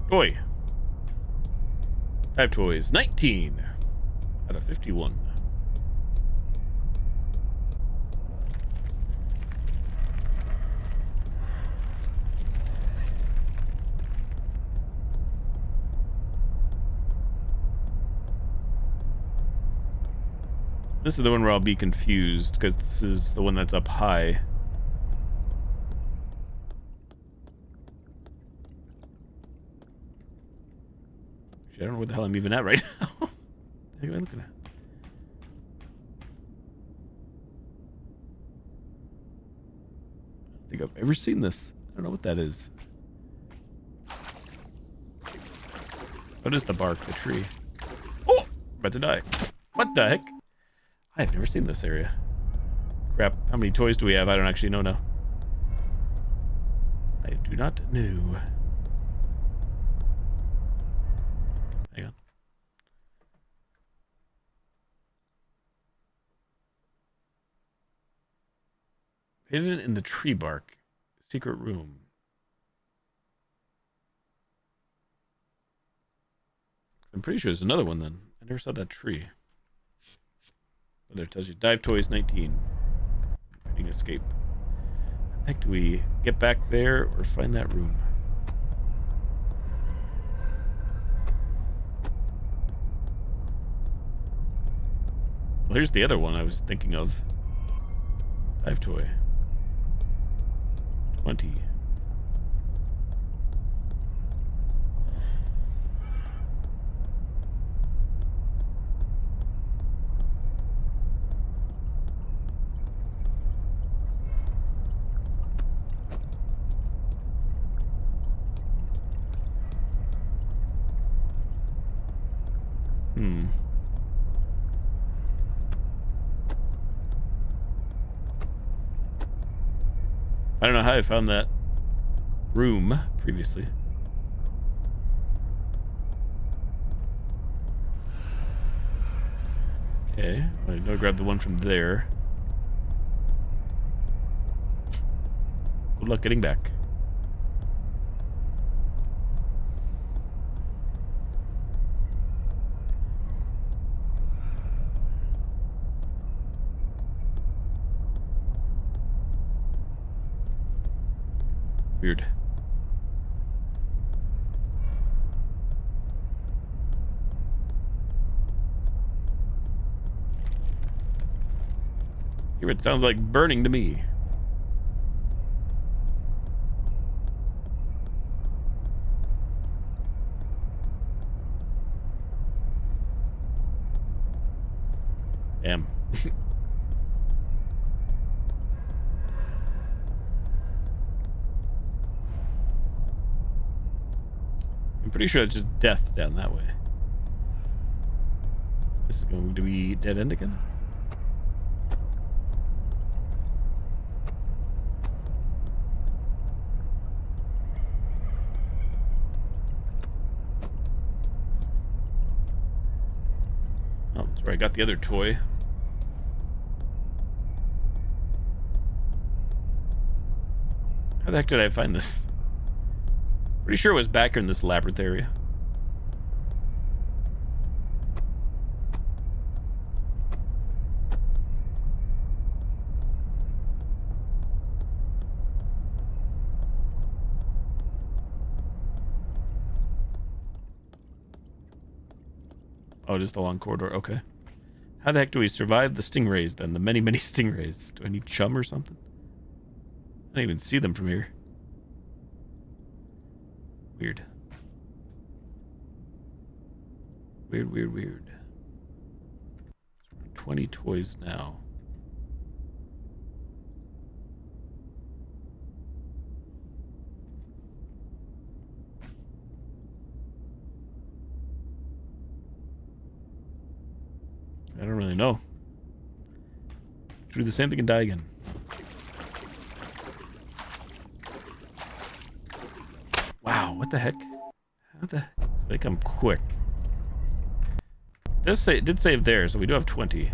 Toy. I have toys. 19 out of 51. This is the one where I'll be confused, because this is the one that's up high. Actually, I don't know where the hell I'm even at right now. What the heck am I looking at? I don't think I've ever seen this. I don't know what that is. What is the bark, the tree? Oh! About to die. What the heck? I've never seen this area. Crap, how many toys do we have? I don't actually know now. I do not know. Hang on. Hidden in the tree bark. Secret room. I'm pretty sure there's another one then. I never saw that tree. There it tells you dive toys 19. Finding escape. How the heck do we get back there or find that room? Well, here's the other one I was thinking of. Dive toy. 20. I don't know how I found that room previously. Okay, I know I grabbed the one from there. Good luck getting back. Weird. Here it sounds like burning to me. Damn. I'm pretty sure it's just death down that way. This is going to be dead end again. Oh, that's where I got the other toy. How the heck did I find this? Pretty sure it was back in this labyrinth area. Oh, just a long corridor. Okay. How the heck do we survive the stingrays then? The many, many stingrays. Do I need chum or something? I don't even see them from here. Weird. Weird, weird, weird. 20 toys now. I don't really know. Do the same thing and die again. Wow, what the heck? How the heck? I think I'm quick. It did save there, so we do have 20.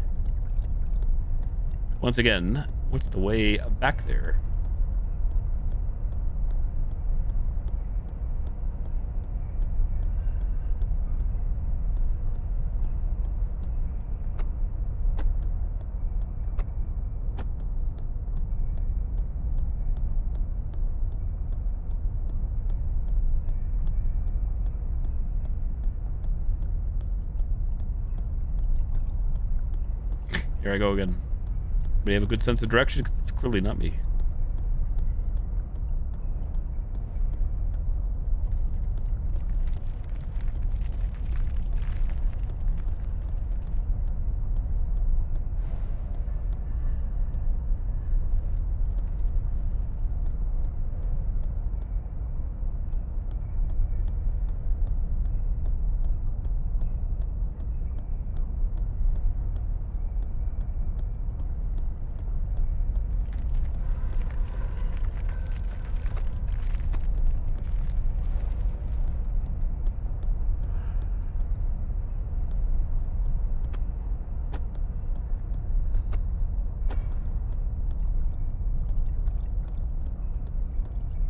Once again, what's the way back there? Here I go again. We have a good sense of direction because it's clearly not me.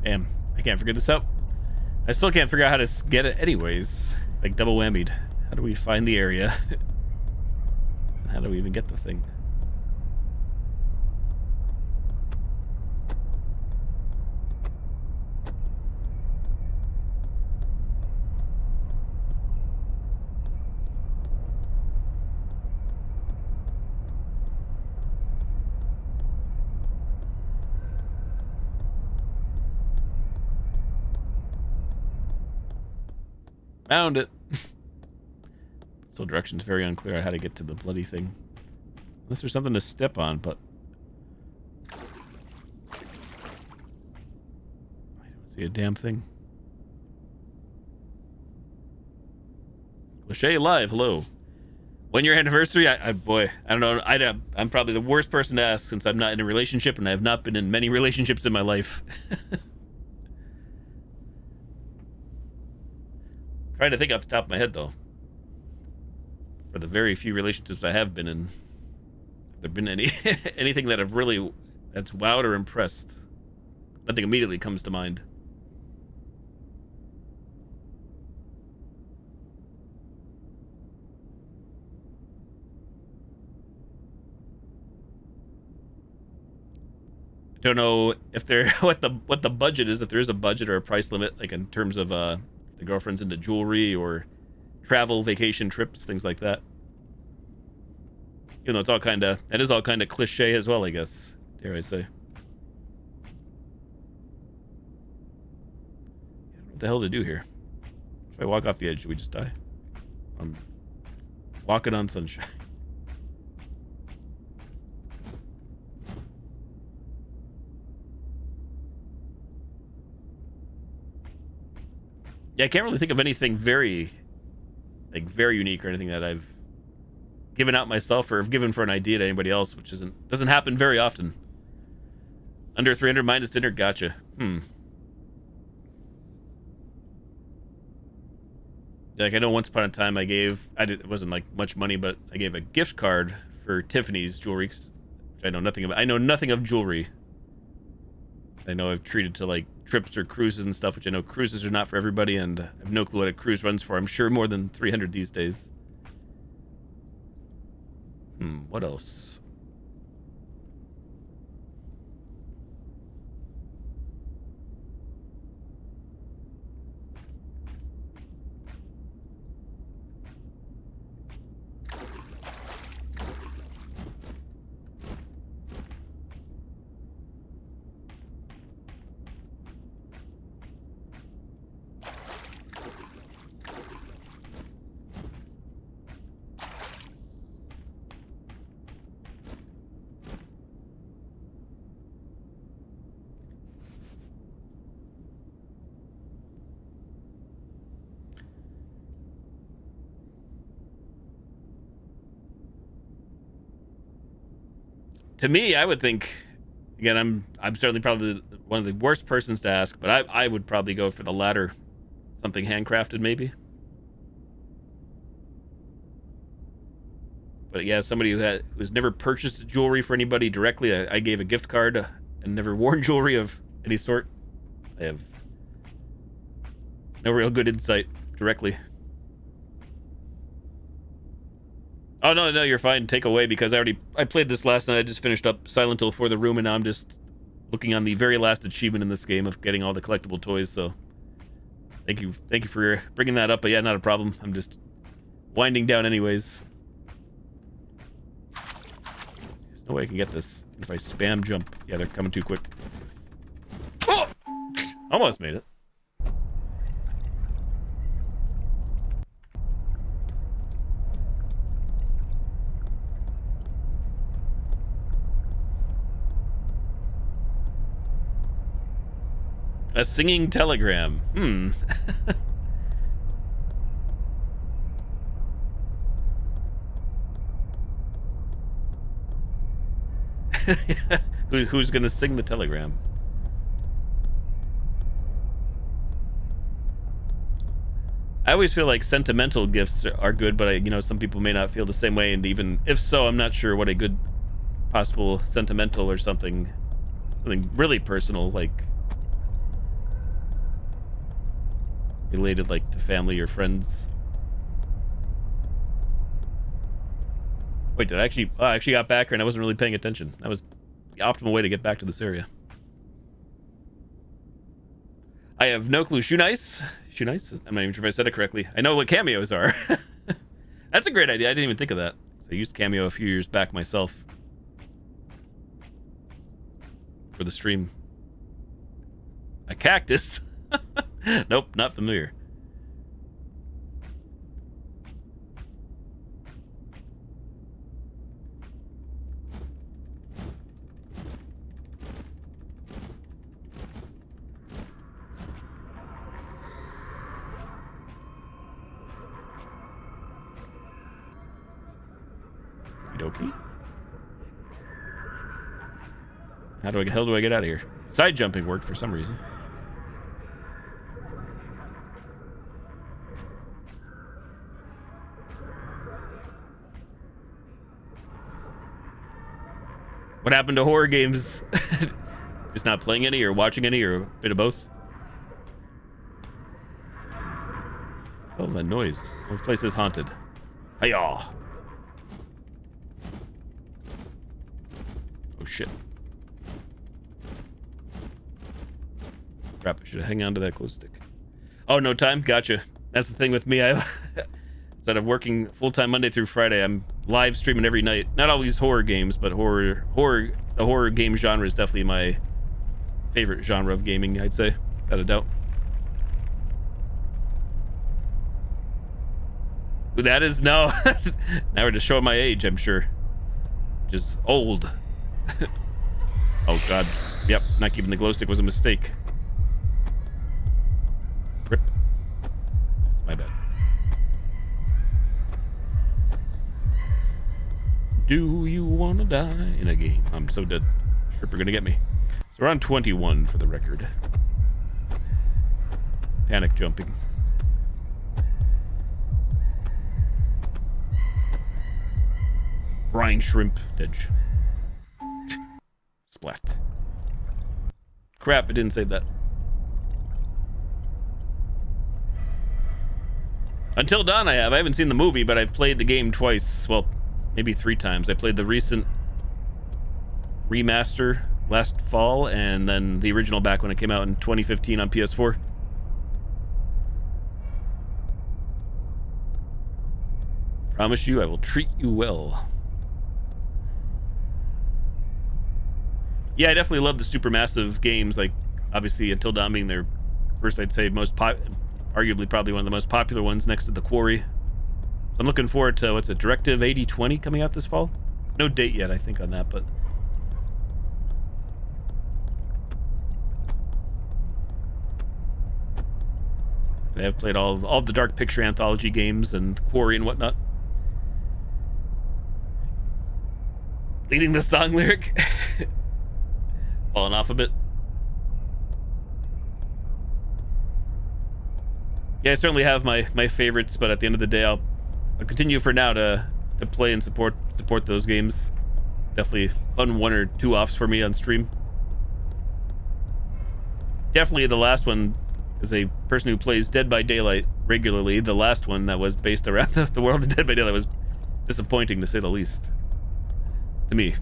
Damn, I can't figure this out. I still can't figure out how to get it anyways. Like double whammied. How do we find the area? How do we even get the thing? Found it. Still directions very unclear on how to get to the bloody thing. Unless there's something to step on, but I don't see a damn thing. Lachey Live, hello. When your anniversary? Boy, I don't know. I'm probably the worst person to ask since I'm not in a relationship and I have not been in many relationships in my life. Trying to think off the top of my head, though. For the very few relationships I have been in, have there been any anything that have really that's wowed or impressed? Nothing immediately comes to mind. don't know if there what the budget is, if there is a budget or a price limit, like in terms of the girlfriend's into jewelry or travel, vacation trips, things like that. You know, it's all kind of, that is all kind of cliche as well, I guess, dare I say. What the hell to do here? If I walk off the edge, do we just die? I'm walking on sunshine. Yeah, I can't really think of anything very unique or anything that I've given out myself or have given for an idea to anybody else, which doesn't happen very often. Under 300 minus dinner, gotcha. Like, I know once upon a time it wasn't like much money, but I gave a gift card for Tiffany's jewelry, which I know nothing about. I know nothing of jewelry. I know I've treated to like trips or cruises and stuff, which I know cruises are not for everybody, and I have no clue what a cruise runs for. I'm sure more than 300 these days. What else? To me, I would think, again, I'm certainly probably one of the worst persons to ask, but I would probably go for the latter. Something handcrafted, maybe. But yeah, somebody who's never purchased jewelry for anybody directly, I gave a gift card and never worn jewelry of any sort. I have no real good insight directly. Oh, no, you're fine. Take away, because I played this last night. I just finished up Silent Hill for the room, and now I'm just looking on the very last achievement in this game of getting all the collectible toys, so thank you for bringing that up, but yeah, not a problem. I'm just winding down anyways. There's no way I can get this if I spam jump. Yeah, they're coming too quick. Oh! Almost made it. A singing telegram. Who's gonna sing the telegram? I always feel like sentimental gifts are good, but some people may not feel the same way, and even if so, I'm not sure what a good possible sentimental or something really personal, like related like to family or friends. Wait, did I actually got back here and I wasn't really paying attention. That was the optimal way to get back to this area. I have no clue. Shoe nice? I'm not even sure if I said it correctly. I know what cameos are. That's a great idea. I didn't even think of that. So I used Cameo a few years back myself for the stream. A cactus? Nope, not familiar. Okey-dokey. How the hell do I get out of here? Side jumping worked for some reason. What happened to horror games? Just not playing any or watching any or a bit of both? What was that noise? This place is haunted. Hi-yah. Oh shit. Crap, I should hang on to that glow stick. Oh, no time? Gotcha. That's the thing with me. I instead of working full-time Monday through Friday, I'm live streaming every night. Not always horror games, but the horror game genre is definitely my favorite genre of gaming, I'd say, without a doubt. Who that is? No. Now we're just showing my age, I'm sure. Just old. Oh god. Yep, not keeping the glow stick was a mistake. Rip. My bad. Do you wanna die in a game? I'm so dead. Stripper gonna get me. So we're on 21 for the record. Panic jumping. Brine shrimp. Dedge. Splat. Crap, I didn't save that. Until Dawn I have. I haven't seen the movie, but I've played the game twice. Well, maybe 3 times. I played the recent remaster last fall, and then the original back when it came out in 2015 on PS4. Promise you I will treat you well. Yeah, I definitely love the supermassive games, like obviously Until Dawn being their first, I'd say, arguably probably one of the most popular ones next to The Quarry. So I'm looking forward to, what's it, Directive 8020 coming out this fall? No date yet, I think, on that, but... I have played all of the Dark Picture Anthology games and Quarry and whatnot. Leading the song lyric. Falling off a bit. Yeah, I certainly have my favorites, but at the end of the day, I'll continue for now to play and support those games. Definitely fun 1 or 2 offs for me on stream. Definitely the last one, as a person who plays Dead by Daylight regularly, the last one that was based around the world of Dead by Daylight was disappointing, to say the least. To me.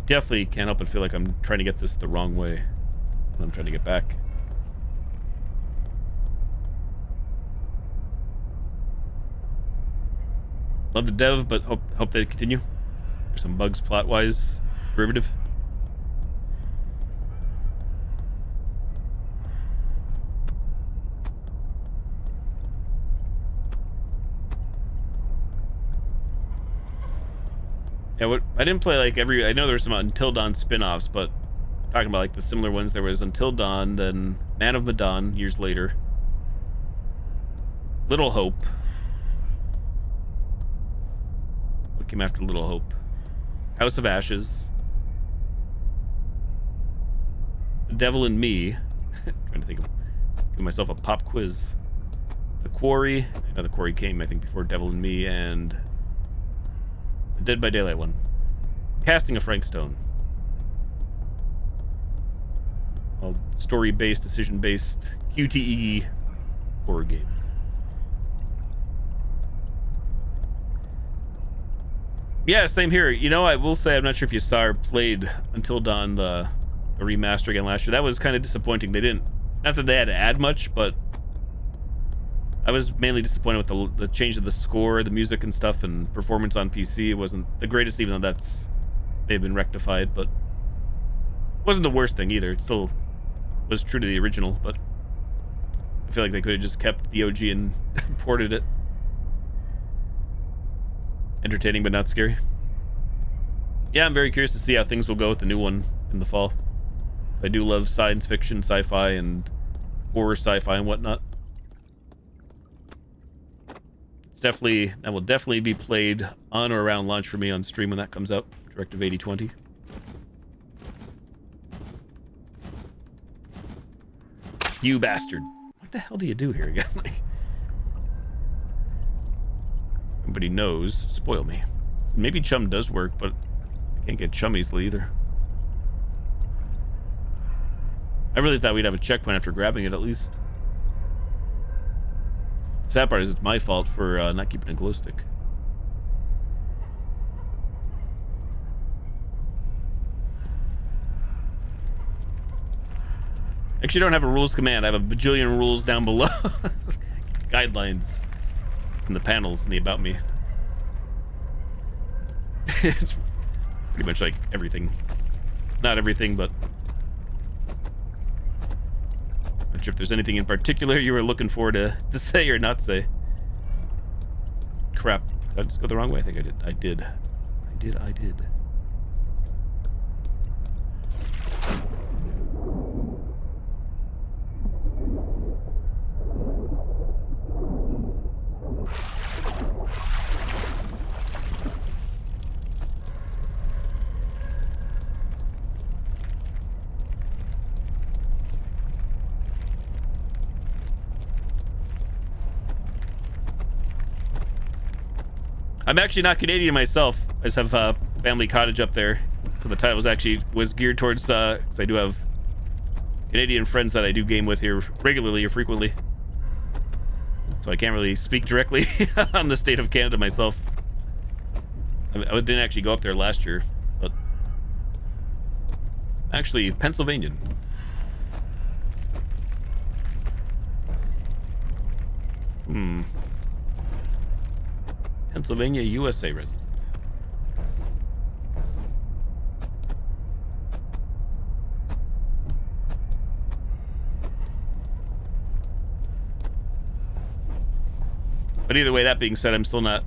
Definitely can't help but feel like I'm trying to get this the wrong way when I'm trying to get back. Love the dev, but hope they continue. There's some bugs plot-wise. Derivative. Yeah, I didn't play like I know there's some Until Dawn spin-offs, but talking about like the similar ones, there was Until Dawn, then Man of Medan years later. Little Hope. What came after Little Hope? House of Ashes. The Devil in Me. Trying to think of, give myself a pop quiz. The Quarry. I know The Quarry came, I think, before Devil in Me, and the Dead by Daylight one. Casting of Frank Stone. All story-based, decision-based, QTE horror games. Yeah, same here. You know, I will say, I'm not sure if you saw or played Until Dawn, the remaster again last year. That was kind of disappointing. They didn't, not that they had to add much, but I was mainly disappointed with the change of the score, the music and stuff, and performance on PC. It wasn't the greatest, even though they've been rectified, but it wasn't the worst thing either. It still was true to the original, but I feel like they could have just kept the OG and ported it. Entertaining, but not scary. Yeah, I'm very curious to see how things will go with the new one in the fall. I do love science fiction, sci-fi, and horror sci-fi and whatnot. That will definitely be played on or around launch for me on stream when that comes out. Directive 8020. You bastard. What the hell do you do here again? Like, nobody knows. Spoil me. Maybe chum does work, but I can't get chum easily either. I really thought we'd have a checkpoint after grabbing it at least. The sad part is it's my fault for not keeping a glow stick. Actually, I don't have a rules command. I have a bajillion rules down below. Guidelines in the panels in the About Me. It's pretty much like everything. Not everything, but... Not sure if there's anything in particular you were looking for to say or not say. Crap. Did I just go the wrong way? I think I did. I did. I'm actually not Canadian myself. I just have a family cottage up there. So the title was geared towards, because I do have Canadian friends that I do game with here regularly or frequently. So I can't really speak directly on the state of Canada myself. I didn't actually go up there last year, but actually Pennsylvanian. Pennsylvania, USA resident. But either way, that being said, I'm still not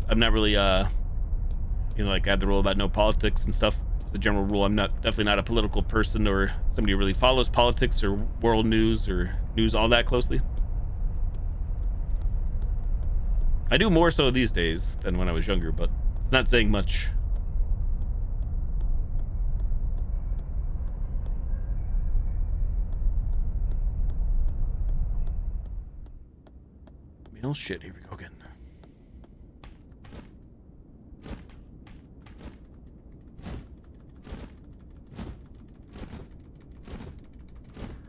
I'm not really like I have the rule about no politics and stuff. As a general rule, I'm definitely not a political person or somebody who really follows politics or world news or news all that closely. I do more so these days than when I was younger, but it's not saying much. Mail shit, here we go again.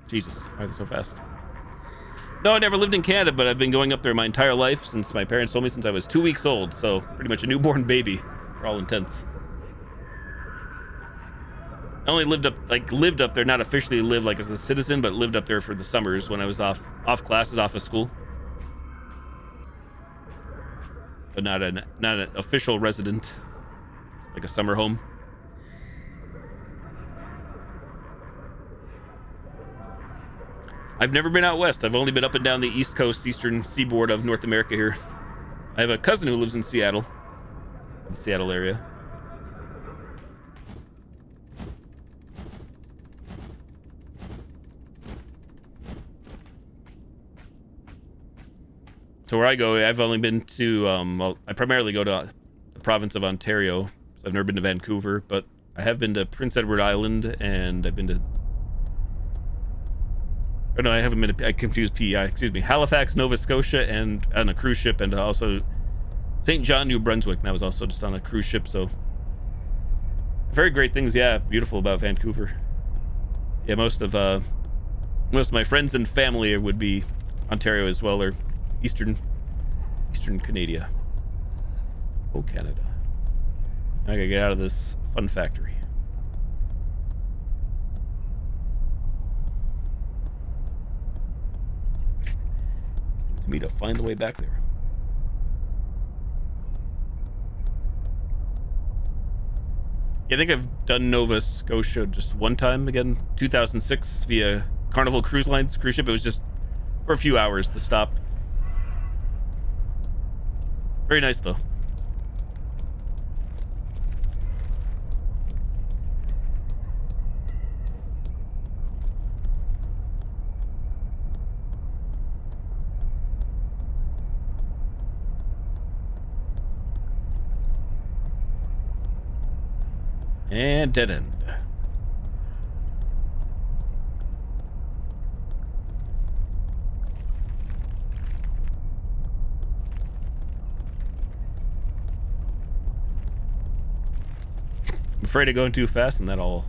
Jesus, why are they so fast? No, I never lived in Canada, but I've been going up there my entire life since my parents told me since I was 2 weeks old. So pretty much a newborn baby for all intents. I only lived up there, not officially lived like as a citizen, but lived up there for the summers when I was off classes, off of school. But not an official resident. Like a summer home. I've never been out west. I've only been up and down the east coast, eastern seaboard of North America here. I have a cousin who lives in Seattle. The Seattle area. So where I go, I've only been to, I primarily go to the province of Ontario. So I've never been to Vancouver, but I have been to Prince Edward Island, and I've been to... Oh, no, I haven't been to... I confused PEI. Excuse me. Halifax, Nova Scotia, and on a cruise ship, and also St. John, New Brunswick. And that was also just on a cruise ship, so... Very great things, yeah. Beautiful about Vancouver. Yeah, most of my friends and family would be Ontario as well, or Eastern Canada. Oh, Canada. I gotta get out of this fun factory. To me to find the way back there. Yeah, I think I've done Nova Scotia just one time, again, 2006 via Carnival Cruise Lines cruise ship. It was just for a few hours to stop. Very nice though. And dead end. I'm afraid of going too fast and that I'll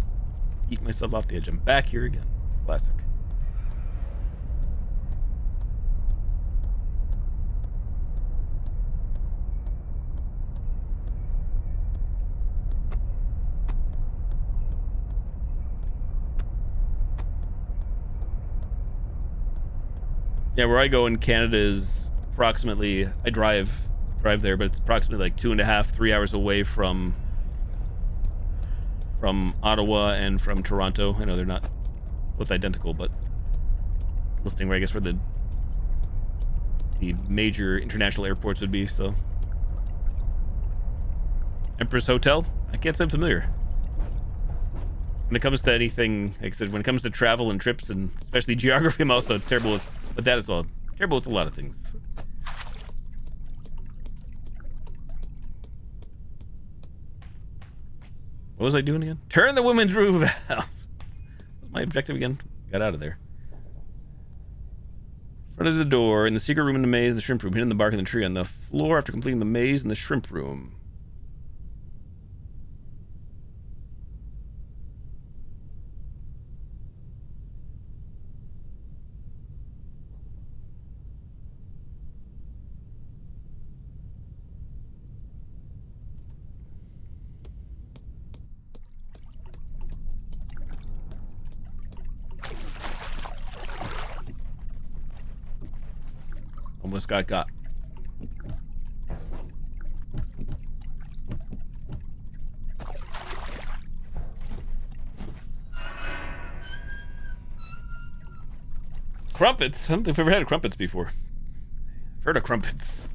eat myself off the edge. I'm back here again. Classic. Yeah, where I go in Canada is approximately, I drive there, but it's approximately like 2.5, 3 hours away from Ottawa and from Toronto. I know they're not both identical, but listing where I guess where the major international airports would be. So Empress Hotel, I can't say I'm familiar. When it comes to anything, like I said, when it comes to travel and trips, and especially geography, I'm also terrible with that as well. Terrible with a lot of things. What was I doing again? Turn the women's room valve. What was my objective again? Got out of there. Front of the door, in the secret room in the maze, the shrimp room, hidden in the bark of the tree on the floor after completing the maze in the shrimp room. Almost got. Crumpets? I don't think I've ever had crumpets before. I've heard of crumpets.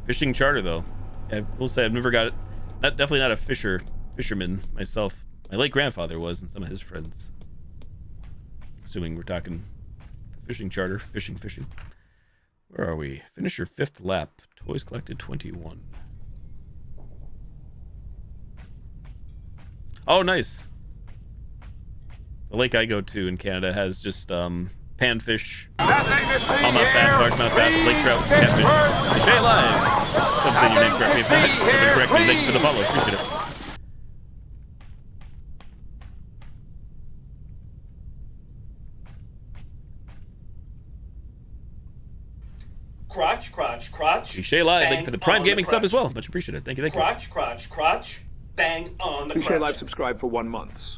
Fishing charter, though. I will say I've never got it. Definitely not a fisherman myself. My late grandfather was, and some of his friends. Assuming we're talking fishing charter, fishing. Where are we? Finish your 5th lap. Toys collected 21. Oh, nice. The lake I go to in Canada has just panfish, smallmouth bass, largemouth bass, lake trout, catfish. Stay alive. Don't say your name correctly. If not, correctly. Thanks for the follow. Appreciate it. Crotch. Cliche Live, thank you for the Prime Gaming sub as well. Much appreciated. Thank you. Crotch. Bang on the Cliche Live subscribed for 1 month.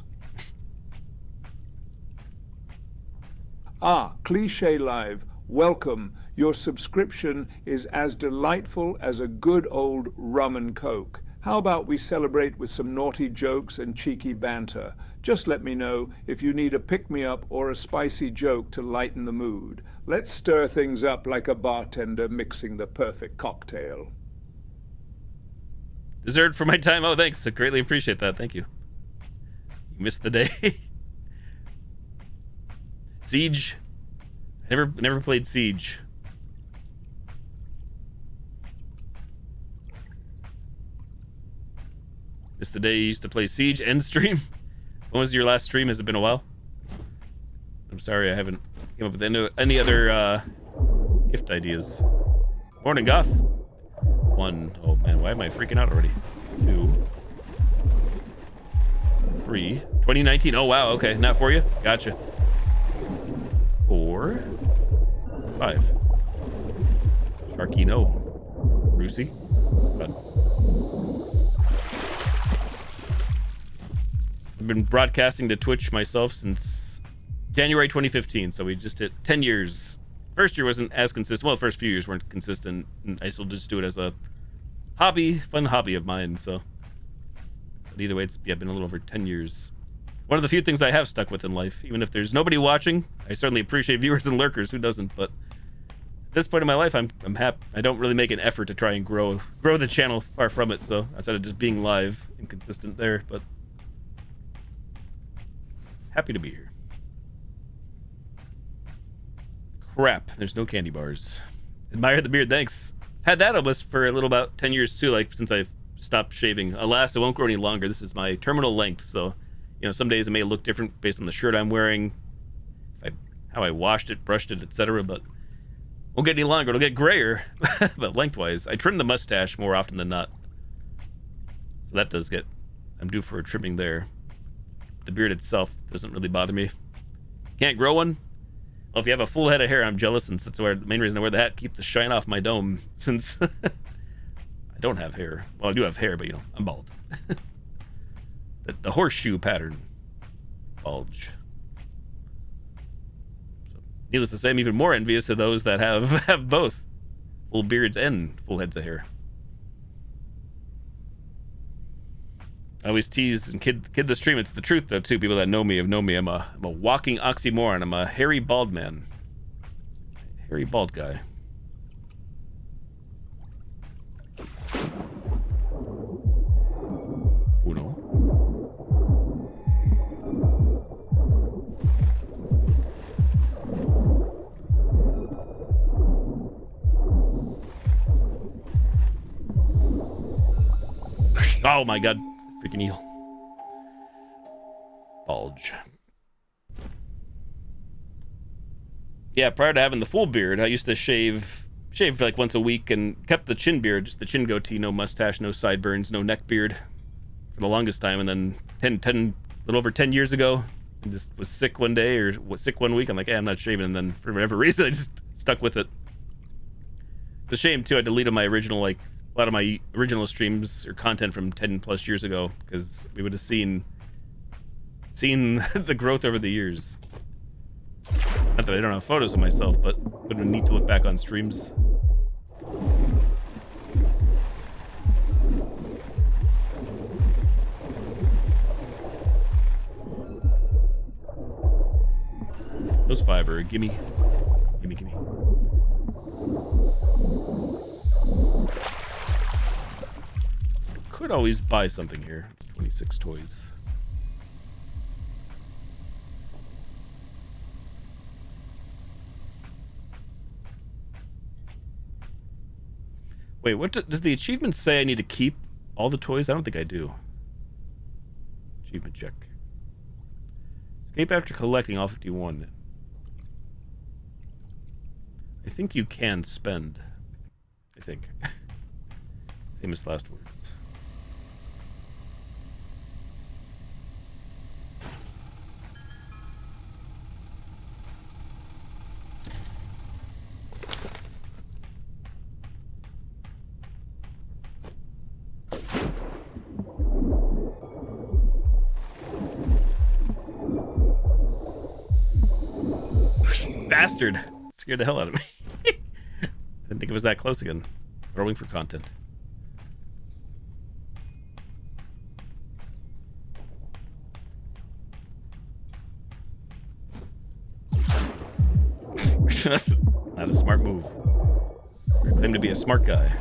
Cliche Live, welcome. Your subscription is as delightful as a good old rum and coke. How about we celebrate with some naughty jokes and cheeky banter? Just let me know if you need a pick-me-up or a spicy joke to lighten the mood. Let's stir things up like a bartender mixing the perfect cocktail. Dessert for my time. Oh, thanks. I greatly appreciate that. Thank you. You missed the day. Siege. I never played Siege. Missed the day you used to play Siege and stream. When was your last stream? Has it been a while? I'm sorry I haven't come up with any other gift ideas. Morning, Goth. 1. Oh man, why am I freaking out already? 2. 3. 2019. Oh wow, okay. Not for you? Gotcha. 4. 5. Sharky, no. Brucey. I've been broadcasting to Twitch myself since January 2015, so we just hit 10 years. First year wasn't as consistent. Well, the first few years weren't consistent, and I still just do it as a hobby, fun hobby of mine, so. But either way, it's been a little over 10 years. One of the few things I have stuck with in life, even if there's nobody watching. I certainly appreciate viewers and lurkers, who doesn't, but at this point in my life, I'm happy. I don't really make an effort to try and grow the channel, far from it, so outside of just being live and consistent there, but happy to be here. Crap, there's no candy bars. Admire the beard, thanks. Had that almost for a little about 10 years too, like since I've stopped shaving. Alas, it won't grow any longer. This is my terminal length, so you know, some days it may look different based on the shirt I'm wearing, how I washed it, brushed it, etc. But won't get any longer. It'll get grayer, but lengthwise. I trim the mustache more often than not, so that does get. I'm due for a trimming there. The beard itself doesn't really bother me. Can't grow one. Well, if you have a full head of hair, I'm jealous, and that's the main reason I wear the hat, keep the shine off my dome, since I don't have hair. Well, I do have hair, but you know, I'm bald. the horseshoe pattern bulge. So, needless to say, I'm even more envious of those that have both full beards and full heads of hair. I always tease and kid the stream. It's the truth, though, too. People that know me have known me. I'm a walking oxymoron. I'm a hairy bald man. Hairy bald guy. Uno. Oh my god. Freaking eel. Bulge. Yeah, prior to having the full beard, I used to shave like once a week and kept the chin beard, just the chin goatee, no mustache, no sideburns, no neck beard for the longest time. And then a little over 10 years ago, I just was sick one day or was sick one week. I'm like, I'm not shaving. And then for whatever reason, I just stuck with it. It's a shame, too. I deleted my original, like, a lot of my original streams or content from 10 plus years ago because we would have seen the growth over the years. Not that I don't have photos of myself, but it would have been neat to look back on streams. Those 5 are gimme. Gimme. Could always buy something here. It's 26 toys. Wait, what does the achievement say? I need to keep all the toys? I don't think I do. Achievement check. Escape after collecting all 51. I think you can spend. I think. Famous last words. Bastard! Scared the hell out of me. I didn't think it was that close again. Throwing for content. Not a smart move. I claim to be a smart guy.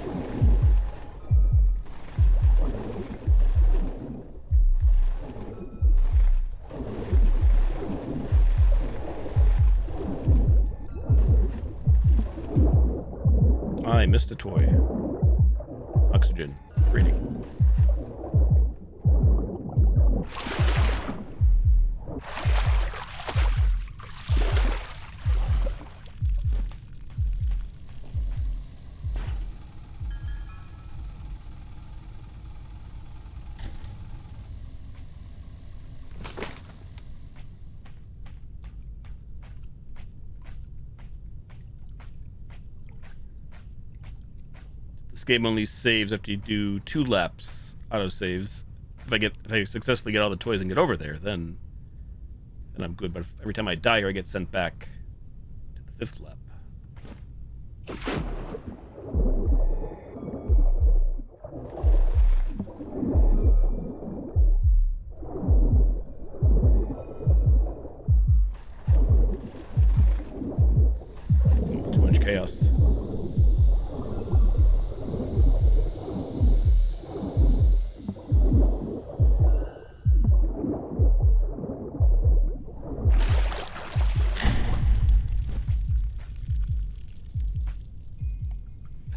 I missed a toy. Oxygen. Reading. This game only saves after you do 2 laps auto saves. If I successfully get all the toys and get over there, then I'm good. But every time I die here, I get sent back to the 5th lap. Too much chaos.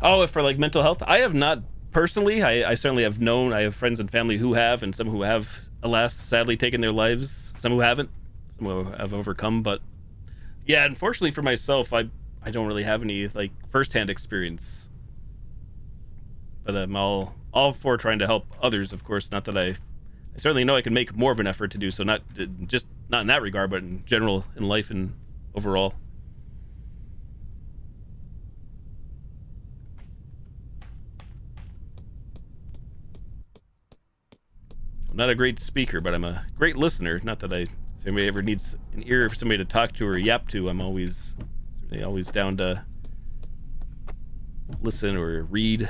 Oh, for like mental health, I have not personally. I certainly have known. I have friends and family who have, and some who have, alas, sadly taken their lives. Some who haven't. Some who have overcome. But yeah, unfortunately for myself, I don't really have any like firsthand experience. But I'm all for trying to help others, of course. Not that I certainly know I can make more of an effort to do so. Not in that regard, but in general, in life and overall. I'm not a great speaker, but I'm a great listener. Not that if anybody ever needs an ear for somebody to talk to or yap to, I'm always down to listen or read.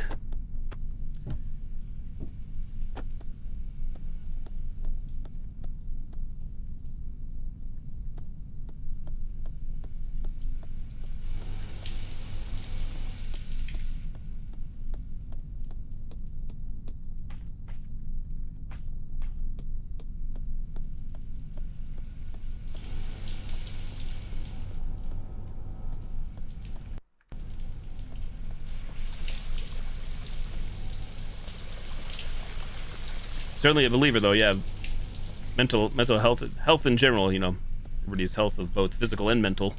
Certainly a believer, though. Yeah, mental health in general. You know, everybody's health of both physical and mental.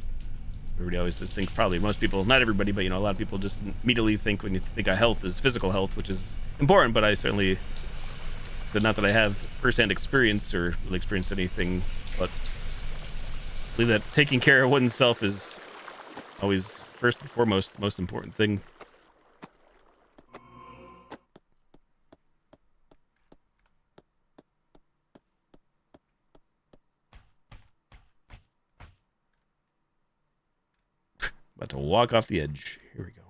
Everybody always just thinks, probably most people, not everybody, but you know, a lot of people just immediately think when you think of health is physical health, which is important. But I certainly, not that I have firsthand experience or really experienced anything, but I believe that taking care of oneself is always first and foremost the most important thing. About to walk off the edge. Here we go.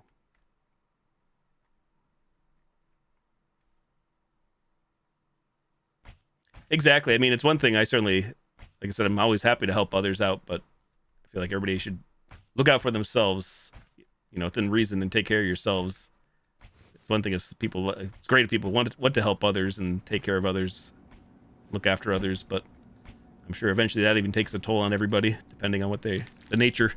Exactly. I mean, it's one thing I certainly, like I said, I'm always happy to help others out, but I feel like everybody should look out for themselves, you know, within reason, and take care of yourselves. It's one thing if people, it's great if people want to help others and take care of others, look after others, but I'm sure eventually that even takes a toll on everybody, depending on what the nature.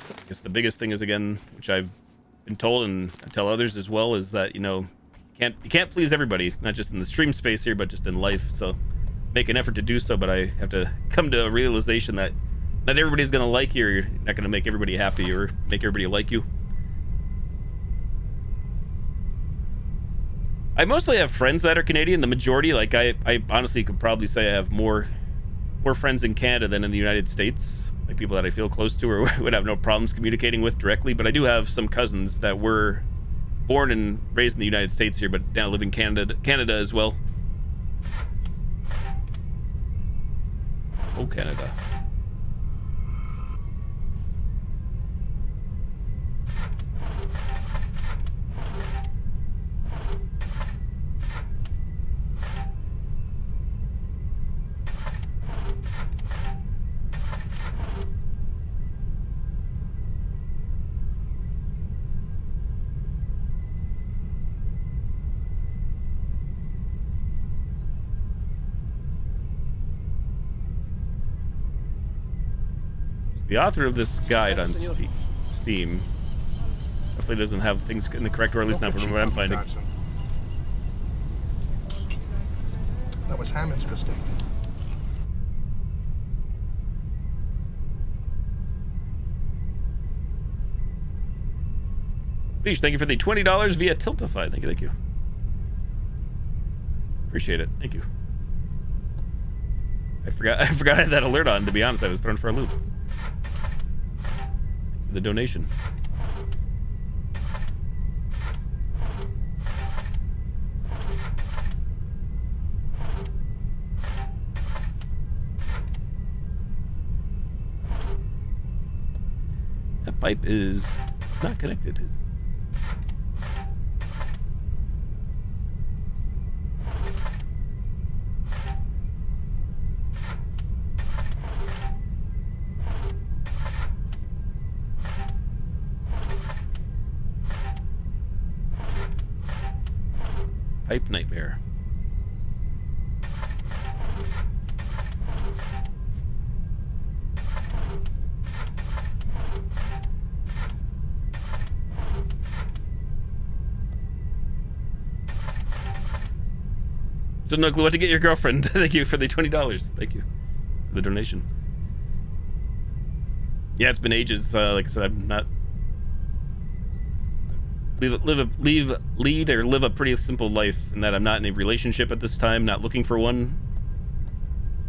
I guess the biggest thing is, again, which I've been told and I tell others as well, is that, you know, you can't please everybody, not just in the stream space here, but just in life. So make an effort to do so, but I have to come to a realization that not everybody's going to like you, or you're not going to make everybody happy or make everybody like you. I mostly have friends that are Canadian. The majority, like I honestly could probably say I have more friends in Canada than in the United States. Like people that I feel close to or would have no problems communicating with directly. But I do have some cousins that were born and raised in the United States here, but now live in Canada as well. Oh, Canada. The author of this guide on Steam definitely doesn't have things in the correct order, at least not from what I'm finding. That was Hammond's mistake. Please, thank you for the $20 via Tiltify. Thank you. Appreciate it. Thank you. I forgot I had that alert on, to be honest. I was thrown for a loop. The donation. That pipe is not connected, is it? Pipe nightmare. So no clue what to get your girlfriend. Thank you for the $20. Thank you for the donation. Yeah, it's been ages. Like I said, I'm not live a pretty simple life in that I'm not in a relationship at this time, not looking for one.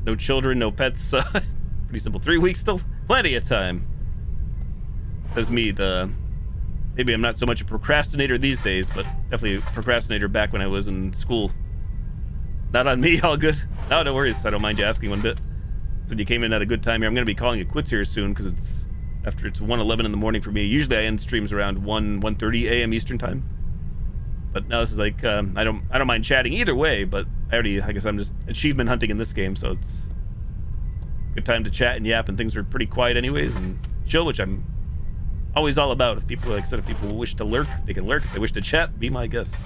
No children, no pets. Pretty simple. 3 weeks, still plenty of time. Says me, maybe I'm not so much a procrastinator these days, but definitely a procrastinator back when I was in school. Not on me, all good. No worries, I don't mind you asking one bit. Said you came in at a good time here. I'm going to be calling it quits here soon because it's 1:11 in the morning for me. Usually I end streams around 1:30 a.m. Eastern time. But now this is like, I don't mind chatting either way, but I guess I'm just achievement hunting in this game, so it's a good time to chat and yap, and things are pretty quiet anyways, and chill, which I'm always all about. If people, like I said, if people wish to lurk, they can lurk. If they wish to chat, be my guest.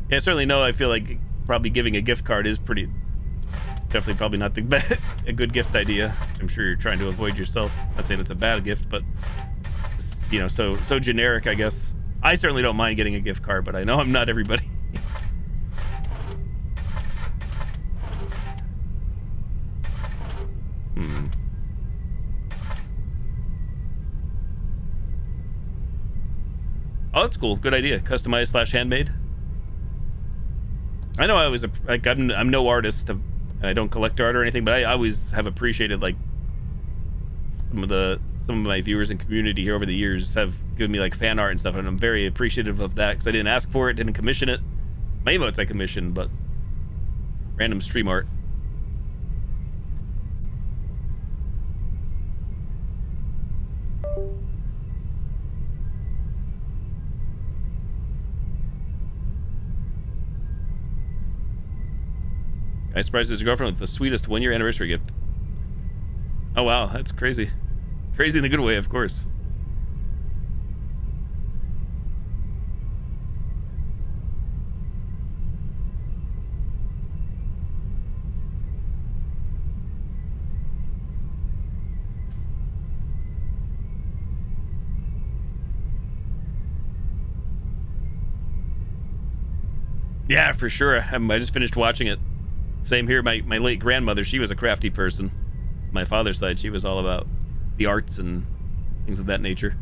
Yeah, I certainly know. I feel like probably giving a gift card is definitely probably not a good gift idea. I'm sure you're trying to avoid yourself. Not saying it's a bad gift, but you know, so generic, I guess. I certainly don't mind getting a gift card, but I know I'm not everybody. Oh, that's cool. Good idea. Customized / handmade. I know I was I'm no artist, and I don't collect art or anything, but I always have appreciated like some of my viewers and community here over the years have given me like fan art and stuff, and I'm very appreciative of that because I didn't ask for it, didn't commission it. My emotes I commissioned, but random stream art. I surprised his girlfriend with the sweetest 1-year anniversary gift. Oh wow, that's crazy. Crazy in a good way, of course. Yeah, for sure. I just finished watching it. Same here. My late grandmother, she was a crafty person. My father's side, she was all about the arts and things of that nature.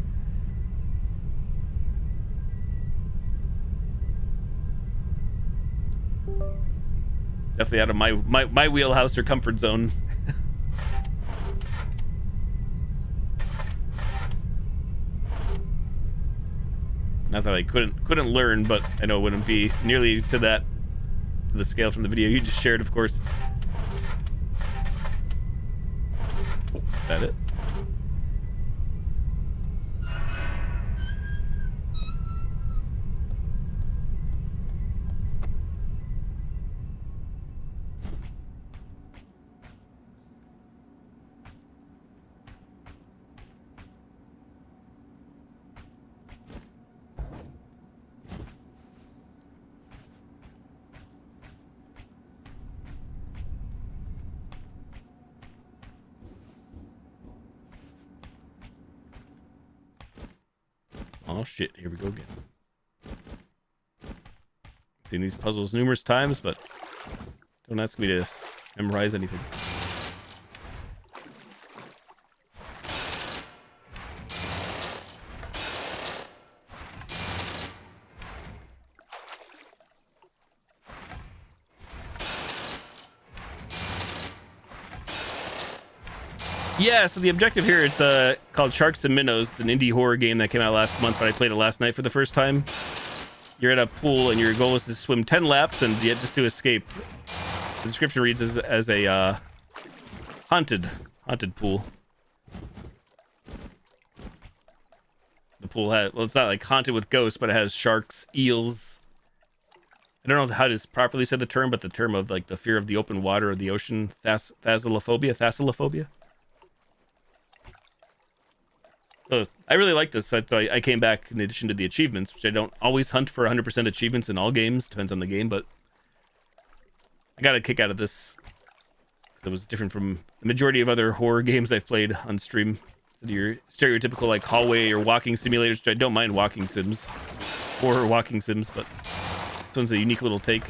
Definitely out of my wheelhouse or comfort zone. Not that I couldn't learn, but I know it wouldn't be nearly to the scale from the video you just shared, of course. Is that it? Oh shit, here we go again. Seen these puzzles numerous times, but don't ask me to memorize anything. Yeah, so the objective here, it's called Sharks and Minnows. It's an indie horror game that came out last month, but I played it last night for the first time. You're at a pool, and your goal is to swim 10 laps and yet just to escape. The description reads as a haunted pool. The pool has, well, it's not like haunted with ghosts, but it has sharks, eels. I don't know how to properly say the term, but the term of like the fear of the open water or the ocean, thalassophobia. So I really like this. So I came back in addition to the achievements, which I don't always hunt for 100% achievements in all games. Depends on the game, but I got a kick out of this. It was different from the majority of other horror games I've played on stream. So your stereotypical like hallway or walking simulators, which I don't mind walking sims, horror walking sims, but this one's a unique little take.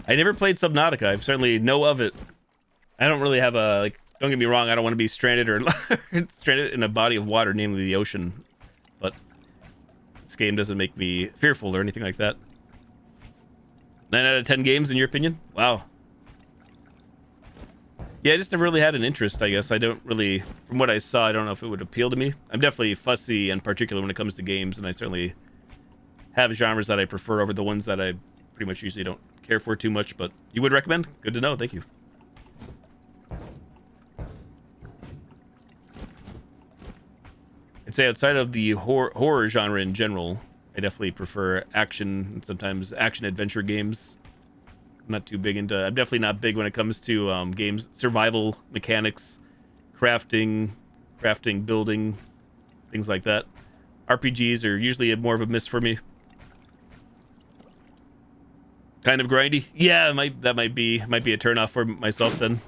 I never played Subnautica. I certainly know of it. I don't really have a, like, don't get me wrong, I don't want to be stranded or stranded in a body of water, namely the ocean. But this game doesn't make me fearful or anything like that. 9 out of 10 games, in your opinion? Wow. Yeah, I just never really had an interest, I guess. I don't really, from what I saw, I don't know if it would appeal to me. I'm definitely fussy and particular when it comes to games, and I certainly have genres that I prefer over the ones that I pretty much usually don't care for too much, but you would recommend? Good to know, thank you. I'd say outside of the horror genre in general, I definitely prefer action and sometimes action-adventure games. I'm not too big into... I'm definitely not big when it comes to games, survival mechanics, crafting, building, things like that. RPGs are usually more of a miss for me. Kind of grindy? Yeah, that might be a turnoff for myself then.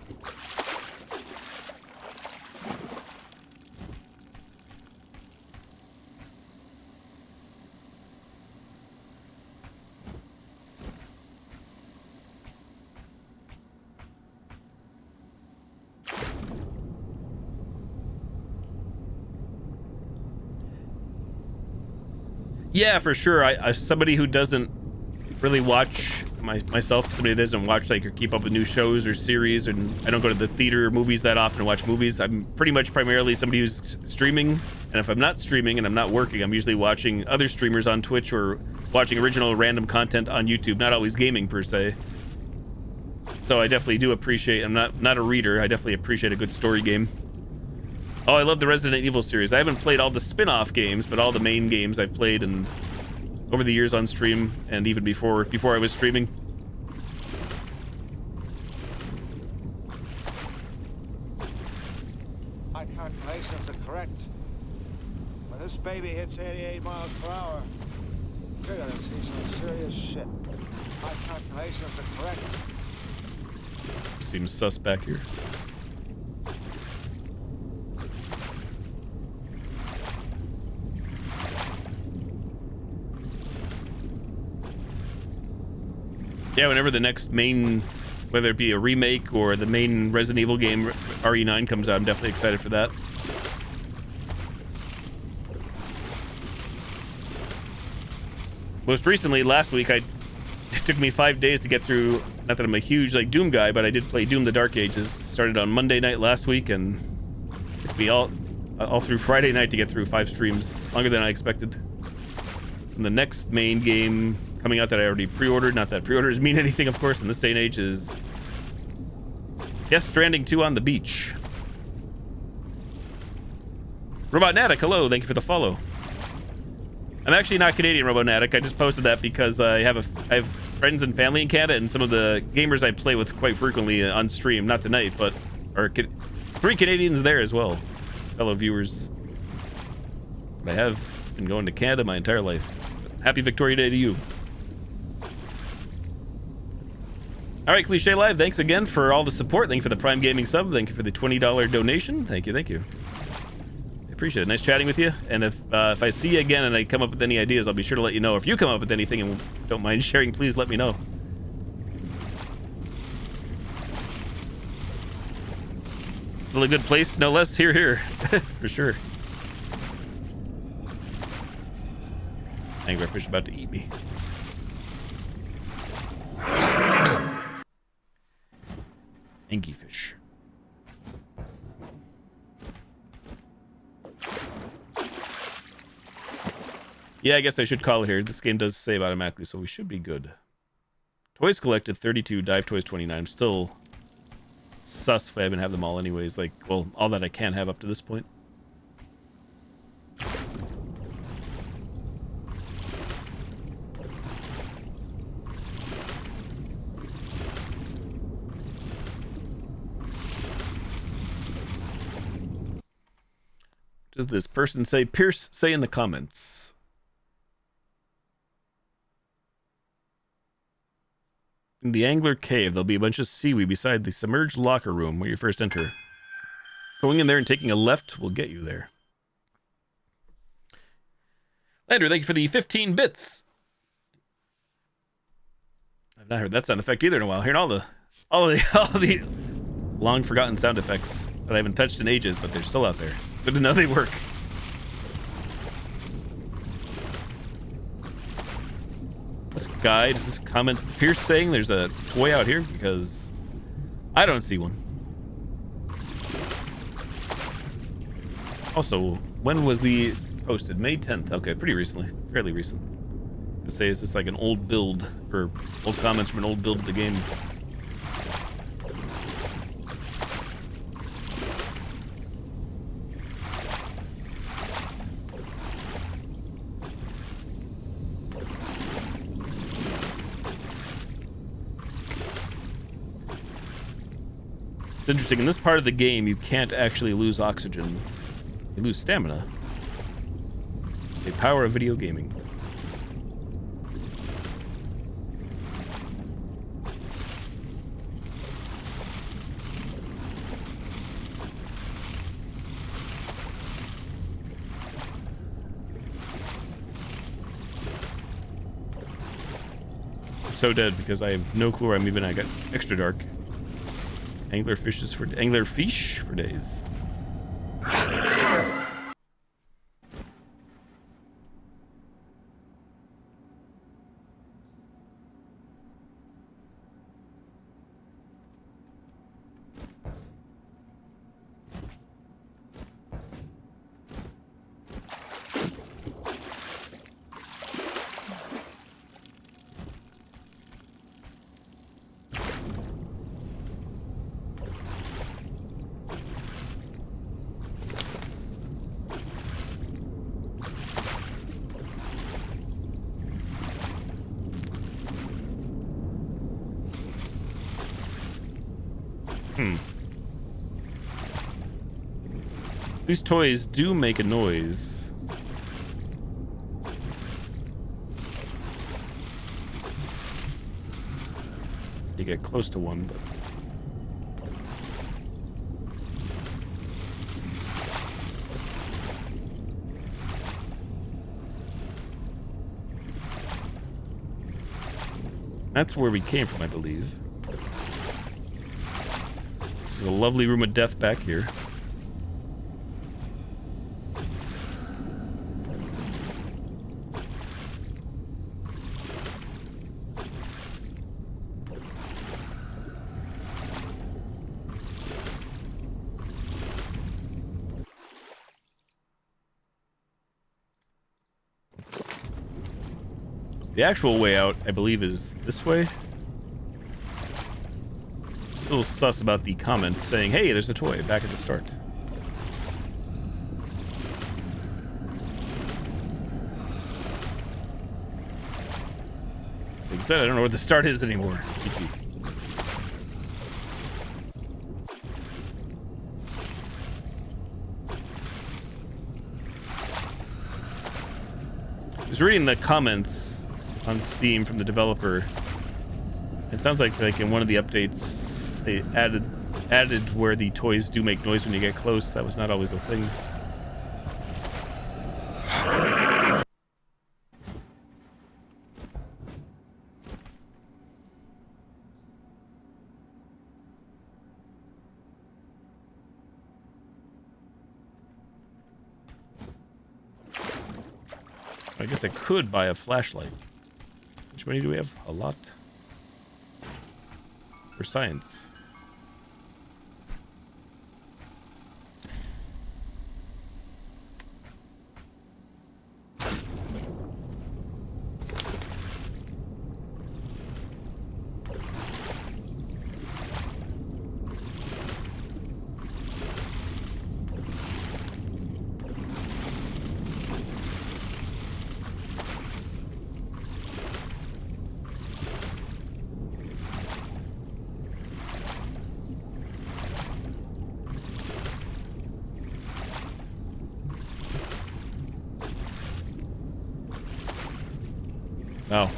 Yeah, for sure. I somebody who doesn't really watch myself, somebody that doesn't watch like or keep up with new shows or series, and I don't go to the theater or movies that often to watch movies. I'm pretty much primarily somebody who's streaming, and if I'm not streaming and I'm not working, I'm usually watching other streamers on Twitch or watching original random content on YouTube, not always gaming per se. So I definitely do appreciate, I'm not a reader, I definitely appreciate a good story game. Oh, I love the Resident Evil series. I haven't played all the spin-off games, but all the main games I've played and over the years on stream, and even before I was streaming. My calculations are correct. When this baby hits 88 miles per hour, you're gonna see some serious shit. My calculations are correct. Seems sus back here. Yeah, whenever the next main, whether it be a remake or the main Resident Evil game, RE9, comes out, I'm definitely excited for that. Most recently, last week, it took me 5 days to get through, not that I'm a huge like Doom guy, but I did play Doom the Dark Ages. Started on Monday night last week, and it took me all through Friday night to get through 5 streams, longer than I expected. And the next main game coming out that I already pre-ordered, not that pre-orders mean anything, of course, in this day and age, is Death Stranding 2 on the beach. Robotnatic, hello, thank you for the follow. I'm actually not Canadian, Robotnatic. I just posted that because I have friends and family in Canada, and some of the gamers I play with quite frequently on stream, not tonight, but are 3 Canadians there as well, fellow viewers. I have been going to Canada my entire life. Happy Victoria Day to you. All right, Cliche Live, thanks again for all the support. Thank you for the Prime Gaming sub. Thank you for the $20 donation. Thank you, thank you. I appreciate it. Nice chatting with you. And if I see you again and I come up with any ideas, I'll be sure to let you know. If you come up with anything and don't mind sharing, please let me know. Still a good place, no less. Here. For sure. Anglerfish about to eat me. Anglerfish. Yeah, I guess I should call it here. This game does save automatically, so we should be good. Toys collected 32, dive toys 29. I'm still sus if I haven't have them all anyways. Like, well, all that I can have up to this point. Does this person say? Pierce, say in the comments. In the Angler Cave, there'll be a bunch of seaweed beside the submerged locker room where you first enter. Going in there and taking a left will get you there. Lander, thank you for the 15 bits. I've not heard that sound effect either in a while. Hearing all the long forgotten sound effects that I haven't touched in ages, but they're still out there. Good to know they work. This guy, does this comment Pierce saying there's a toy out here? Because I don't see one. Also, when was the posted? May 10th. Okay, pretty recently. Fairly recent. To say, is this like an old build, or old comments from an old build of the game? It's interesting, in this part of the game, you can't actually lose oxygen. You lose stamina. The power of video gaming. I'm so dead because I have no clue where I'm even. I got extra dark. Anglerfish for days. These toys do make a noise. You get close to one, but... That's where we came from, I believe. This is a lovely room of death back here. The actual way out, I believe, is this way. Still sus about the comment saying, hey, there's a toy back at the start. Like I said, I don't know where the start is anymore. I was reading the comments on Steam from the developer. It sounds like in one of the updates they added where the toys do make noise when you get close. That was not always a thing. I guess I could buy a flashlight. Which money do we have? A lot. For science. Oh.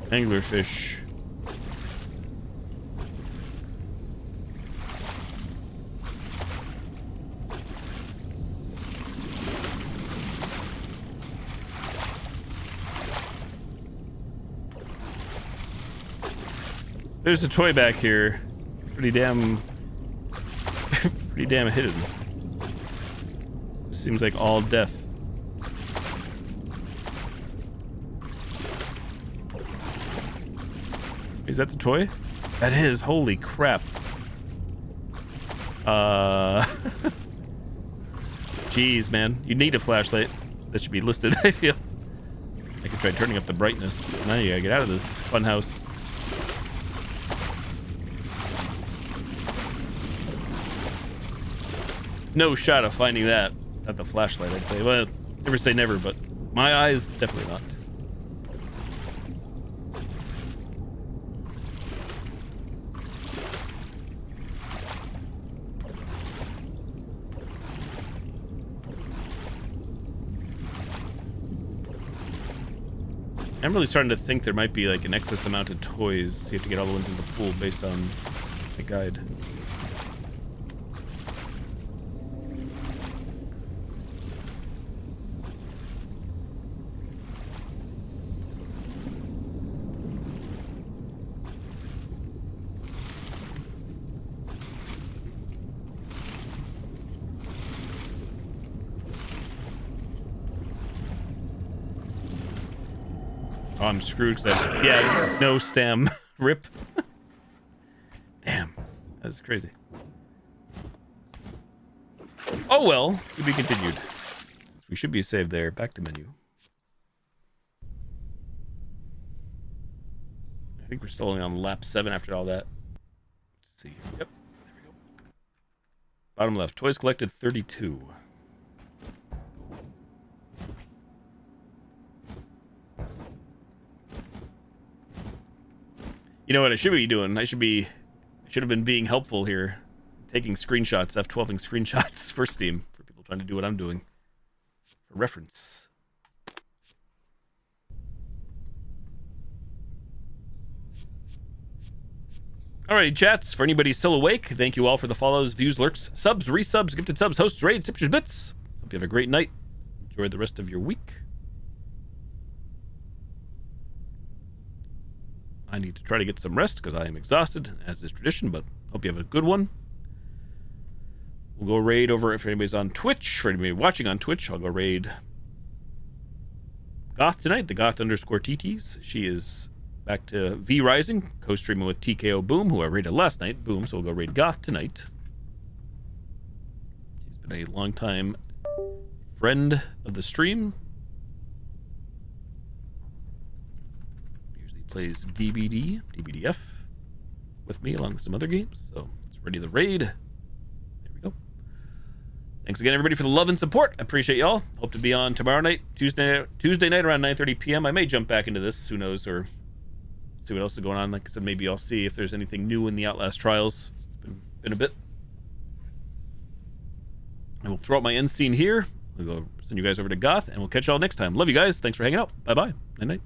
Anglerfish. There's a toy back here. Pretty damn hidden. Seems like all death. Is that the toy? That is. Holy crap. Jeez, man. You need a flashlight. That should be listed, I feel. I could try turning up the brightness. Now you gotta get out of this fun house. No shot of finding that at the flashlight, I'd say. Well, never say never, but my eyes, definitely not. I'm really starting to think there might be like an excess amount of toys. So you have to get all the ones in the pool based on the guide. Oh, I'm screwed because yeah, no stem. Rip. Damn, that's crazy. Oh well, to be continued. We should be saved there. Back to menu. I think we're still only on lap 7 after all that. Let's see. Yep, there we go. Bottom left. Toys collected 32. You know what I should be doing? I should have been being helpful here. Taking screenshots, F12ing screenshots for Steam. For people trying to do what I'm doing. For reference. Alrighty, chats. For anybody still awake, thank you all for the follows, views, lurks, subs, resubs, gifted subs, hosts, raids, tipsters, bits. Hope you have a great night. Enjoy the rest of your week. I need to try to get some rest because I am exhausted, as is tradition, but hope you have a good one. We'll go raid over if anybody's on Twitch. For anybody watching on Twitch, I'll go raid Goth tonight, the Goth_TTs. She is back to V Rising, co-streaming with TKO Boom, who I raided last night. Boom, so we'll go raid Goth tonight. She's been a long time friend of the stream. Plays DBDF with me along with some other games. So let's ready the raid. There we go. Thanks again, everybody, for the love and support. I appreciate y'all. Hope to be on tomorrow night, Tuesday night around 9:30 p.m. I may jump back into this, who knows, or see what else is going on. Like I said, maybe I'll see if there's anything new in the Outlast trials. It's been a bit. And we'll throw out my end scene here. We'll go send you guys over to Goth, and we'll catch y'all next time. Love you guys. Thanks for hanging out. Bye-bye. Night-night.